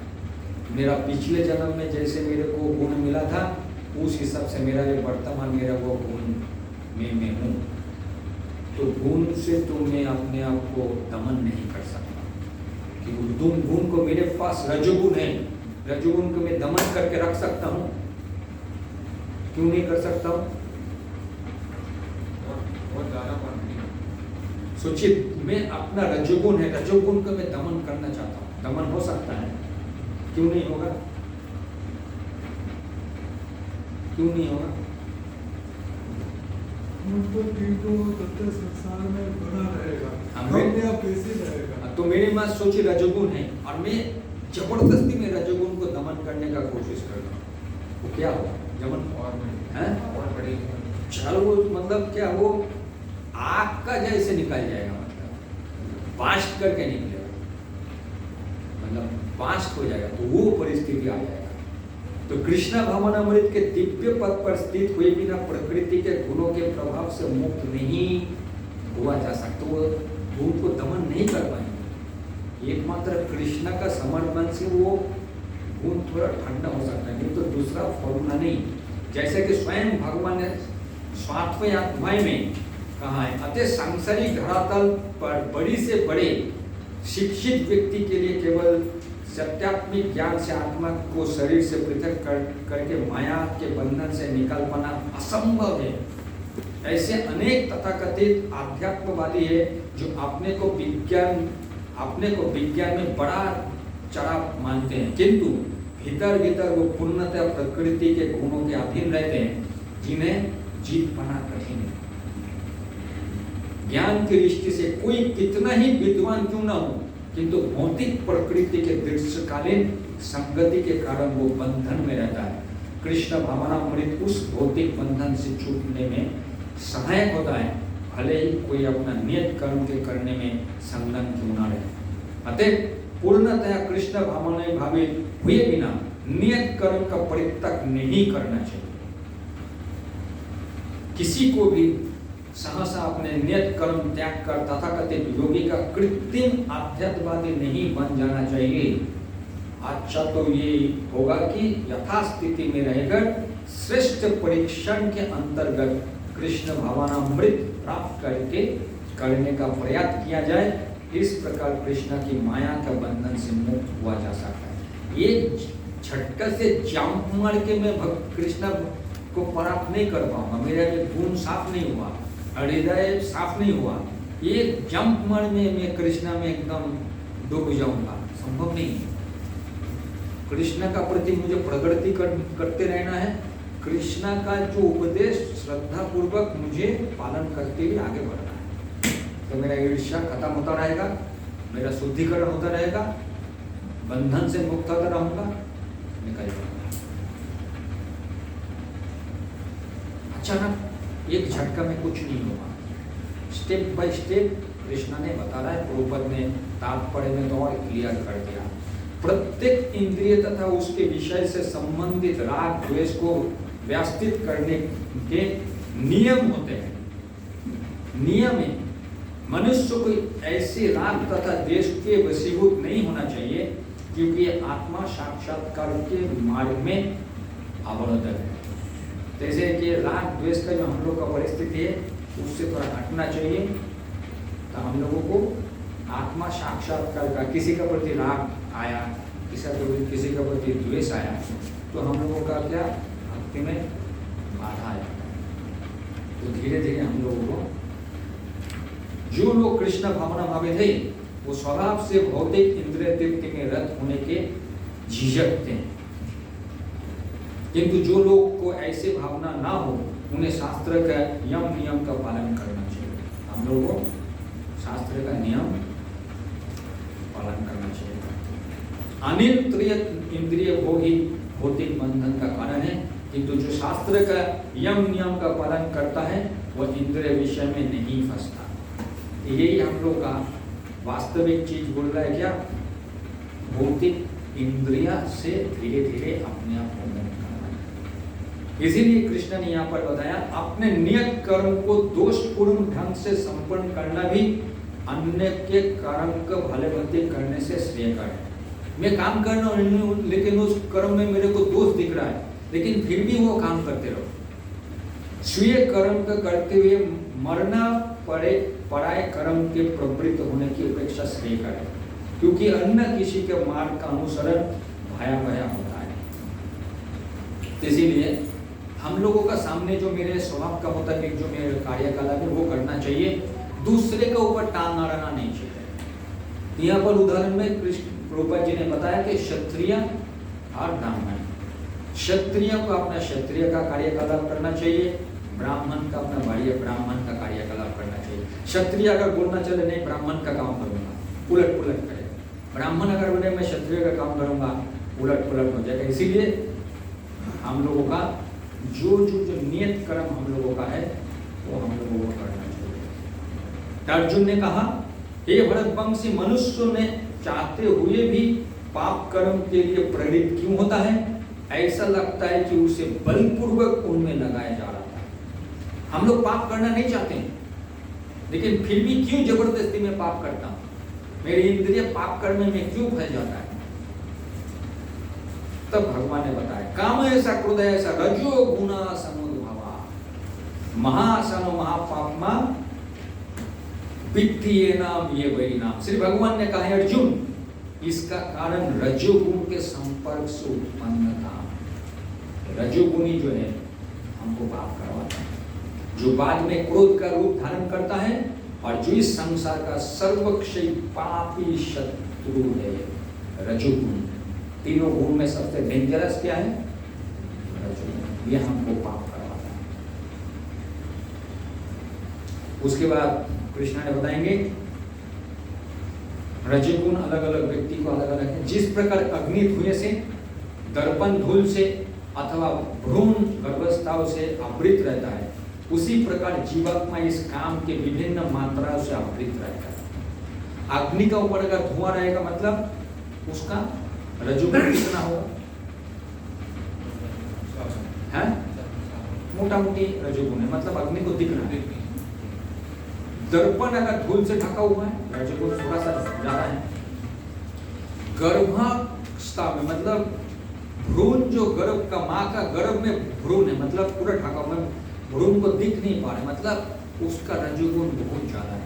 मेरा पिछले जन्म में जैसे मेरे को गुण मिला था, उस हिसाब से मेरा ये वर्तमान मेरा वो गुण में हूँ, तो गुण से तो मैं अपने आप को दमन नहीं कर सकता। कि उस गुण को मेरे पास रजोगुण है, रजोगुण को मैं दमन करके रख सकता हूँ, क्यों नहीं कर सकता हूँ? सोचिए, मैं अपना रजोगुण है, रजोगुण को मैं दमन करना चाहता हूँ, दमन हो सकता है? क्यों नहीं होगा? क्यों नहीं होगा? संसार में बना रहेगा, हमें आप कैसे रहेगा? तो मेरे पास सोचिए रजोगुण है और मैं जबरदस्ती में रजोगुण को दमन करने का कोशिश कर रहा हूँ, वो क्या होगा? जमन और बड़ी चलो, मतलब क्या वो आग का जैसे निकल जाएगा, मतलब बास्ट करके निकलेगा, मतलब बास्ट हो जाएगा, तो वो परिस्थिति आ जाएगा। तो कृष्ण भावनामृत के दिव्य पद पर स्थित हुए बिना प्रकृति के गुणों के प्रभाव से मुक्त नहीं हुआ जा सकता, वो गुण को दमन नहीं कर पाएंगे। एकमात्र कृष्ण का समर्पण से वो गुण थोड़ा ठंडा हो सकता है, नहीं तो दूसरा फॉर्मूला नहीं। जैसे कि स्वयं भगवान ने 7वें अध्याय में कहा है, अतः सांसारिक धरातल पर बड़ी से बड़े शिक्षित व्यक्ति के लिए केवल सत्यात्मिक ज्ञान से आत्मा को शरीर से पृथक करके माया के बंधन से निकाल पाना असंभव है। ऐसे अनेक तथाकथित आध्यात्मवादी है जो अपने को विज्ञान में बड़ा चढ़ा मानते हैं, किंतु भीतर भीतर वो पूर्णतः प्रकृति के गुणों के अधीन रहते हैं, जिन्हें जीत पाना कठिन है। ज्ञान की दृष्टि से कोई कितना ही विद्वान क्यों ना हो, किंतु भौतिक प्रकृति के दीर्घकालीन संगति के कारण वो बंधन में रहता है। कृष्ण भावनामृत उस भौतिक बंधन से छूटने में सहायक होता है, भले ही कोई अपना नियत कर्म के करने में संलग्न क्यों ना रहे। अतः पूर्णतः कृष्ण भावना भावित हुए बिना नियत कर्म का परित्याग नहीं करना चाहिए। किसी को भी सहसा अपने नियत कर्म त्याग कर तथाकथित योगी का कृत्रिम आध्यात्मवादी नहीं बन जाना चाहिए। अच्छा तो ये होगा कि यथास्थिति में रहकर श्रेष्ठ परीक्षण के अंतर्गत कृष्ण भावनामृत प्राप्त करने का प्रयास किया जाए। इस प्रकार कृष्ण की माया के बंधन से मुक्त हुआ जा सकता है। ये झटका से जंप मार के मैं कृष्ण को प्राप्त नहीं कर पाऊंगा, मेरा ये गुण साफ नहीं हुआ, हृदय साफ नहीं हुआ, एक जंप मार में मैं कृष्ण में एकदम डूब जाऊंगा, संभव नहीं है। कृष्ण का प्रति मुझे प्रगति करते रहना है। कृष्ण का जो उपदेश श्रद्धा पूर्वक मुझे पालन करते हुए आगे बढ़ना है। तो मेरा ईर्ष्या खत्म होता रहेगा, मेरा शुद्धिकरण होता रहेगा, बंधन से मुक्त होता रहूंगा, निकल जाऊंगा। अचानक एक झटका में कुछ नहीं होगा, स्टेप बाय स्टेप कृष्ण ने बता रहा है। प्रभुपद ने तात्पर्य में तो और क्लियर कर दिया। प्रत्येक इंद्रिय तथा उसके विषय से संबंधित राग द्वेष को व्यवस्थित करने के नियम होते हैं। नियम है, मनुष्य को ऐसे राग तथा द्वेष के वशीभूत नहीं होना चाहिए, क्योंकि आत्मा साक्षात्कार के मार्ग में अवरोध है। जैसे कि राग द्वेष का जो हम लोग का परिस्थिति है उससे थोड़ा हटना चाहिए। तो हम लोगों को आत्मा साक्षात्कार का, किसी का प्रति राग आया, किसी का प्रति द्वेष आया, तो हम लोगों का क्या भक्ति में बाधा आया। तो धीरे धीरे हम लोगों को, जो लोग कृष्ण भावना भावित है वो स्वभाव से भौतिक इंद्रिय तृप्ति में रत होने के झिझकते हैं, किंतु जो लोग को ऐसे भावना ना हो उन्हें शास्त्र का यम नियम का पालन करना चाहिए। हम लोगों को शास्त्र का नियम पालन करना चाहिए। अनियंत्रित इंद्रिय भोग ही भौतिक बंधन का कारण है, किंतु जो शास्त्र का यम नियम का पालन करता है वह इंद्रिय विषय में नहीं फंसता। यही हम लोग का वास्तविक चीज बोल रहा है क्या, भौतिक इंद्रिया से धीरे धीरे अपने आप को मुक्त करना। इसीलिए कृष्ण ने यहाँ पर बताया, अपने नियत कर्म को दोषपूर्ण ढंग से संपन्न करना भी अन्य के कर्म को भले भले करने से श्रेयकर है। मैं काम कर रहा हूँ लेकिन उस कर्म में मेरे को दोष दिख रहा है, लेकिन फिर भी वो काम करते रहो। स्वीय कर्म का करते हुए मरना पराय कर्म के प्रवृत्त होने की अपेक्षा श्रेयकर है, क्योंकि अन्य किसी के मार्ग का अनुसरण भयावह होता है। इसीलिए हम लोगों का सामने जो मेरे स्वभाव का मुताबिक जो मेरे कार्यकलाप है वो करना चाहिए, दूसरे के ऊपर टांग अड़ाना नहीं चाहिए। यहाँ पर उदाहरण में कृष्ण प्रभुपाद जी ने बताया कि क्षत्रिय और ब्राह्मण, क्षत्रिय को अपना क्षत्रिय का कार्यकलाप करना चाहिए, ब्राह्मण का अपना ब्राह्मण का कार्यकलाप करना चाहिए। क्षत्रिय अगर बोलना चले नहीं ब्राह्मण का काम करूंगा, उलट पुलट करे, ब्राह्मण अगर बोले मैं क्षत्रिय का काम करूंगा, उलट पुलट हो जाएगा। इसीलिए हम लोगों का जो नियत कर्म हम लोगों का है वो हम लोगों को करना चाहिए। अर्जुन ने कहा, हे भरतवंशी, मनुष्य ने चाहते हुए भी पाप कर्म के लिए प्रेरित क्यों होता है? ऐसा लगता है कि उसे बलपूर्वक उनमें लगाया जा रहा था। हम लोग पाप करना नहीं चाहते हैं, लेकिन फिर भी क्यों जबरदस्ती में पाप करता हूं? मेरी इंद्रिय पाप करने में क्यों फंस जाता है? तब भगवान ने बताया, काम ऐसा क्रोध ऐसा रजो गुना समुद्भवा महासनो महापापमा वित्तीय नाम ये वही नाम। श्री भगवान ने कहा, अर्जुन, इसका कारण रजोगुण के संपर्क से उत्पन्न था। रजोगुणी जो है हमको पाप करवाता है, जो बाद में क्रोध का रूप धारण करता है, और जो इस संसार का सर्वक्षयी पापी शत्रु है रजोगुण। तीनों गुण में सबसे डेंजरस क्या है? रजोगुण। यह हमको पाप करवाता है। उसके बाद कृष्ण ने बताएंगे, रजोगुण अलग अलग व्यक्ति को अलग अलग है। जिस प्रकार अग्नि धुएं से, दर्पण धूल से अथवा भ्रूण गर्भावस्थाओं से आवृत रहता है, उसी प्रकार जीवात्मा इस काम के विभिन्न मात्राओं से आवृत रहता है। अग्नि का ऊपर अगर धुआं रहेगा मतलब उसका रजोगुण कितना होगा? है मोटा मोटी रजोगुण है, मतलब अग्नि को दिखना है। दर्पण अगर धूल से ढका हुआ है, रजोगुण थोड़ा सा ज्यादा है। गर्भावस्था में मतलब भ्रूण जो गर्भ का, माँ का गर्भ में भ्रूण है, मतलब पूरा ढका हुआ है, भ्रूण को दिख नहीं पा रहे, मतलब उसका रजोगुण बहुत ज्यादा है।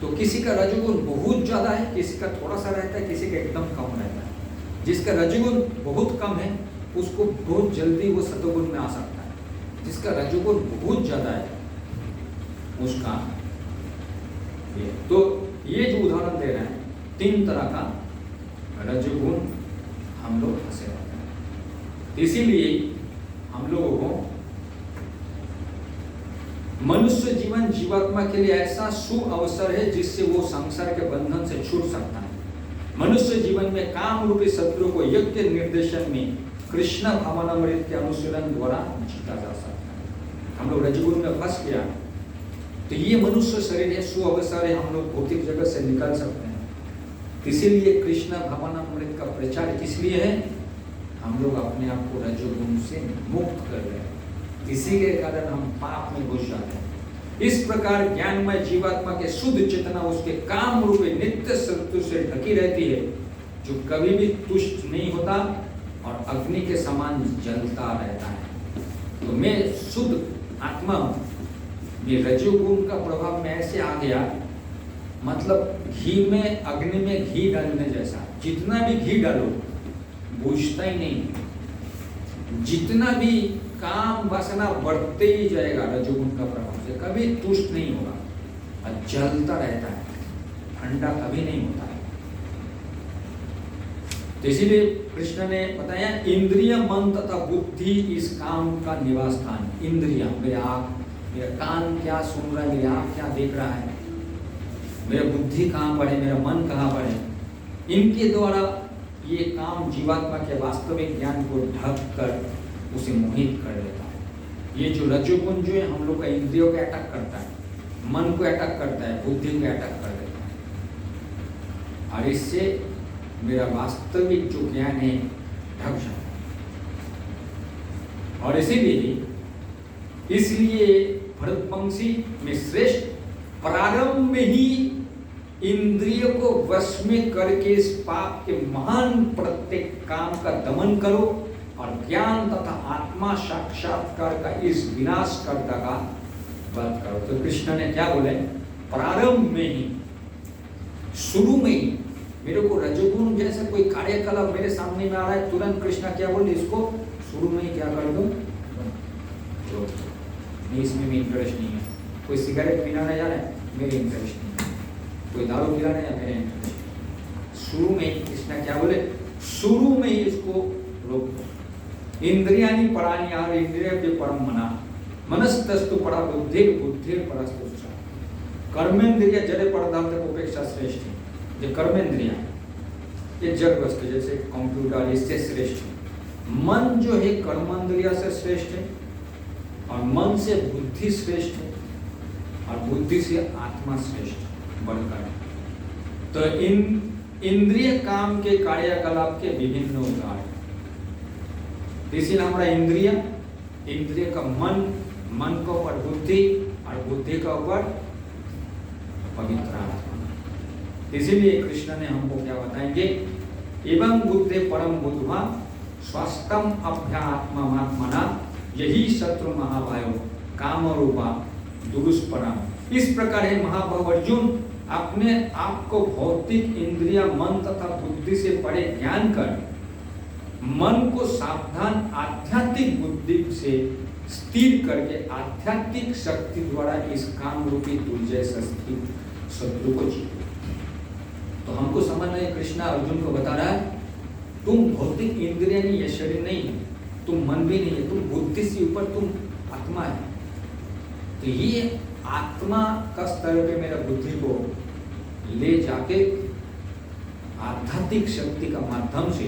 तो किसी का रजोगुण बहुत ज्यादा है, किसी का थोड़ा सा रहता है, किसी का एकदम कम रहता है। जिसका रजोगुण बहुत कम है उसको बहुत जल्दी वो सतोगुण में आ सकता है। जिसका रजोगुण बहुत ज्यादा है उसका तो ये जो उदाहरण दे रहे हैं, 3 तरह का रजोगुण हम लोग फंसे रहते हैं। इसीलिए हम लोगों को मनुष्य जीवन जीवात्मा के लिए ऐसा सुअवसर है जिससे वो संसार के बंधन से छूट सकता है। मनुष्य जीवन में काम रूपी शत्रु को योग्य निर्देशन में कृष्ण भावनामृत के अनुशीलन द्वारा जीता जा सकता है। हम लोग रजोगुण में फंस गया तो ये मनुष्य शरीर है, सुअवसर है, हम लोग भौतिक जगत से निकल सकते हैं। इसीलिए कृष्ण भावनामृत का प्रचार किस लिए है? हम लोग अपने आप को रजोगुण से मुक्त कर रहे हैं, इसी के कारण हम पाप में घुस जाते हैं। इस प्रकार ज्ञानमय जीवात्मा के शुद्ध चेतना उसके काम रूपी नित्य शत्रु से ढकी रहती है, जो कभी भी तुष्ट नहीं होता और अग्नि के समान जलता रहता है। तो मैं शुद्ध आत्मा हूं, ये रजोगुण का प्रभाव में ऐसे आ गया, मतलब घी में, अग्नि में घी डालने जैसा। जितना भी घी डालो बुझता ही नहीं, जितना भी काम वासना बढ़ते ही जाएगा रजोगुण का प्रभाव से, कभी तुष्ट नहीं होगा और जलता रहता है, ठंडा कभी नहीं होता है। तो इसीलिए कृष्ण ने बताया इंद्रिय, मन तथा बुद्धि इस काम का निवास स्थान। इंद्रिया, मेरे आँख, मेरा कान क्या सुन रहा है, मेरी आँख क्या देख रहा है, मेरा बुद्धि कहाँ बढ़े, मेरा मन कहाँ बढ़े, इनके द्वारा ये काम जीवात्मा के वास्तविक ज्ञान को ढक कर उसे मोहित कर देता है। ये जो रजोगुण जो है हम लोग का इंद्रियों को अटैक करता है, मन को अटैक करता है, बुद्धि को अटैक कर देता है और इससे मेरा वास्तविक जो ज्ञान है ढक जाता है। और इसलिए भरतवंशी में श्रेष्ठ प्रारंभ में ही इंद्रिय को वश में करके इस पाप के महान प्रत्येक काम का दमन करो और ज्ञान तथा आत्मा साक्षात्कार का इस विनाशकर्ता का वध करो। तो कृष्ण ने क्या बोले? प्रारंभ में ही, शुरू में ही मेरे को रजोगुण जैसा कोई कार्यकलाप मेरे सामने में आ रहा है, तुरंत कृष्ण क्या बोले? इसको शुरू में ही क्या कर दो, नहीं इसमें भी इंटरेस्ट नहीं है। कोई सिगरेट पीना जा रहा है, मेरे इंटरेस्ट नहीं है। कोई दारू पीना है, मेरे इंटरेस्ट नहीं। शुरू में ही कृष्ण क्या बोले? शुरू में ही इसको रोक दो। इंद्रियानि परानि आहार इंद्रिय परम मना मनस्तस्तु परा बुद्धि बुद्धि परस्तु। कर्मेंद्रिय जड़ पदार्थ की अपेक्षा श्रेष्ठ है। जो कर्मेंद्रिया ये जड़ वस्तु जैसे कंप्यूटर, इससे श्रेष्ठ है। मन जो है कर्मेंद्रिया से श्रेष्ठ है और मन से बुद्धि श्रेष्ठ है और बुद्धि से आत्मा श्रेष्ठ बढ़कर। तो इन इंद्रिय काम के कार्यकलाप के विभिन्न उदाहरण, इसीलिए हमारा इंद्रिय का मन का ऊपर बुद्धि और बुद्धि का ऊपर पवित्र आत्मा। इसीलिए कृष्ण ने हमको क्या बताएंगे? एवं बुद्धे परम बुद्धवा स्वास्थम अभ्यात्मात्मना यही शत्रु महाभायो काम रूपा दुरुस्परम। इस प्रकार है महाभाव अर्जुन, अपने आप को भौतिक इंद्रिया मन तथा बुद्धि से परे ज्ञान कर मन को सावधान आध्यात्मिक बुद्धि से स्थिर करके आध्यात्मिक शक्ति द्वारा इस काम रूपी दुर्जय शत्रु को जीतो। तो हमको समझना है, कृष्ण अर्जुन को बता रहा है तुम भौतिक इंद्रिय नहीं, ये शरीर नहीं है, तुम मन भी नहीं है, तुम बुद्धि से ऊपर तुम आत्मा है। तो ये आत्मा का स्तर पे मेरा बुद्धि को ले जाके आध्यात्मिक शक्ति का माध्यम से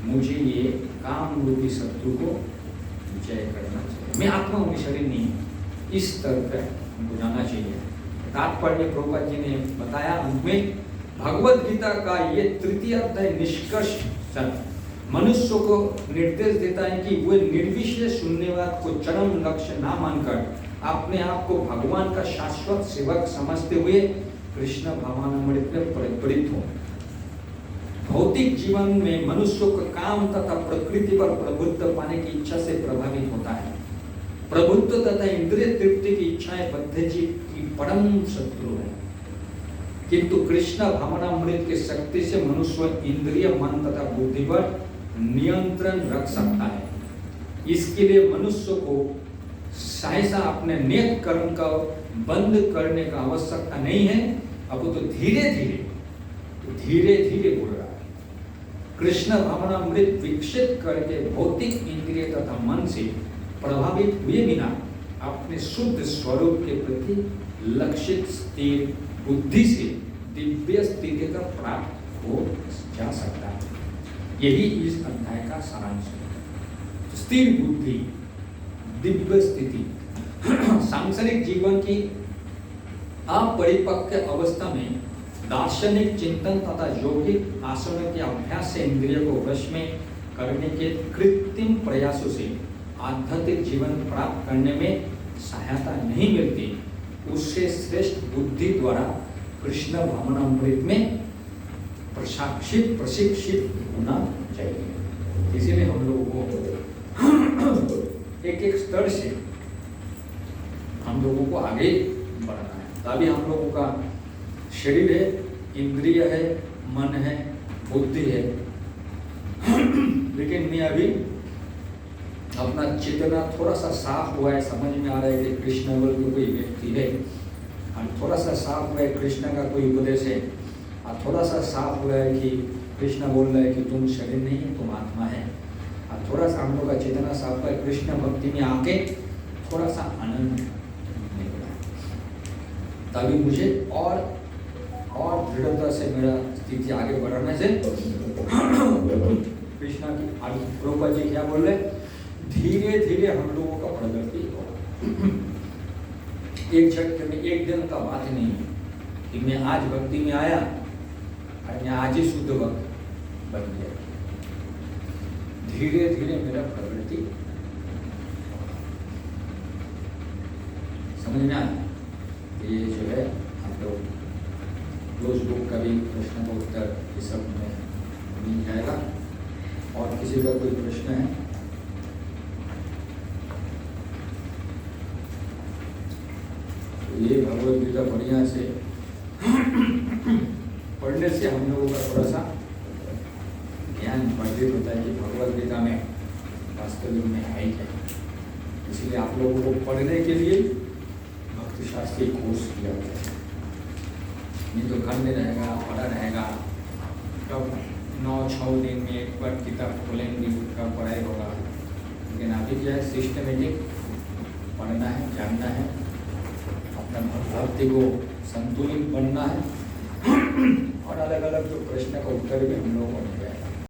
मुझे ये काम रूपी शत्रु को विजय करना चाहिए। मैं आत्मा हूँ, शरीर नहीं। इस स्तर पर हमको जाना चाहिए। तात्पर्य प्रभुपाद जी ने बताया अंत में, भगवद गीता का ये तृतीय अध्याय निष्कर्ष मनुष्य को निर्देश देता है कि वे निर्विशेष शून्यवाद को चरम लक्ष्य ना मानकर अपने आप को भगवान का शाश्वत सेवक समझते हुए कृष्ण भावनामृत में परिवर्तित हो। भौतिक जीवन में मनुष्य को काम तथा प्रकृति पर प्रभुत्व पाने की इच्छा से प्रभावित होता है। प्रभुत्व तथा इंद्रिय तृप्ति की इच्छाएं बद्ध जीव की परम शत्रु है, किंतु कृष्ण भावनामृत की शक्ति से मनुष्य इंद्रिय, मन तथा बुद्धि पर नियंत्रण रख सकता है। इसके लिए मनुष्य को सहसा अपने नेक कर्म का बंद करने का आवश्यकता नहीं है। अब तो धीरे धीरे बोल रहा है। कृष्ण भावनामृत विकसित करके भौतिक इंद्रिय तथा मन से प्रभावित हुए बिना अपने शुद्ध स्वरूप के प्रति लक्षित स्थिर बुद्धि से दिव्य स्थिति का प्राप्त हो जा सकता है। यही इस अध्याय का सारांश है। स्थिर बुद्धि, दिव्य स्थिति। सांसारिक जीवन की अपरिपक्व अवस्था में दार्शनिक चिंतन तथा यौगिक आसनों के अभ्यास से इंद्रिय को वश में करने के कृत्रिम प्रयासों से आध्यात्मिक जीवन प्राप्त करने में सहायता नहीं मिलती। उससे श्रेष्ठ बुद्धि द्वारा कृष्ण भावनामृत में प्रशिक्षित होना चाहिए। इसीलिए हम लोगों को एक एक स्तर से हम लोगों को आगे बढ़ना है। तभी हम लोगों का शरीर है, इंद्रिय है, मन है, बुद्धि है, लेकिन मैं अभी अपना चेतना थोड़ा सा साफ हुआ है, समझ में आ रहा है कि कृष्ण बोल के कोई व्यक्ति है, और थोड़ा सा साफ हुआ है कृष्ण का कोई उपदेश है, और थोड़ा सा साफ हुआ है कि कृष्ण बोल रहा है कि तुम शरीर नहीं है, तुम आत्मा है। और थोड़ा सा हम लोग का चेतना साफ हुआ है, कृष्ण भक्ति में आके थोड़ा सा आनंद निकला है। तभी मुझे और दृढ़ता से मेरा स्थिति आगे बढ़ाने से कृष्णा की प्रभुपाद जी क्या बोल रहे, धीरे धीरे हम लोगों का प्रगति होगा। एक झटके में, एक दिन का बात नहीं है कि मैं आज भक्ति में आया और मैं आज ही शुद्ध भक्त बन गया। धीरे धीरे मेरा प्रगति समझ में आया। ये जो है हम लोग रोज बुक का भी प्रश्न का उत्तर ये सब में मिल जाएगा। और किसी का कोई प्रश्न है? तो ये भगवद गीता बढ़िया से पढ़ने से हम लोगों का थोड़ा सा ज्ञान वर्धित होता है कि भगवद गीता में वास्तविक में है क्या। इसलिए आप लोगों को पढ़ने के लिए भक्ति शास्त्री कोर्स किया गया है। नहीं तो घर में रहेगा, पढ़ा रहेगा, कब 9-6 दिन में एक बार किताब खोलेंगे, कब पढ़ाई होगा। लेकिन अभी क्या है, सिस्टमेटिक पढ़ना है, जानना है, अपना भक्ति को संतुलित बनना है, और अलग अलग जो प्रश्न का उत्तर भी हम लोगों को मिल जाएगा।